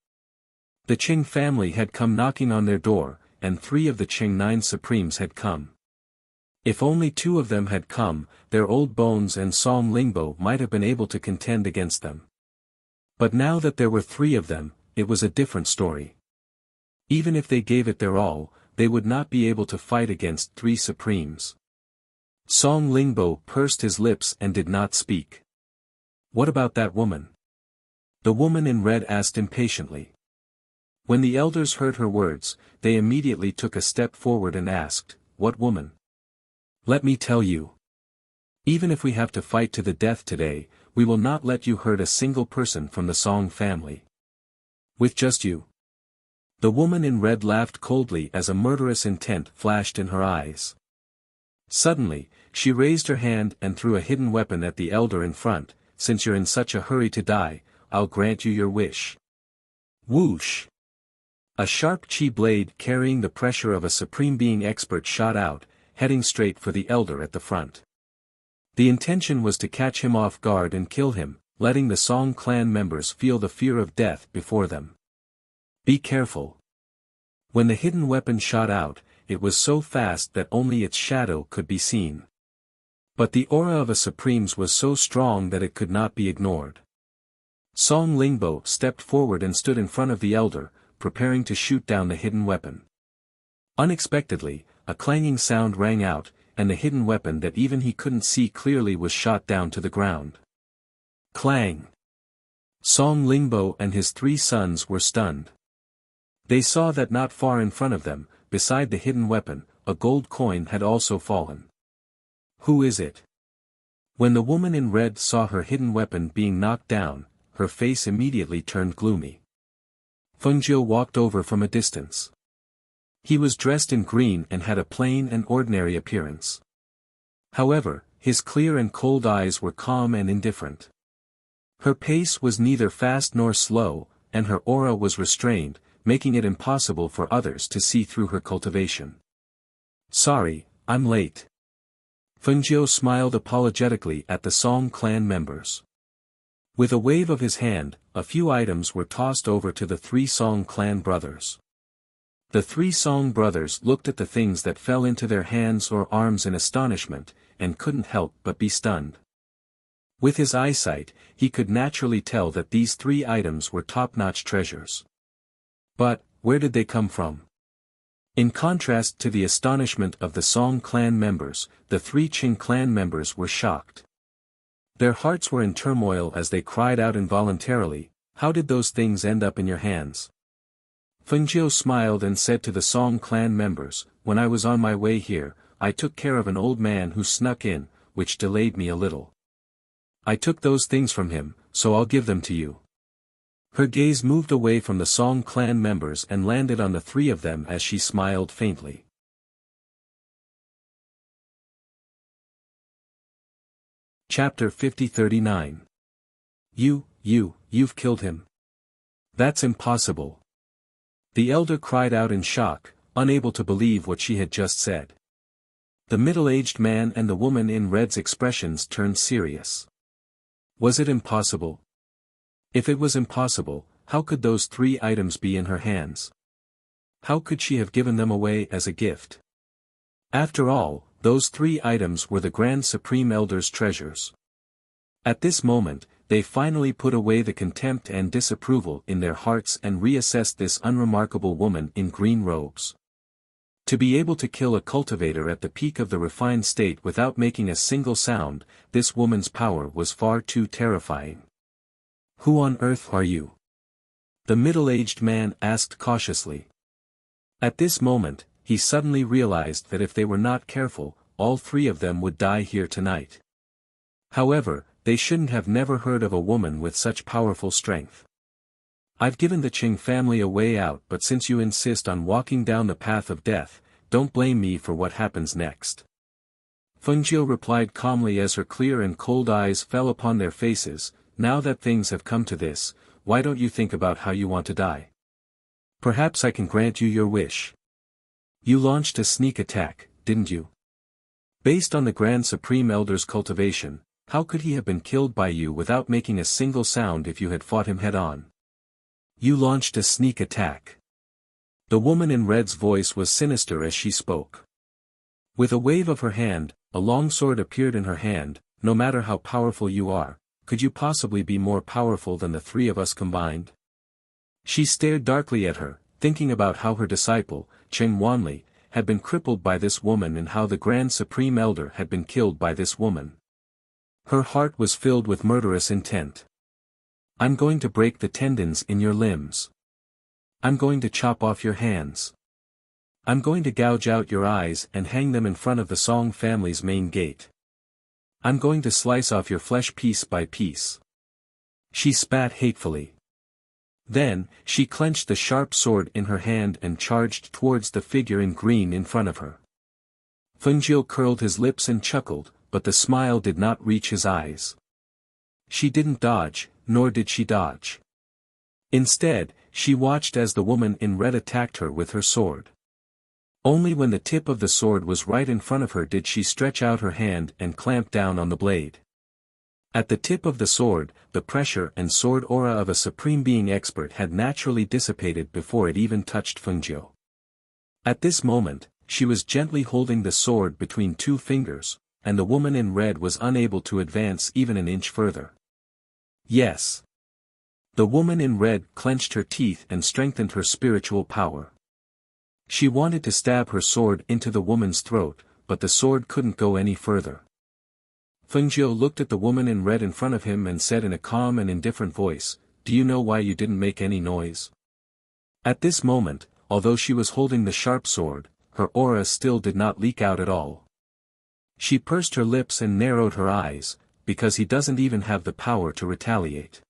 The Qing family had come knocking on their door, and 3 of the Qing 9 supremes had come. If only 2 of them had come, their old bones and Song Lingbo might have been able to contend against them. But now that there were 3 of them, it was a different story. Even if they gave it their all, they would not be able to fight against 3 supremes. Song Lingbo pursed his lips and did not speak. What about that woman? The woman in red asked impatiently. When the elders heard her words, they immediately took a step forward and asked, What woman? Let me tell you. Even if we have to fight to the death today, we will not let you hurt a single person from the Song family. With just you. The woman in red laughed coldly as a murderous intent flashed in her eyes. Suddenly, she raised her hand and threw a hidden weapon at the elder in front. Since you're in such a hurry to die, I'll grant you your wish. Whoosh! A sharp chi blade carrying the pressure of a supreme being expert shot out, heading straight for the elder at the front. The intention was to catch him off guard and kill him, letting the Song clan members feel the fear of death before them. Be careful. When the hidden weapon shot out, it was so fast that only its shadow could be seen. But the aura of a supreme's was so strong that it could not be ignored. Song Lingbo stepped forward and stood in front of the elder, preparing to shoot down the hidden weapon. Unexpectedly, a clanging sound rang out, and the hidden weapon that even he couldn't see clearly was shot down to the ground. Clang! Song Lingbo and his 3 sons were stunned. They saw that not far in front of them, beside the hidden weapon, a gold coin had also fallen. Who is it? When the woman in red saw her hidden weapon being knocked down, her face immediately turned gloomy. Fengjiu walked over from a distance. He was dressed in green and had a plain and ordinary appearance. However, his clear and cold eyes were calm and indifferent. Her pace was neither fast nor slow, and her aura was restrained, making it impossible for others to see through her cultivation. Sorry, I'm late. Fengjiu smiled apologetically at the Song clan members. With a wave of his hand, a few items were tossed over to the 3 Song clan brothers. The 3 Song brothers looked at the things that fell into their hands or arms in astonishment, and couldn't help but be stunned. With his eyesight, he could naturally tell that these 3 items were top-notch treasures. But, where did they come from? In contrast to the astonishment of the Song clan members, the 3 Qing clan members were shocked. Their hearts were in turmoil as they cried out involuntarily, How did those things end up in your hands? Fengjiu smiled and said to the Song clan members, When I was on my way here, I took care of an old man who snuck in, which delayed me a little. I took those things from him, so I'll give them to you. Her gaze moved away from the Song clan members and landed on the 3 of them as she smiled faintly. Chapter 50-39. You've killed him. That's impossible. The elder cried out in shock, unable to believe what she had just said. The middle-aged man and the woman in red's expressions turned serious. Was it impossible? If it was impossible, how could those 3 items be in her hands? How could she have given them away as a gift? After all, those 3 items were the Grand Supreme Elder's treasures. At this moment, they finally put away the contempt and disapproval in their hearts and reassessed this unremarkable woman in green robes. To be able to kill a cultivator at the peak of the refined state without making a single sound, this woman's power was far too terrifying. Who on earth are you? The middle-aged man asked cautiously. At this moment, he suddenly realized that if they were not careful, all 3 of them would die here tonight. However, they shouldn't have never heard of a woman with such powerful strength. I've given the Qing family a way out, but since you insist on walking down the path of death, don't blame me for what happens next. Fengjiu replied calmly as her clear and cold eyes fell upon their faces. Now that things have come to this, why don't you think about how you want to die? Perhaps I can grant you your wish. You launched a sneak attack, didn't you? Based on the Grand Supreme Elder's cultivation, how could he have been killed by you without making a single sound if you had fought him head-on? You launched a sneak attack. The woman in red's voice was sinister as she spoke. With a wave of her hand, a long sword appeared in her hand. No matter how powerful you are, could you possibly be more powerful than the three of us combined? She stared darkly at her, thinking about how her disciple, Cheng Wanli, had been crippled by this woman and how the Grand Supreme Elder had been killed by this woman. Her heart was filled with murderous intent. I'm going to break the tendons in your limbs. I'm going to chop off your hands. I'm going to gouge out your eyes and hang them in front of the Song family's main gate. I'm going to slice off your flesh piece by piece. She spat hatefully. Then, she clenched the sharp sword in her hand and charged towards the figure in green in front of her. Fengjiu curled his lips and chuckled, but the smile did not reach his eyes. She didn't dodge, nor did she dodge. Instead, she watched as the woman in red attacked her with her sword. Only when the tip of the sword was right in front of her did she stretch out her hand and clamp down on the blade. At the tip of the sword, the pressure and sword aura of a supreme being expert had naturally dissipated before it even touched Fengjiu. At this moment, she was gently holding the sword between two fingers, and the woman in red was unable to advance even an inch further. Yes. The woman in red clenched her teeth and strengthened her spiritual power. She wanted to stab her sword into the woman's throat, but the sword couldn't go any further. Fengjiu looked at the woman in red in front of him and said in a calm and indifferent voice, "Do you know why you didn't make any noise?" At this moment, although she was holding the sharp sword, her aura still did not leak out at all. She pursed her lips and narrowed her eyes, because he doesn't even have the power to retaliate.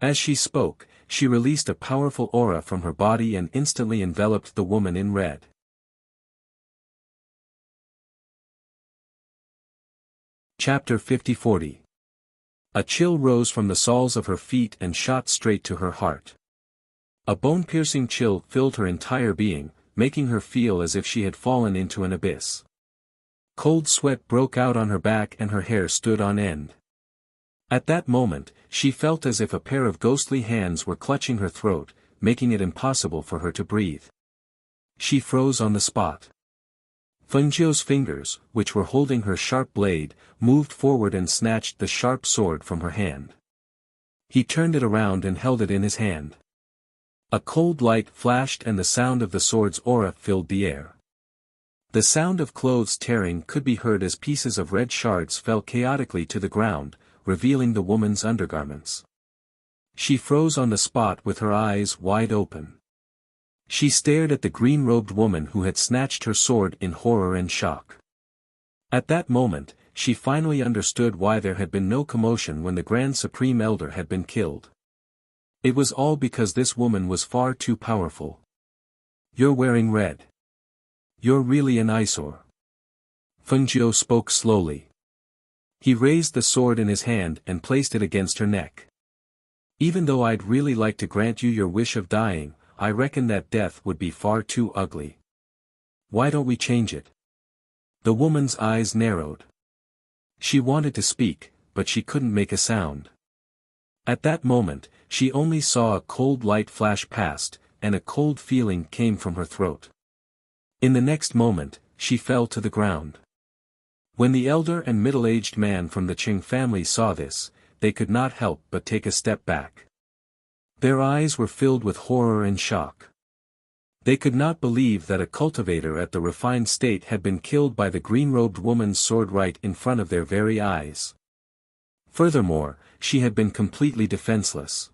As she spoke, she released a powerful aura from her body and instantly enveloped the woman in red. Chapter 50-40. A chill rose from the soles of her feet and shot straight to her heart. A bone-piercing chill filled her entire being, making her feel as if she had fallen into an abyss. Cold sweat broke out on her back and her hair stood on end. At that moment, she felt as if a pair of ghostly hands were clutching her throat, making it impossible for her to breathe. She froze on the spot. Fengjiu's fingers, which were holding her sharp blade, moved forward and snatched the sharp sword from her hand. He turned it around and held it in his hand. A cold light flashed and the sound of the sword's aura filled the air. The sound of clothes tearing could be heard as pieces of red shards fell chaotically to the ground, revealing the woman's undergarments. She froze on the spot with her eyes wide open. She stared at the green-robed woman who had snatched her sword in horror and shock. At that moment, she finally understood why there had been no commotion when the Grand Supreme Elder had been killed. It was all because this woman was far too powerful. "You're wearing red. You're really an eyesore." Fengjiu spoke slowly. He raised the sword in his hand and placed it against her neck. "Even though I'd really like to grant you your wish of dying, I reckon that death would be far too ugly. Why don't we change it?" The woman's eyes narrowed. She wanted to speak, but she couldn't make a sound. At that moment, she only saw a cold light flash past, and a cold feeling came from her throat. In the next moment, she fell to the ground. When the elder and middle-aged man from the Qing family saw this, they could not help but take a step back. Their eyes were filled with horror and shock. They could not believe that a cultivator at the refined state had been killed by the green-robed woman's sword right in front of their very eyes. Furthermore, she had been completely defenseless.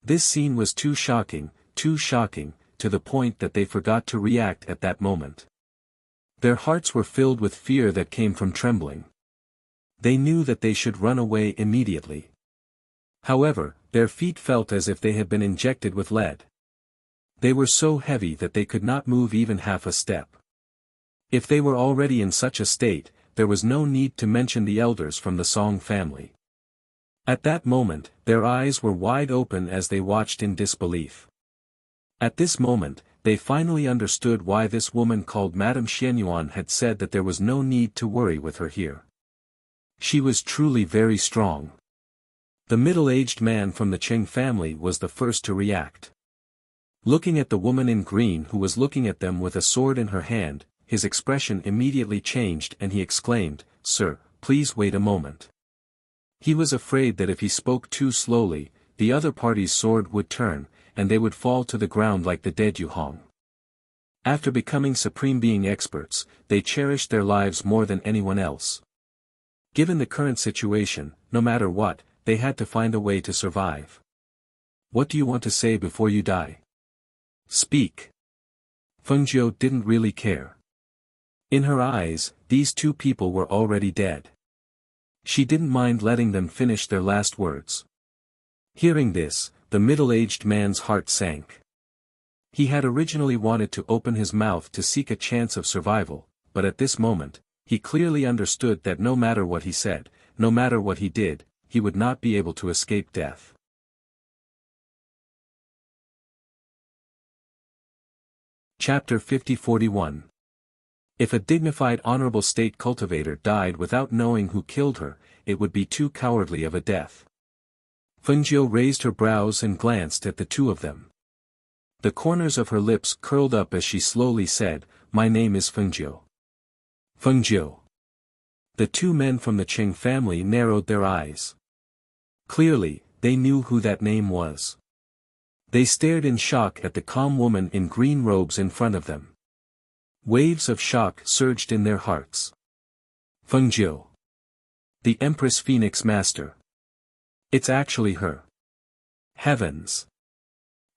This scene was too shocking, to the point that they forgot to react at that moment. Their hearts were filled with fear that came from trembling. They knew that they should run away immediately. However, their feet felt as if they had been injected with lead. They were so heavy that they could not move even half a step. If they were already in such a state, there was no need to mention the elders from the Song family. At that moment, their eyes were wide open as they watched in disbelief. At this moment, they finally understood why this woman called Madame Xianyuan had said that there was no need to worry with her here. She was truly very strong. The middle-aged man from the Qing family was the first to react. Looking at the woman in green who was looking at them with a sword in her hand, his expression immediately changed and he exclaimed, "Sir, please wait a moment." He was afraid that if he spoke too slowly, the other party's sword would turn, and they would fall to the ground like the dead Yuhong. After becoming supreme being experts, they cherished their lives more than anyone else. Given the current situation, no matter what, they had to find a way to survive. "What do you want to say before you die? Speak." Fengjiu didn't really care. In her eyes, these two people were already dead. She didn't mind letting them finish their last words. Hearing this, the middle-aged man's heart sank. He had originally wanted to open his mouth to seek a chance of survival, but at this moment, he clearly understood that no matter what he said, no matter what he did, he would not be able to escape death. Chapter 50-41. If a dignified honorable state cultivator died without knowing who killed her, it would be too cowardly of a death. Fengjiu raised her brows and glanced at the two of them. The corners of her lips curled up as she slowly said, "My name is Fengjiu." Fengjiu. The two men from the Qing family narrowed their eyes. Clearly, they knew who that name was. They stared in shock at the calm woman in green robes in front of them. Waves of shock surged in their hearts. Fengjiu. The Empress Phoenix Master. It's actually her. Heavens!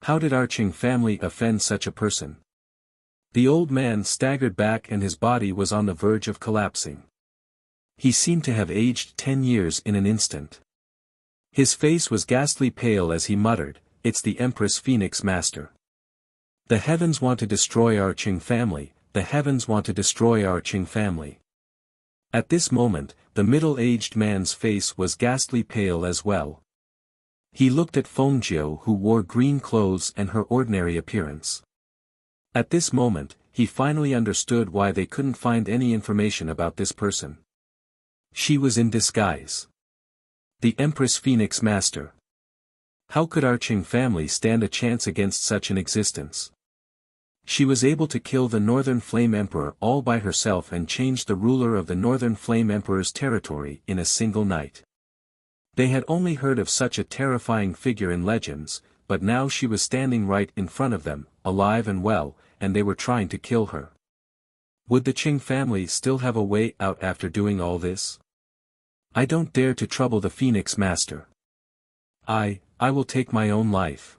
How did our Qing family offend such a person? The old man staggered back and his body was on the verge of collapsing. He seemed to have aged 10 years in an instant. His face was ghastly pale as he muttered, "It's the Empress Phoenix Master. The heavens want to destroy our Qing family, the heavens want to destroy our Qing family." At this moment, the middle-aged man's face was ghastly pale as well. He looked at Fengjiu who wore green clothes and her ordinary appearance. At this moment, he finally understood why they couldn't find any information about this person. She was in disguise. The Empress Phoenix Master. How could our Qing family stand a chance against such an existence? She was able to kill the Northern Flame Emperor all by herself and change the ruler of the Northern Flame Emperor's territory in a single night. They had only heard of such a terrifying figure in legends, but now she was standing right in front of them, alive and well, and they were trying to kill her. Would the Qing family still have a way out after doing all this? "I don't dare to trouble the Phoenix Master. I will take my own life."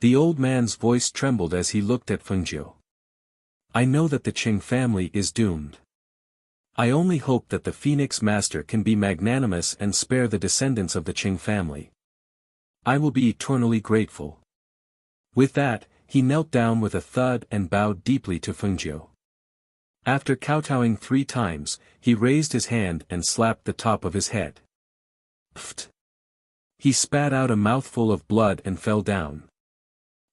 The old man's voice trembled as he looked at Fengjiu. "I know that the Qing family is doomed. I only hope that the Phoenix Master can be magnanimous and spare the descendants of the Qing family. I will be eternally grateful." With that, he knelt down with a thud and bowed deeply to Fengjiu. After kowtowing 3 times, he raised his hand and slapped the top of his head. Pfft! He spat out a mouthful of blood and fell down.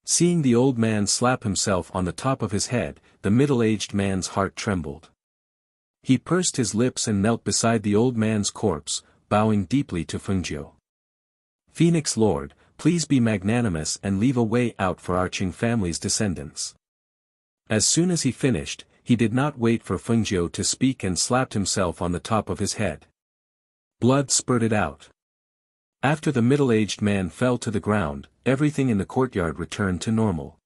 Seeing the old man slap himself on the top of his head, the middle-aged man's heart trembled. He pursed his lips and knelt beside the old man's corpse, bowing deeply to Fengjiu. "Phoenix Lord, please be magnanimous and leave a way out for our Qing family's descendants." As soon as he finished, he did not wait for Fengjiu to speak and slapped himself on the top of his head. Blood spurted out. After the middle-aged man fell to the ground, everything in the courtyard returned to normal.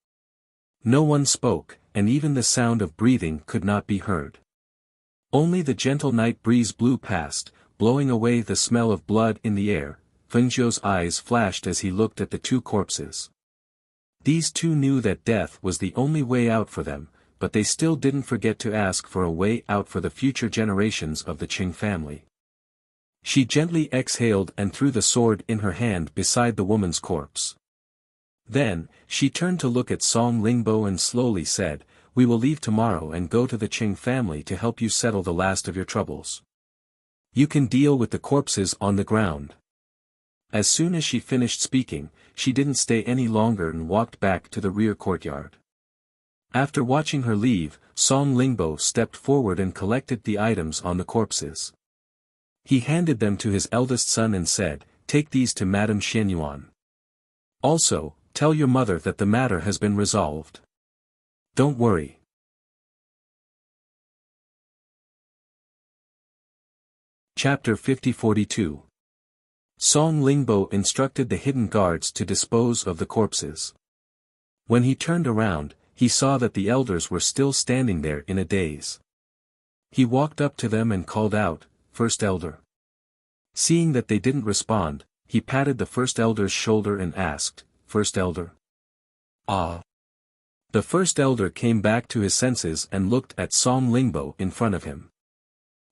No one spoke, and even the sound of breathing could not be heard. Only the gentle night breeze blew past, blowing away the smell of blood in the air. Fengjiu's eyes flashed as he looked at the 2 corpses. These 2 knew that death was the only way out for them, but they still didn't forget to ask for a way out for the future generations of the Qing family. She gently exhaled and threw the sword in her hand beside the woman's corpse. Then, she turned to look at Song Lingbo and slowly said, we will leave tomorrow and go to the Qing family to help you settle the last of your troubles. You can deal with the corpses on the ground." As soon as she finished speaking, she didn't stay any longer and walked back to the rear courtyard. After watching her leave, Song Lingbo stepped forward and collected the items on the corpses. He handed them to his eldest son and said, "Take these to Madame Xianyuan. Also, tell your mother that the matter has been resolved. Don't worry." Chapter 50-42. Song Lingbo instructed the hidden guards to dispose of the corpses. When he turned around, he saw that the elders were still standing there in a daze. He walked up to them and called out, "First elder." Seeing that they didn't respond, he patted the first elder's shoulder and asked, "First elder?" "Ah." The first elder came back to his senses and looked at Song Lingbo in front of him.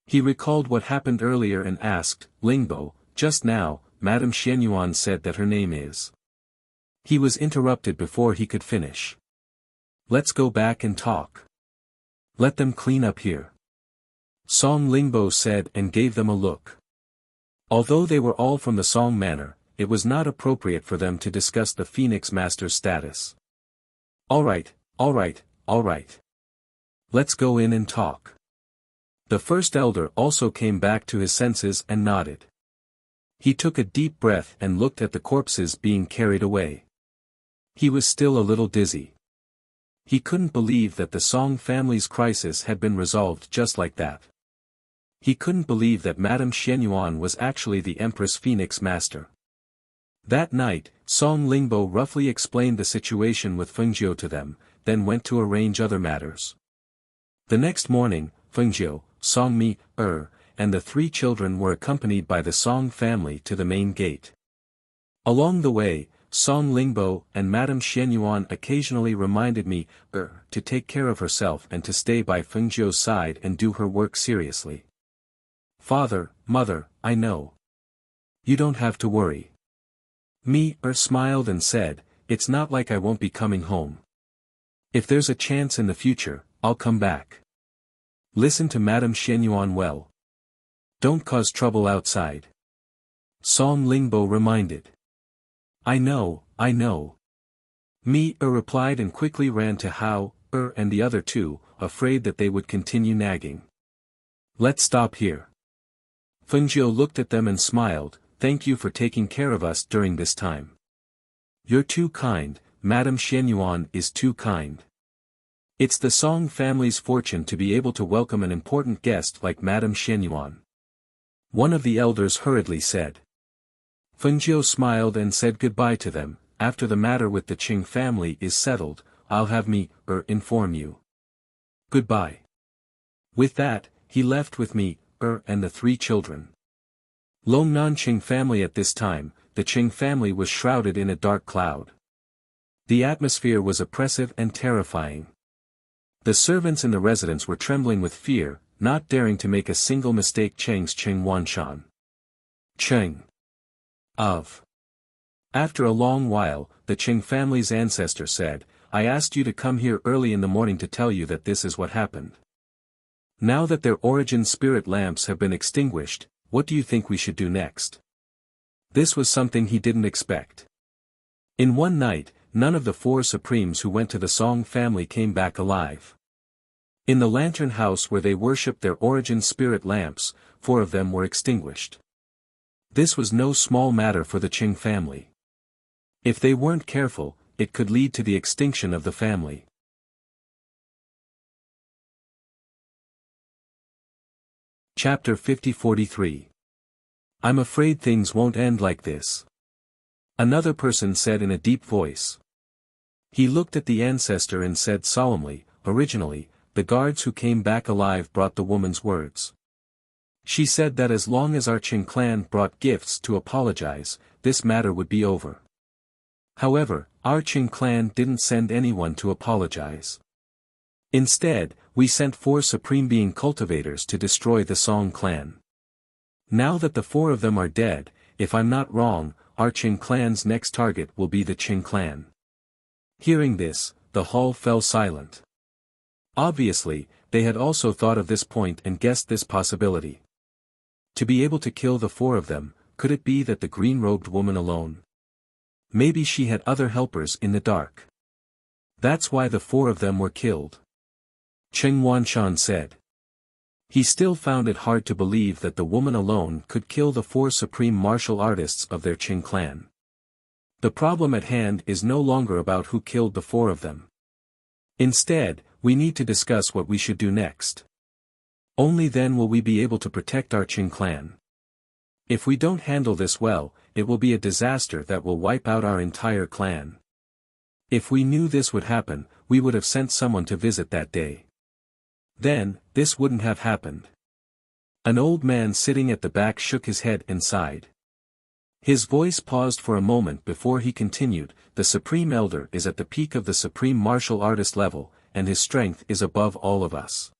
He recalled what happened earlier and asked, "Lingbo, just now, Madame Xianyuan said that her name is..." He was interrupted before he could finish. "Let's go back and talk. Let them clean up here," Song Lingbo said and gave them a look. Although they were all from the Song Manor, it was not appropriate for them to discuss the Phoenix Master's status. All right. Let's go in and talk." The first elder also came back to his senses and nodded. He took a deep breath and looked at the corpses being carried away. He was still a little dizzy. He couldn't believe that the Song family's crisis had been resolved just like that. He couldn't believe that Madame Xianyuan was actually the Empress Phoenix Master. That night, Song Lingbo roughly explained the situation with Fengjiu to them, then went to arrange other matters. The next morning, Fengjiu, Song Mi, and the three children were accompanied by the Song family to the main gate. Along the way, Song Lingbo and Madame Xianyuan occasionally reminded me, to take care of herself and to stay by Fengjiu's side and do her work seriously. "Father, Mother, I know. You don't have to worry." Mi smiled and said, "It's not like I won't be coming home. If there's a chance in the future, I'll come back. Listen to Madame Xianyuan well. Don't cause trouble outside." Song Lingbo reminded. I know. Mi replied and quickly ran to Hao, and the other two, afraid that they would continue nagging. "Let's stop here." Fengjiu looked at them and smiled, "Thank you for taking care of us during this time. You're too kind, Madame Xianyuan is too kind. It's the Song family's fortune to be able to welcome an important guest like Madame Xianyuan." One of the elders hurriedly said. Fengjiu smiled and said goodbye to them. "After the matter with the Qing family is settled, I'll have Mi inform you. Goodbye." With that, he left with Mi and the three children. Longnan Qing family. At this time, the Qing family was shrouded in a dark cloud. The atmosphere was oppressive and terrifying. The servants in the residence were trembling with fear, not daring to make a single mistake. Cheng's Qing Wanshan. Cheng. Of. After a long while, the Qing family's ancestor said, "I asked you to come here early in the morning to tell you that this is what happened. Now that their origin spirit lamps have been extinguished, what do you think we should do next?" This was something he didn't expect. In one night, none of the four supremes who went to the Song family came back alive. In the lantern house where they worshipped their origin spirit lamps, 4 of them were extinguished. This was no small matter for the Qing family. If they weren't careful, it could lead to the extinction of the family. Chapter 50-43. I'm afraid things won't end like this. Another person said in a deep voice. He looked at the ancestor and said solemnly, "Originally, the guards who came back alive brought the woman's words. She said that as long as our Qing clan brought gifts to apologize, this matter would be over. However, our Qing clan didn't send anyone to apologize. Instead, we sent 4 supreme being cultivators to destroy the Song clan. Now that the 4 of them are dead, if I'm not wrong, our Qing clan's next target will be the Qing clan." Hearing this, the hall fell silent. Obviously, they had also thought of this point and guessed this possibility. To be able to kill the four of them, could it be that the green-robed woman alone? Maybe she had other helpers in the dark. That's why the four of them were killed. Cheng Wanshan said. He still found it hard to believe that the woman alone could kill the four supreme martial artists of their Qing clan. The problem at hand is no longer about who killed the four of them. Instead, we need to discuss what we should do next. Only then will we be able to protect our Qing clan. If we don't handle this well, it will be a disaster that will wipe out our entire clan. If we knew this would happen, we would have sent someone to visit that day. Then, this wouldn't have happened. An old man sitting at the back shook his head and sighed. His voice paused for a moment before he continued, the Supreme Elder is at the peak of the Supreme Martial Artist level, and his strength is above all of us.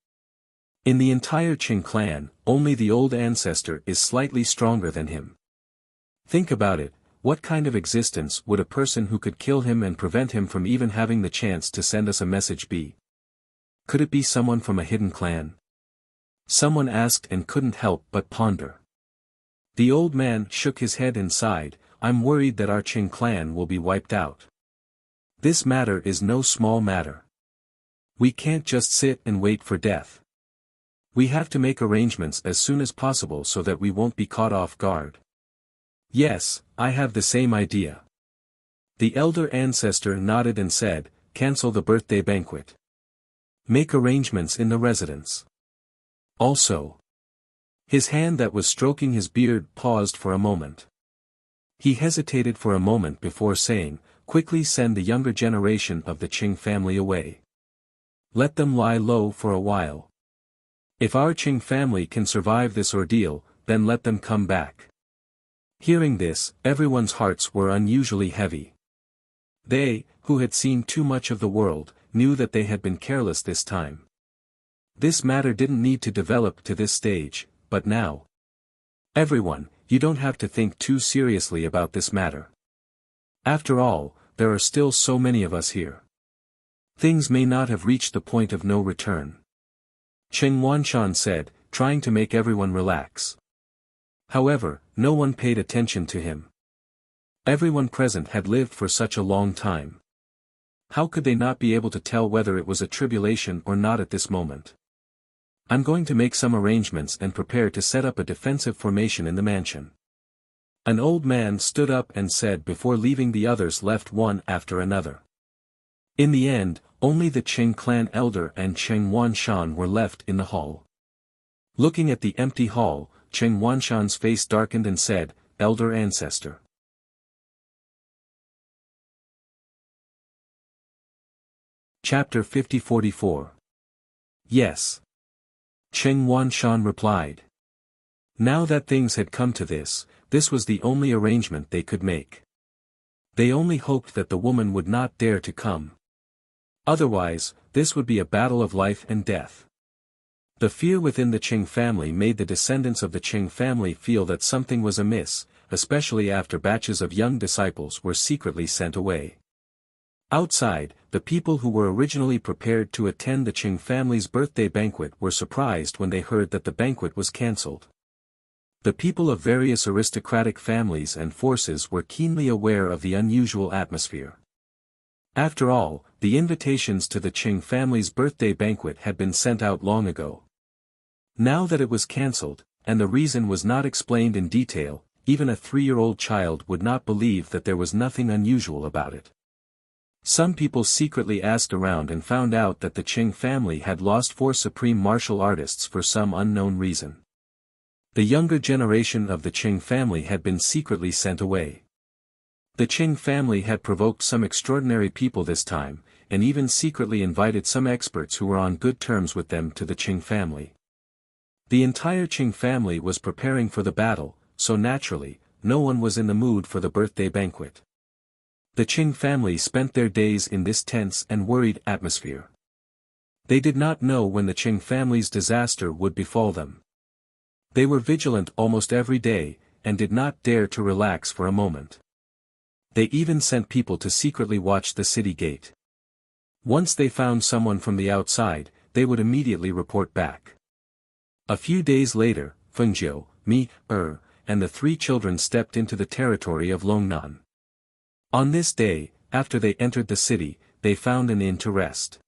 In the entire Qing clan, only the old ancestor is slightly stronger than him. Think about it, what kind of existence would a person who could kill him and prevent him from even having the chance to send us a message be? Could it be someone from a hidden clan? Someone asked and couldn't help but ponder. The old man shook his head and sighed, I'm worried that our Qing clan will be wiped out. This matter is no small matter. We can't just sit and wait for death. We have to make arrangements as soon as possible so that we won't be caught off guard. Yes, I have the same idea. The elder ancestor nodded and said, cancel the birthday banquet. Make arrangements in the residence. Also. His hand that was stroking his beard paused for a moment. He hesitated for a moment before saying, quickly send the younger generation of the Qing family away. Let them lie low for a while. If our Qing family can survive this ordeal, then let them come back. Hearing this, everyone's hearts were unusually heavy. They, who had seen too much of the world, knew that they had been careless this time. This matter didn't need to develop to this stage, but now. Everyone, you don't have to think too seriously about this matter. After all, there are still so many of us here. Things may not have reached the point of no return. Cheng Wanshan said, trying to make everyone relax. However, no one paid attention to him. Everyone present had lived for such a long time. How could they not be able to tell whether it was a tribulation or not at this moment? I'm going to make some arrangements and prepare to set up a defensive formation in the mansion. An old man stood up and said before leaving. The others left one after another. In the end, only the Qing clan elder and Cheng Wanshan were left in the hall. Looking at the empty hall, Cheng Wanshan's face darkened and said, Elder Ancestor. Chapter 50-44. Yes. Cheng Wanshan replied. Now that things had come to this was the only arrangement they could make. They only hoped that the woman would not dare to come. Otherwise, this would be a battle of life and death. The fear within the Qing family made the descendants of the Qing family feel that something was amiss, especially after batches of young disciples were secretly sent away. Outside, the people who were originally prepared to attend the Qing family's birthday banquet were surprised when they heard that the banquet was cancelled. The people of various aristocratic families and forces were keenly aware of the unusual atmosphere. After all, the invitations to the Qing family's birthday banquet had been sent out long ago. Now that it was cancelled, and the reason was not explained in detail, even a 3-year-old child would not believe that there was nothing unusual about it. Some people secretly asked around and found out that the Qing family had lost 4 supreme martial artists for some unknown reason. The younger generation of the Qing family had been secretly sent away. The Qing family had provoked some extraordinary people this time, and even secretly invited some experts who were on good terms with them to the Qing family. The entire Qing family was preparing for the battle, so naturally, no one was in the mood for the birthday banquet. The Qing family spent their days in this tense and worried atmosphere. They did not know when the Qing family's disaster would befall them. They were vigilant almost every day, and did not dare to relax for a moment. They even sent people to secretly watch the city gate. Once they found someone from the outside, they would immediately report back. A few days later, Fengjiu, and the 3 children stepped into the territory of Longnan. On this day, after they entered the city, they found an inn to rest.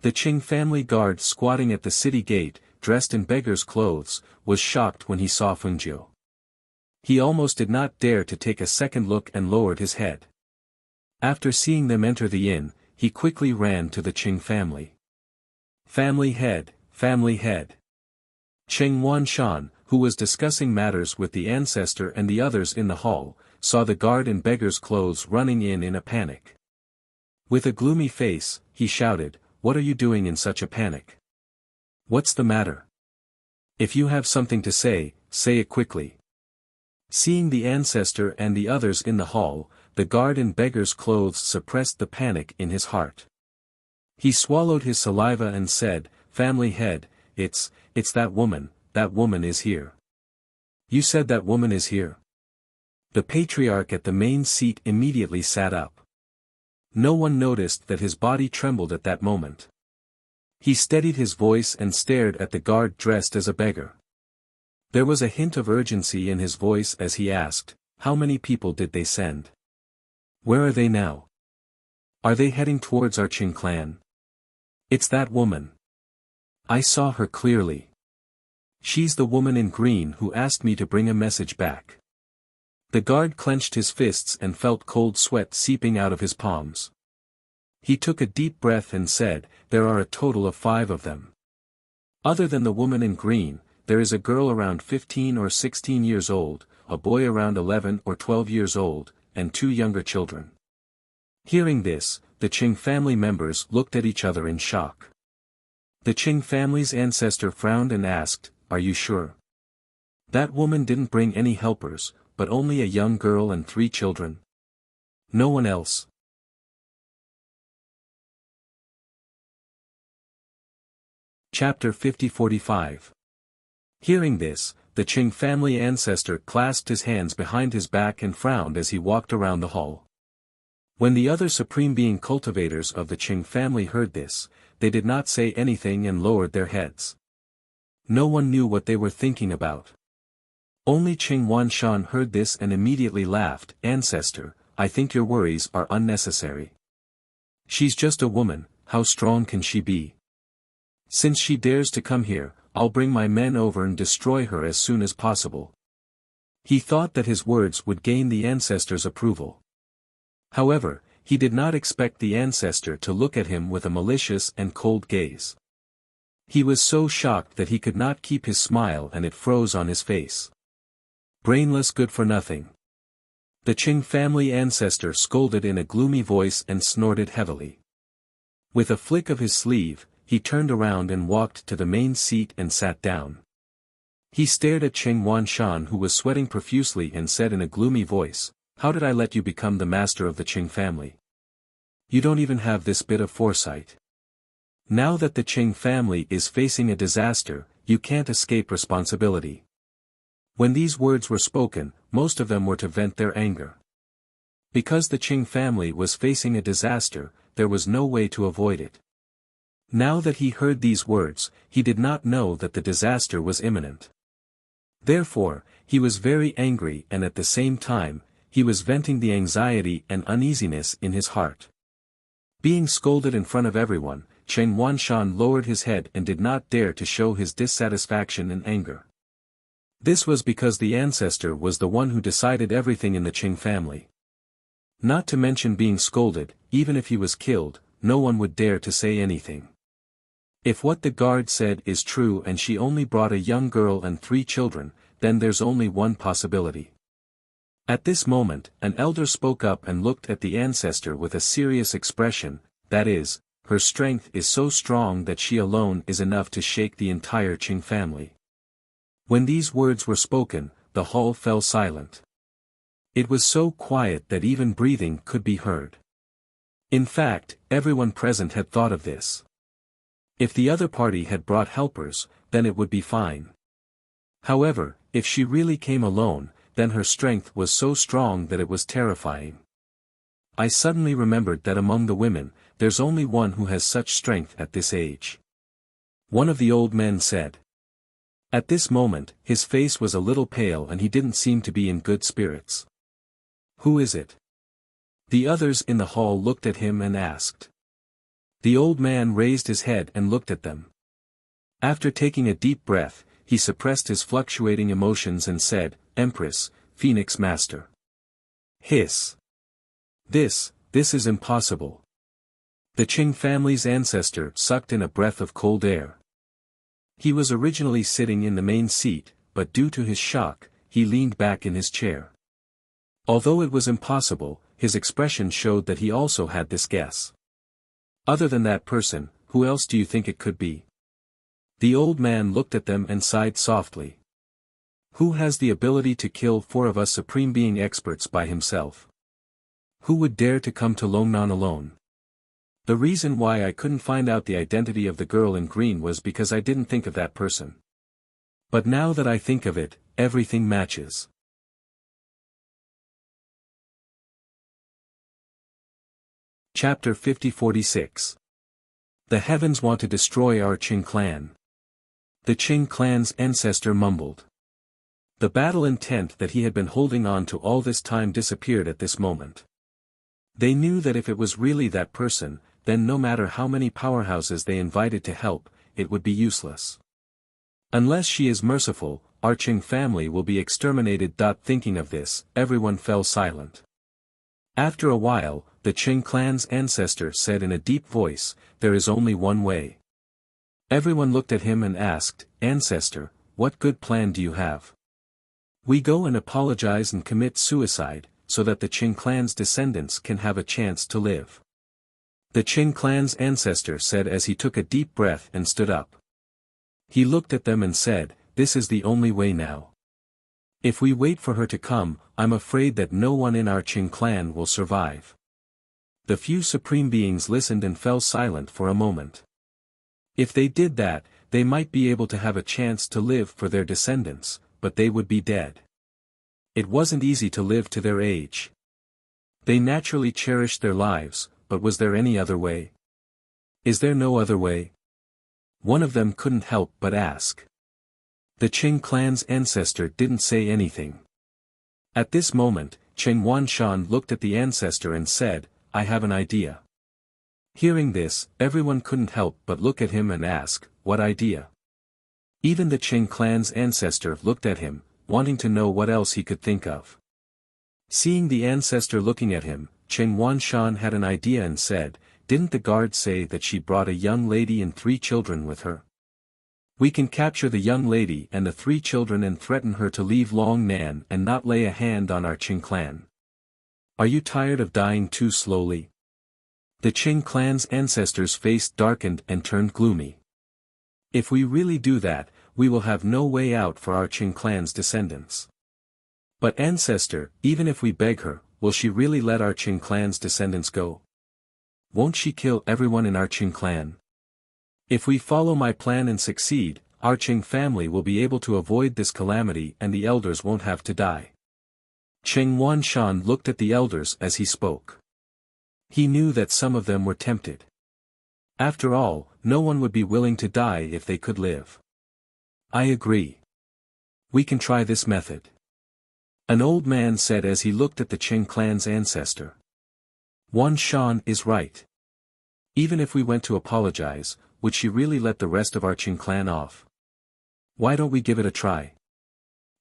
The Qing family guard squatting at the city gate, dressed in beggar's clothes, was shocked when he saw Fengjiu. He almost did not dare to take a second look and lowered his head. After seeing them enter the inn, he quickly ran to the Qing family. Family head, family head. Cheng Wanshan, who was discussing matters with the ancestor and the others in the hall, saw the guard in beggar's clothes running in a panic. With a gloomy face, he shouted, "What are you doing in such a panic? What's the matter? If you have something to say, say it quickly." Seeing the ancestor and the others in the hall, the guard in beggar's clothes suppressed the panic in his heart. He swallowed his saliva and said, "Family head, it's that woman is here." "You said that woman is here?" The patriarch at the main seat immediately sat up. No one noticed that his body trembled at that moment. He steadied his voice and stared at the guard dressed as a beggar. There was a hint of urgency in his voice as he asked, "How many people did they send? Where are they now? Are they heading towards our Qing clan?" "It's that woman. I saw her clearly. She's the woman in green who asked me to bring a message back." The guard clenched his fists and felt cold sweat seeping out of his palms. He took a deep breath and said, "There are a total of 5 of them. Other than the woman in green, there is a girl around 15 or 16 years old, a boy around 11 or 12 years old, and 2 younger children." Hearing this, the Qing family members looked at each other in shock. The Qing family's ancestor frowned and asked, "Are you sure? That woman didn't bring any helpers, but only a young girl and 3 children? No one else?" Chapter 50-45. Hearing this, the Qing family ancestor clasped his hands behind his back and frowned as he walked around the hall. When the other supreme being cultivators of the Qing family heard this, they did not say anything and lowered their heads. No one knew what they were thinking about. Only Cheng Wanshan heard this and immediately laughed. "Ancestor, I think your worries are unnecessary. She's just a woman, how strong can she be? Since she dares to come here, I'll bring my men over and destroy her as soon as possible." He thought that his words would gain the ancestor's approval. However, he did not expect the ancestor to look at him with a malicious and cold gaze. He was so shocked that he could not keep his smile and it froze on his face. Brainless good-for-nothing. The Qing family ancestor scolded in a gloomy voice and snorted heavily. With a flick of his sleeve, he turned around and walked to the main seat and sat down. He stared at Cheng Wanshan who was sweating profusely and said in a gloomy voice, "How did I let you become the master of the Qing family? You don't even have this bit of foresight. Now that the Qing family is facing a disaster, you can't escape responsibility." When these words were spoken, most of them were to vent their anger. Because the Qing family was facing a disaster, there was no way to avoid it. Now that he heard these words, he did not know that the disaster was imminent. Therefore, he was very angry and at the same time, he was venting the anxiety and uneasiness in his heart. Being scolded in front of everyone, Cheng Wanshan lowered his head and did not dare to show his dissatisfaction and anger. This was because the ancestor was the one who decided everything in the Qing family. Not to mention being scolded, even if he was killed, no one would dare to say anything. If what the guard said is true and she only brought a young girl and 3 children, then there's only one possibility. At this moment, an elder spoke up and looked at the ancestor with a serious expression, that is, her strength is so strong that she alone is enough to shake the entire Qing family. When these words were spoken, the hall fell silent. It was so quiet that even breathing could be heard. In fact, everyone present had thought of this. If the other party had brought helpers, then it would be fine. However, if she really came alone, then her strength was so strong that it was terrifying. I suddenly remembered that among the women, there's only one who has such strength at this age. one of the old men said. At this moment, his face was a little pale and he didn't seem to be in good spirits. Who is it? The others in the hall looked at him and asked. The old man raised his head and looked at them. After taking a deep breath, he suppressed his fluctuating emotions and said, Empress, Phoenix Master. Hiss. This is impossible. The Qing family's ancestor sucked in a breath of cold air. He was originally sitting in the main seat, but due to his shock, he leaned back in his chair. Although it was impossible, his expression showed that he also had this guess. Other than that person, who else do you think it could be? The old man looked at them and sighed softly. Who has the ability to kill 4 of us supreme being experts by himself? Who would dare to come to Longnan alone? The reason why I couldn't find out the identity of the girl in green was because I didn't think of that person. But now that I think of it, everything matches. Chapter 50-46. The heavens want to destroy our Qing clan. The Qing clan's ancestor mumbled. The battle intent that he had been holding on to all this time disappeared at this moment. They knew that if it was really that person, then no matter how many powerhouses they invited to help, it would be useless. Unless she is merciful, our Qing family will be exterminated. Thinking of this, everyone fell silent. After a while, the Qing clan's ancestor said in a deep voice, there is only one way. Everyone looked at him and asked, Ancestor, what good plan do you have? We go and apologize and commit suicide, so that the Qing clan's descendants can have a chance to live. The Qing clan's ancestor said as he took a deep breath and stood up. He looked at them and said, this is the only way now. If we wait for her to come, I'm afraid that no one in our Qing clan will survive. The few supreme beings listened and fell silent for a moment. If they did that, they might be able to have a chance to live for their descendants, but they would be dead. It wasn't easy to live to their age. They naturally cherished their lives, but was there any other way? Is there no other way? One of them couldn't help but ask. The Qing clan's ancestor didn't say anything. At this moment, Cheng Wanshan looked at the ancestor and said, I have an idea. Hearing this, everyone couldn't help but look at him and ask, what idea? Even the Qing clan's ancestor looked at him, wanting to know what else he could think of. Seeing the ancestor looking at him, Cheng Wanshan had an idea and said, didn't the guard say that she brought a young lady and 3 children with her? We can capture the young lady and the 3 children and threaten her to leave Longnan and not lay a hand on our Qing clan. Are you tired of dying too slowly? The Qing clan's ancestor's face darkened and turned gloomy. If we really do that, we will have no way out for our Qing clan's descendants. But ancestor, even if we beg her, will she really let our Qing clan's descendants go? Won't she kill everyone in our Qing clan? If we follow my plan and succeed, our Qing family will be able to avoid this calamity and the elders won't have to die. Cheng Wanshan looked at the elders as he spoke. He knew that some of them were tempted. After all, no one would be willing to die if they could live. I agree. We can try this method. An old man said as he looked at the Qing clan's ancestor. Wanshan is right. Even if we went to apologize, would she really let the rest of our Qing clan off? Why don't we give it a try?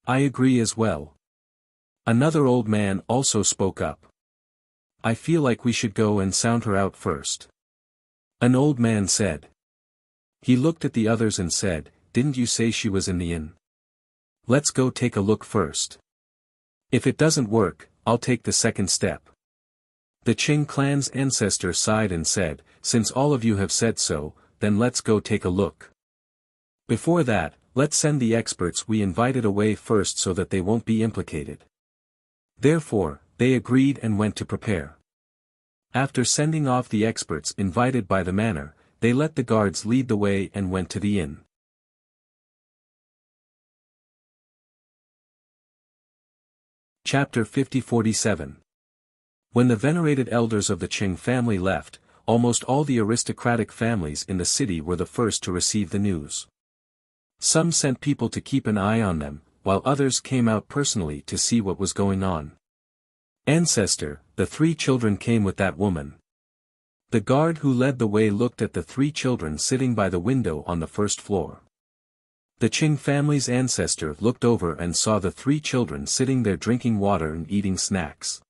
I agree as well. Another old man also spoke up. I feel like we should go and sound her out first. An old man said. He looked at the others and said, didn't you say she was in the inn? Let's go take a look first. If it doesn't work, I'll take the second step. The Qing clan's ancestor sighed and said, since all of you have said so, then let's go take a look. Before that, let's send the experts we invited away first so that they won't be implicated. Therefore, they agreed and went to prepare. After sending off the experts invited by the manor, they let the guards lead the way and went to the inn. Chapter 50-47. When the venerated elders of the Qing family left, almost all the aristocratic families in the city were the first to receive the news. Some sent people to keep an eye on them, while others came out personally to see what was going on. Ancestor, the 3 children came with that woman. The guard who led the way looked at the 3 children sitting by the window on the first floor. The Qing family's ancestor looked over and saw the 3 children sitting there drinking water and eating snacks.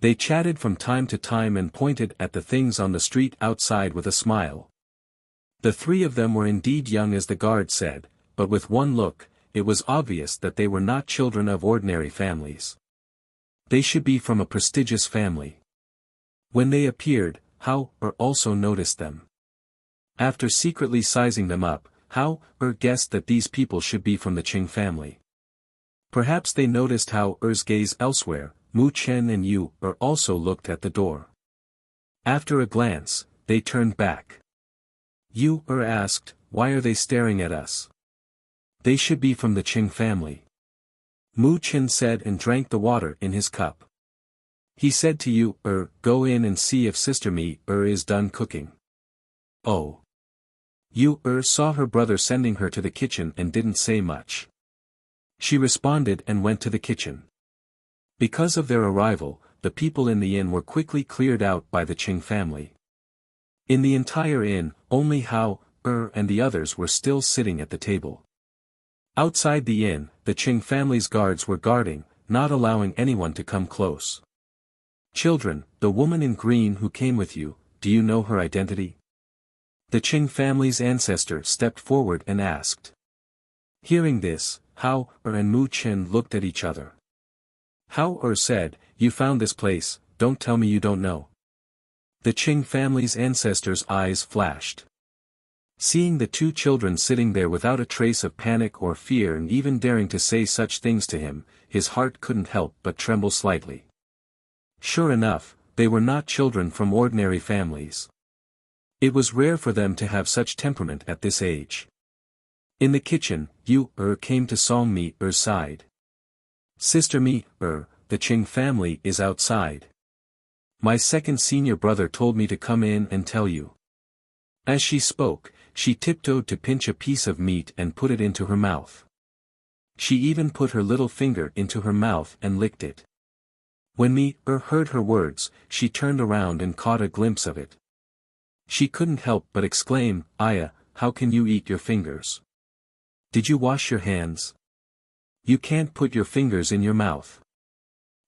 They chatted from time to time and pointed at the things on the street outside with a smile. The 3 of them were indeed young as the guard said, but with one look, it was obvious that they were not children of ordinary families. They should be from a prestigious family. When they appeared, Hao also noticed them. After secretly sizing them up, Hao guessed that these people should be from the Qing family. Perhaps they noticed Hao's gaze elsewhere. Mu Chen and Yu also looked at the door. After a glance, they turned back. Yu asked, "Why are they staring at us?" "They should be from the Qing family." Mu Chen said and drank the water in his cup. He said to Yu, "Go in and see if Sister Mi is done cooking." "Oh." Yu saw her brother sending her to the kitchen and didn't say much. She responded and went to the kitchen. Because of their arrival, the people in the inn were quickly cleared out by the Qing family. In the entire inn, only Hao and the others were still sitting at the table. Outside the inn, the Qing family's guards were guarding, not allowing anyone to come close. "Children, the woman in green who came with you, do you know her identity?" The Qing family's ancestor stepped forward and asked. Hearing this, Hao and Mu Chen looked at each other. Hao said, "You found this place, don't tell me you don't know." The Qing family's ancestor's eyes flashed. Seeing the 2 children sitting there without a trace of panic or fear and even daring to say such things to him, his heart couldn't help but tremble slightly. Sure enough, they were not children from ordinary families. It was rare for them to have such temperament at this age. In the kitchen, Yu came to Song Mi's side. "Sister Mi, the Qing family is outside. My second senior brother told me to come in and tell you." As she spoke, she tiptoed to pinch a piece of meat and put it into her mouth. She even put her little finger into her mouth and licked it. When Mi heard her words, she turned around and caught a glimpse of it. She couldn't help but exclaim, "Aya, how can you eat your fingers? Did you wash your hands? You can't put your fingers in your mouth."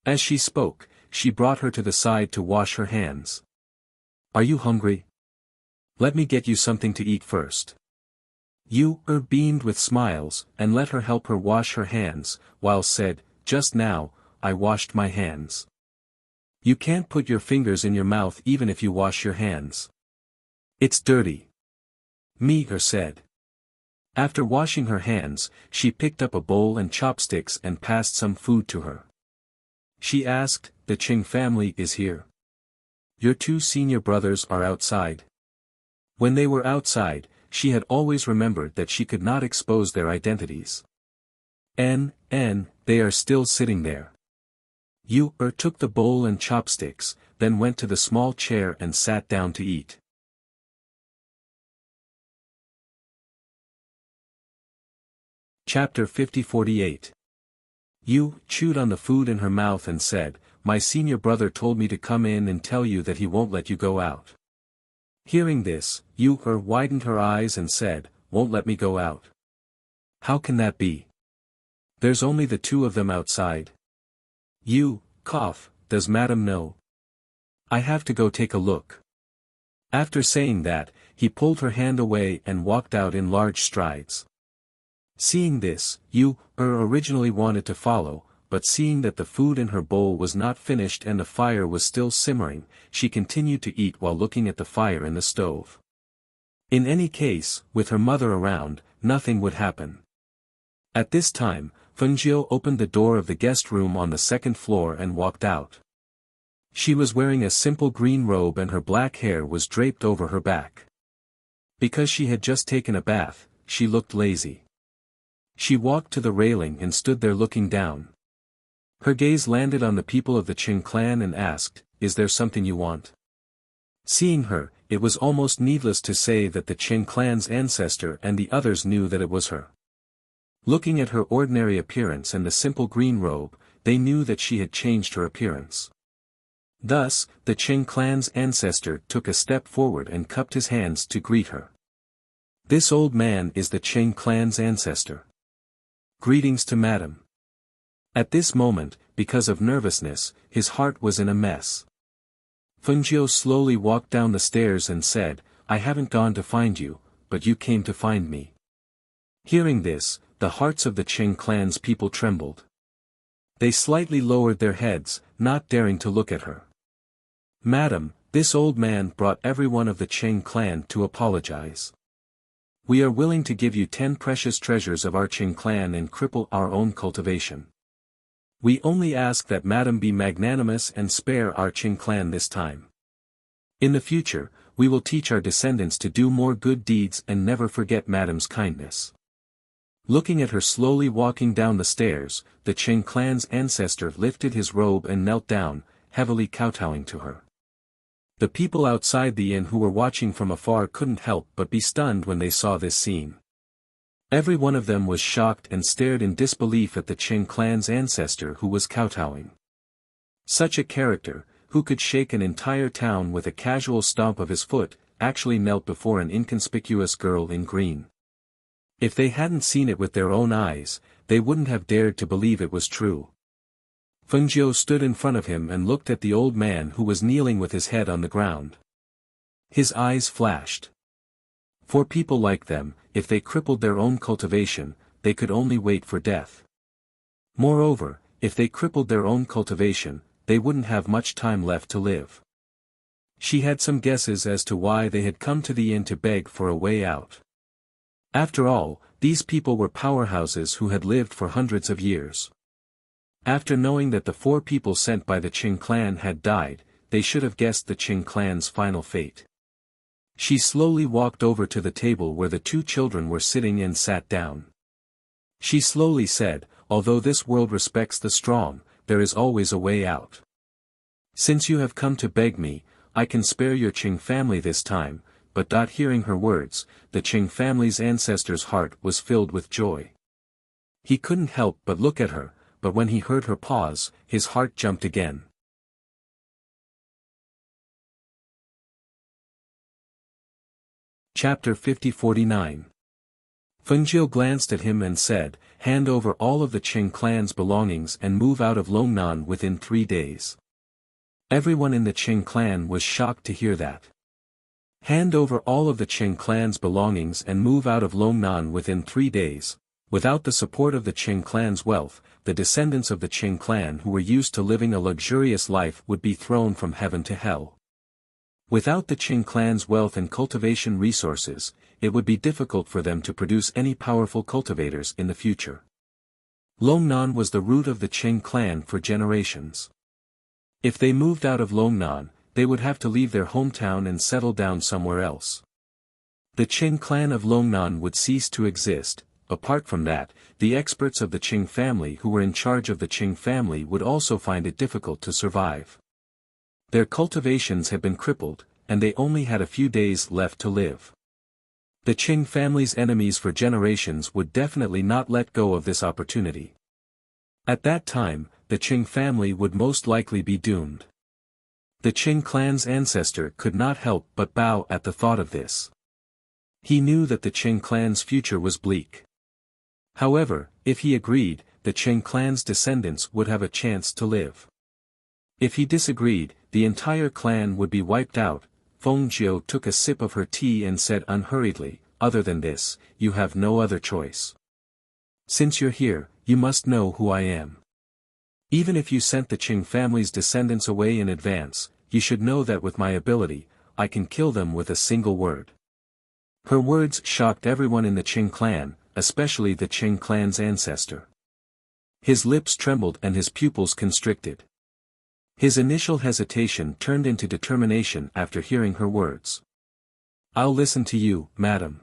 As she spoke, she brought her to the side to wash her hands. "Are you hungry? Let me get you something to eat first." Yu beamed with smiles, and let her help her wash her hands, while said, "Just now, I washed my hands." "You can't put your fingers in your mouth even if you wash your hands. It's dirty," Mi said. After washing her hands, she picked up a bowl and chopsticks and passed some food to her. She asked, "The Qing family is here? Your 2 senior brothers are outside?" When they were outside, she had always remembered that she could not expose their identities. They are still sitting there." Yu took the bowl and chopsticks, then went to the small chair and sat down to eat. Chapter 50-48. Yu chewed on the food in her mouth and said, "My senior brother told me to come in and tell you that he won't let you go out." Hearing this, Yu widened her eyes and said, "Won't let me go out? How can that be? There's only the 2 of them outside." Yu, "Does Madam know? I have to go take a look." After saying that, he pulled her hand away and walked out in large strides. Seeing this, Yu originally wanted to follow, but seeing that the food in her bowl was not finished and the fire was still simmering, she continued to eat while looking at the fire in the stove. In any case, with her mother around, nothing would happen. At this time, Fengjiu opened the door of the guest room on the 2nd floor and walked out. She was wearing a simple green robe and her black hair was draped over her back. Because she had just taken a bath, she looked lazy. She walked to the railing and stood there looking down. Her gaze landed on the people of the Qing clan and asked, "Is there something you want?" Seeing her, it was almost needless to say that the Qing clan's ancestor and the others knew that it was her. Looking at her ordinary appearance and the simple green robe, they knew that she had changed her appearance. Thus, the Qing clan's ancestor took a step forward and cupped his hands to greet her. This old man is the Qing clan's ancestor. Greetings to Madam. At this moment, because of nervousness, his heart was in a mess. Fengjiu slowly walked down the stairs and said, I haven't gone to find you, but you came to find me. Hearing this, the hearts of the Qing clan's people trembled. They slightly lowered their heads, not daring to look at her. Madam, this old man brought everyone of the Qing clan to apologize. We are willing to give you 10 precious treasures of our Qing clan and cripple our own cultivation. We only ask that Madam be magnanimous and spare our Qing clan this time. In the future, we will teach our descendants to do more good deeds and never forget Madam's kindness. Looking at her slowly walking down the stairs, the Qing clan's ancestor lifted his robe and knelt down, heavily kowtowing to her. The people outside the inn who were watching from afar couldn't help but be stunned when they saw this scene. Every one of them was shocked and stared in disbelief at the Qing clan's ancestor who was kowtowing. Such a character, who could shake an entire town with a casual stomp of his foot, actually knelt before an inconspicuous girl in green. If they hadn't seen it with their own eyes, they wouldn't have dared to believe it was true. Fengjiu stood in front of him and looked at the old man who was kneeling with his head on the ground. His eyes flashed. For people like them, if they crippled their own cultivation, they could only wait for death. Moreover, if they crippled their own cultivation, they wouldn't have much time left to live. She had some guesses as to why they had come to the inn to beg for a way out. After all, these people were powerhouses who had lived for hundreds of years. After knowing that the 4 people sent by the Qing clan had died, they should have guessed the Qing clan's final fate. She slowly walked over to the table where the 2 children were sitting and sat down. She slowly said, although this world respects the strong, there is always a way out. Since you have come to beg me, I can spare your Qing family this time, but hearing her words, the Qing family's ancestor's heart was filled with joy. He couldn't help but look at her, but when he heard her pause, his heart jumped again. Chapter 50-49. Fengjiu glanced at him and said, hand over all of the Qing clan's belongings and move out of Longnan within 3 days. Everyone in the Qing clan was shocked to hear that. Hand over all of the Qing clan's belongings and move out of Longnan within 3 days. Without the support of the Qing clan's wealth, the descendants of the Qing clan who were used to living a luxurious life would be thrown from heaven to hell. Without the Qing clan's wealth and cultivation resources, it would be difficult for them to produce any powerful cultivators in the future. Longnan was the root of the Qing clan for generations. If they moved out of Longnan, they would have to leave their hometown and settle down somewhere else. The Qing clan of Longnan would cease to exist. Apart from that, the experts of the Qing family who were in charge of the Qing family would also find it difficult to survive. Their cultivations had been crippled, and they only had a few days left to live. The Qing family's enemies for generations would definitely not let go of this opportunity. At that time, the Qing family would most likely be doomed. The Qing clan's ancestor could not help but bow at the thought of this. He knew that the Qing clan's future was bleak. However, if he agreed, the Qing clan's descendants would have a chance to live. If he disagreed, the entire clan would be wiped out. Fengjiu took a sip of her tea and said unhurriedly, other than this, you have no other choice. Since you're here, you must know who I am. Even if you sent the Qing family's descendants away in advance, you should know that with my ability, I can kill them with a single word. Her words shocked everyone in the Qing clan, especially the Qing clan's ancestor. His lips trembled and his pupils constricted. His initial hesitation turned into determination after hearing her words. I'll listen to you, madam.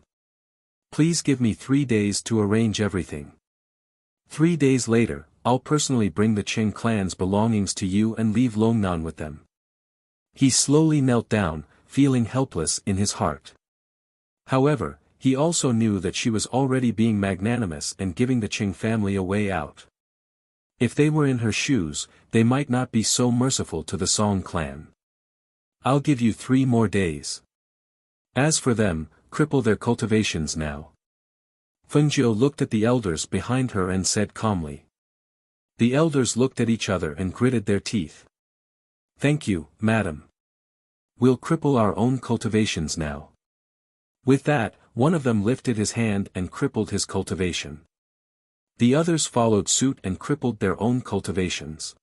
Please give me 3 days to arrange everything. 3 days later, I'll personally bring the Qing clan's belongings to you and leave Longnan with them. He slowly knelt down, feeling helpless in his heart. However, he also knew that she was already being magnanimous and giving the Qing family a way out. If they were in her shoes, they might not be so merciful to the Song clan. I'll give you 3 more days. As for them, cripple their cultivations now. Fengjiu looked at the elders behind her and said calmly. The elders looked at each other and gritted their teeth. Thank you, madam. We'll cripple our own cultivations now. With that, one of them lifted his hand and crippled his cultivation. The others followed suit and crippled their own cultivations.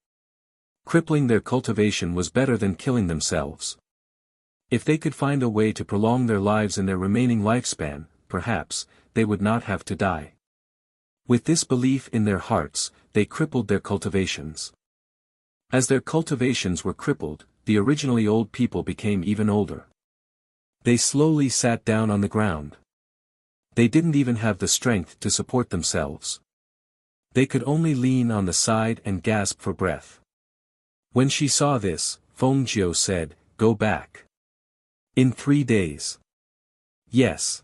Crippling their cultivation was better than killing themselves. If they could find a way to prolong their lives in their remaining lifespan, perhaps, they would not have to die. With this belief in their hearts, they crippled their cultivations. As their cultivations were crippled, the originally old people became even older. They slowly sat down on the ground. They didn't even have the strength to support themselves. They could only lean on the side and gasp for breath. When she saw this, Fengjiu said, "Go back. In 3 days." "Yes.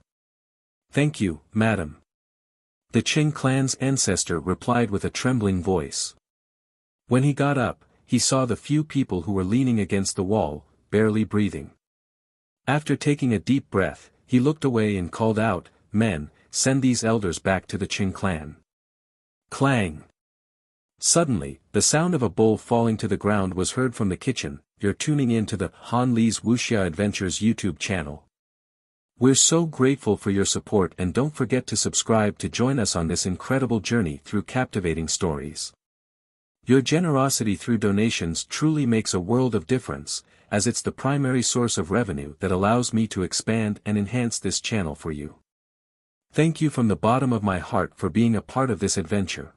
Thank you, madam." The Qing clan's ancestor replied with a trembling voice. When he got up, he saw the few people who were leaning against the wall, barely breathing. After taking a deep breath, he looked away and called out, "Men, send these elders back to the Qing clan." Clang! Suddenly, the sound of a bowl falling to the ground was heard from the kitchen. You're tuning in to the Han Li's Wuxia Adventures YouTube channel. We're so grateful for your support, and don't forget to subscribe to join us on this incredible journey through captivating stories. Your generosity through donations truly makes a world of difference, as it's the primary source of revenue that allows me to expand and enhance this channel for you. Thank you from the bottom of my heart for being a part of this adventure.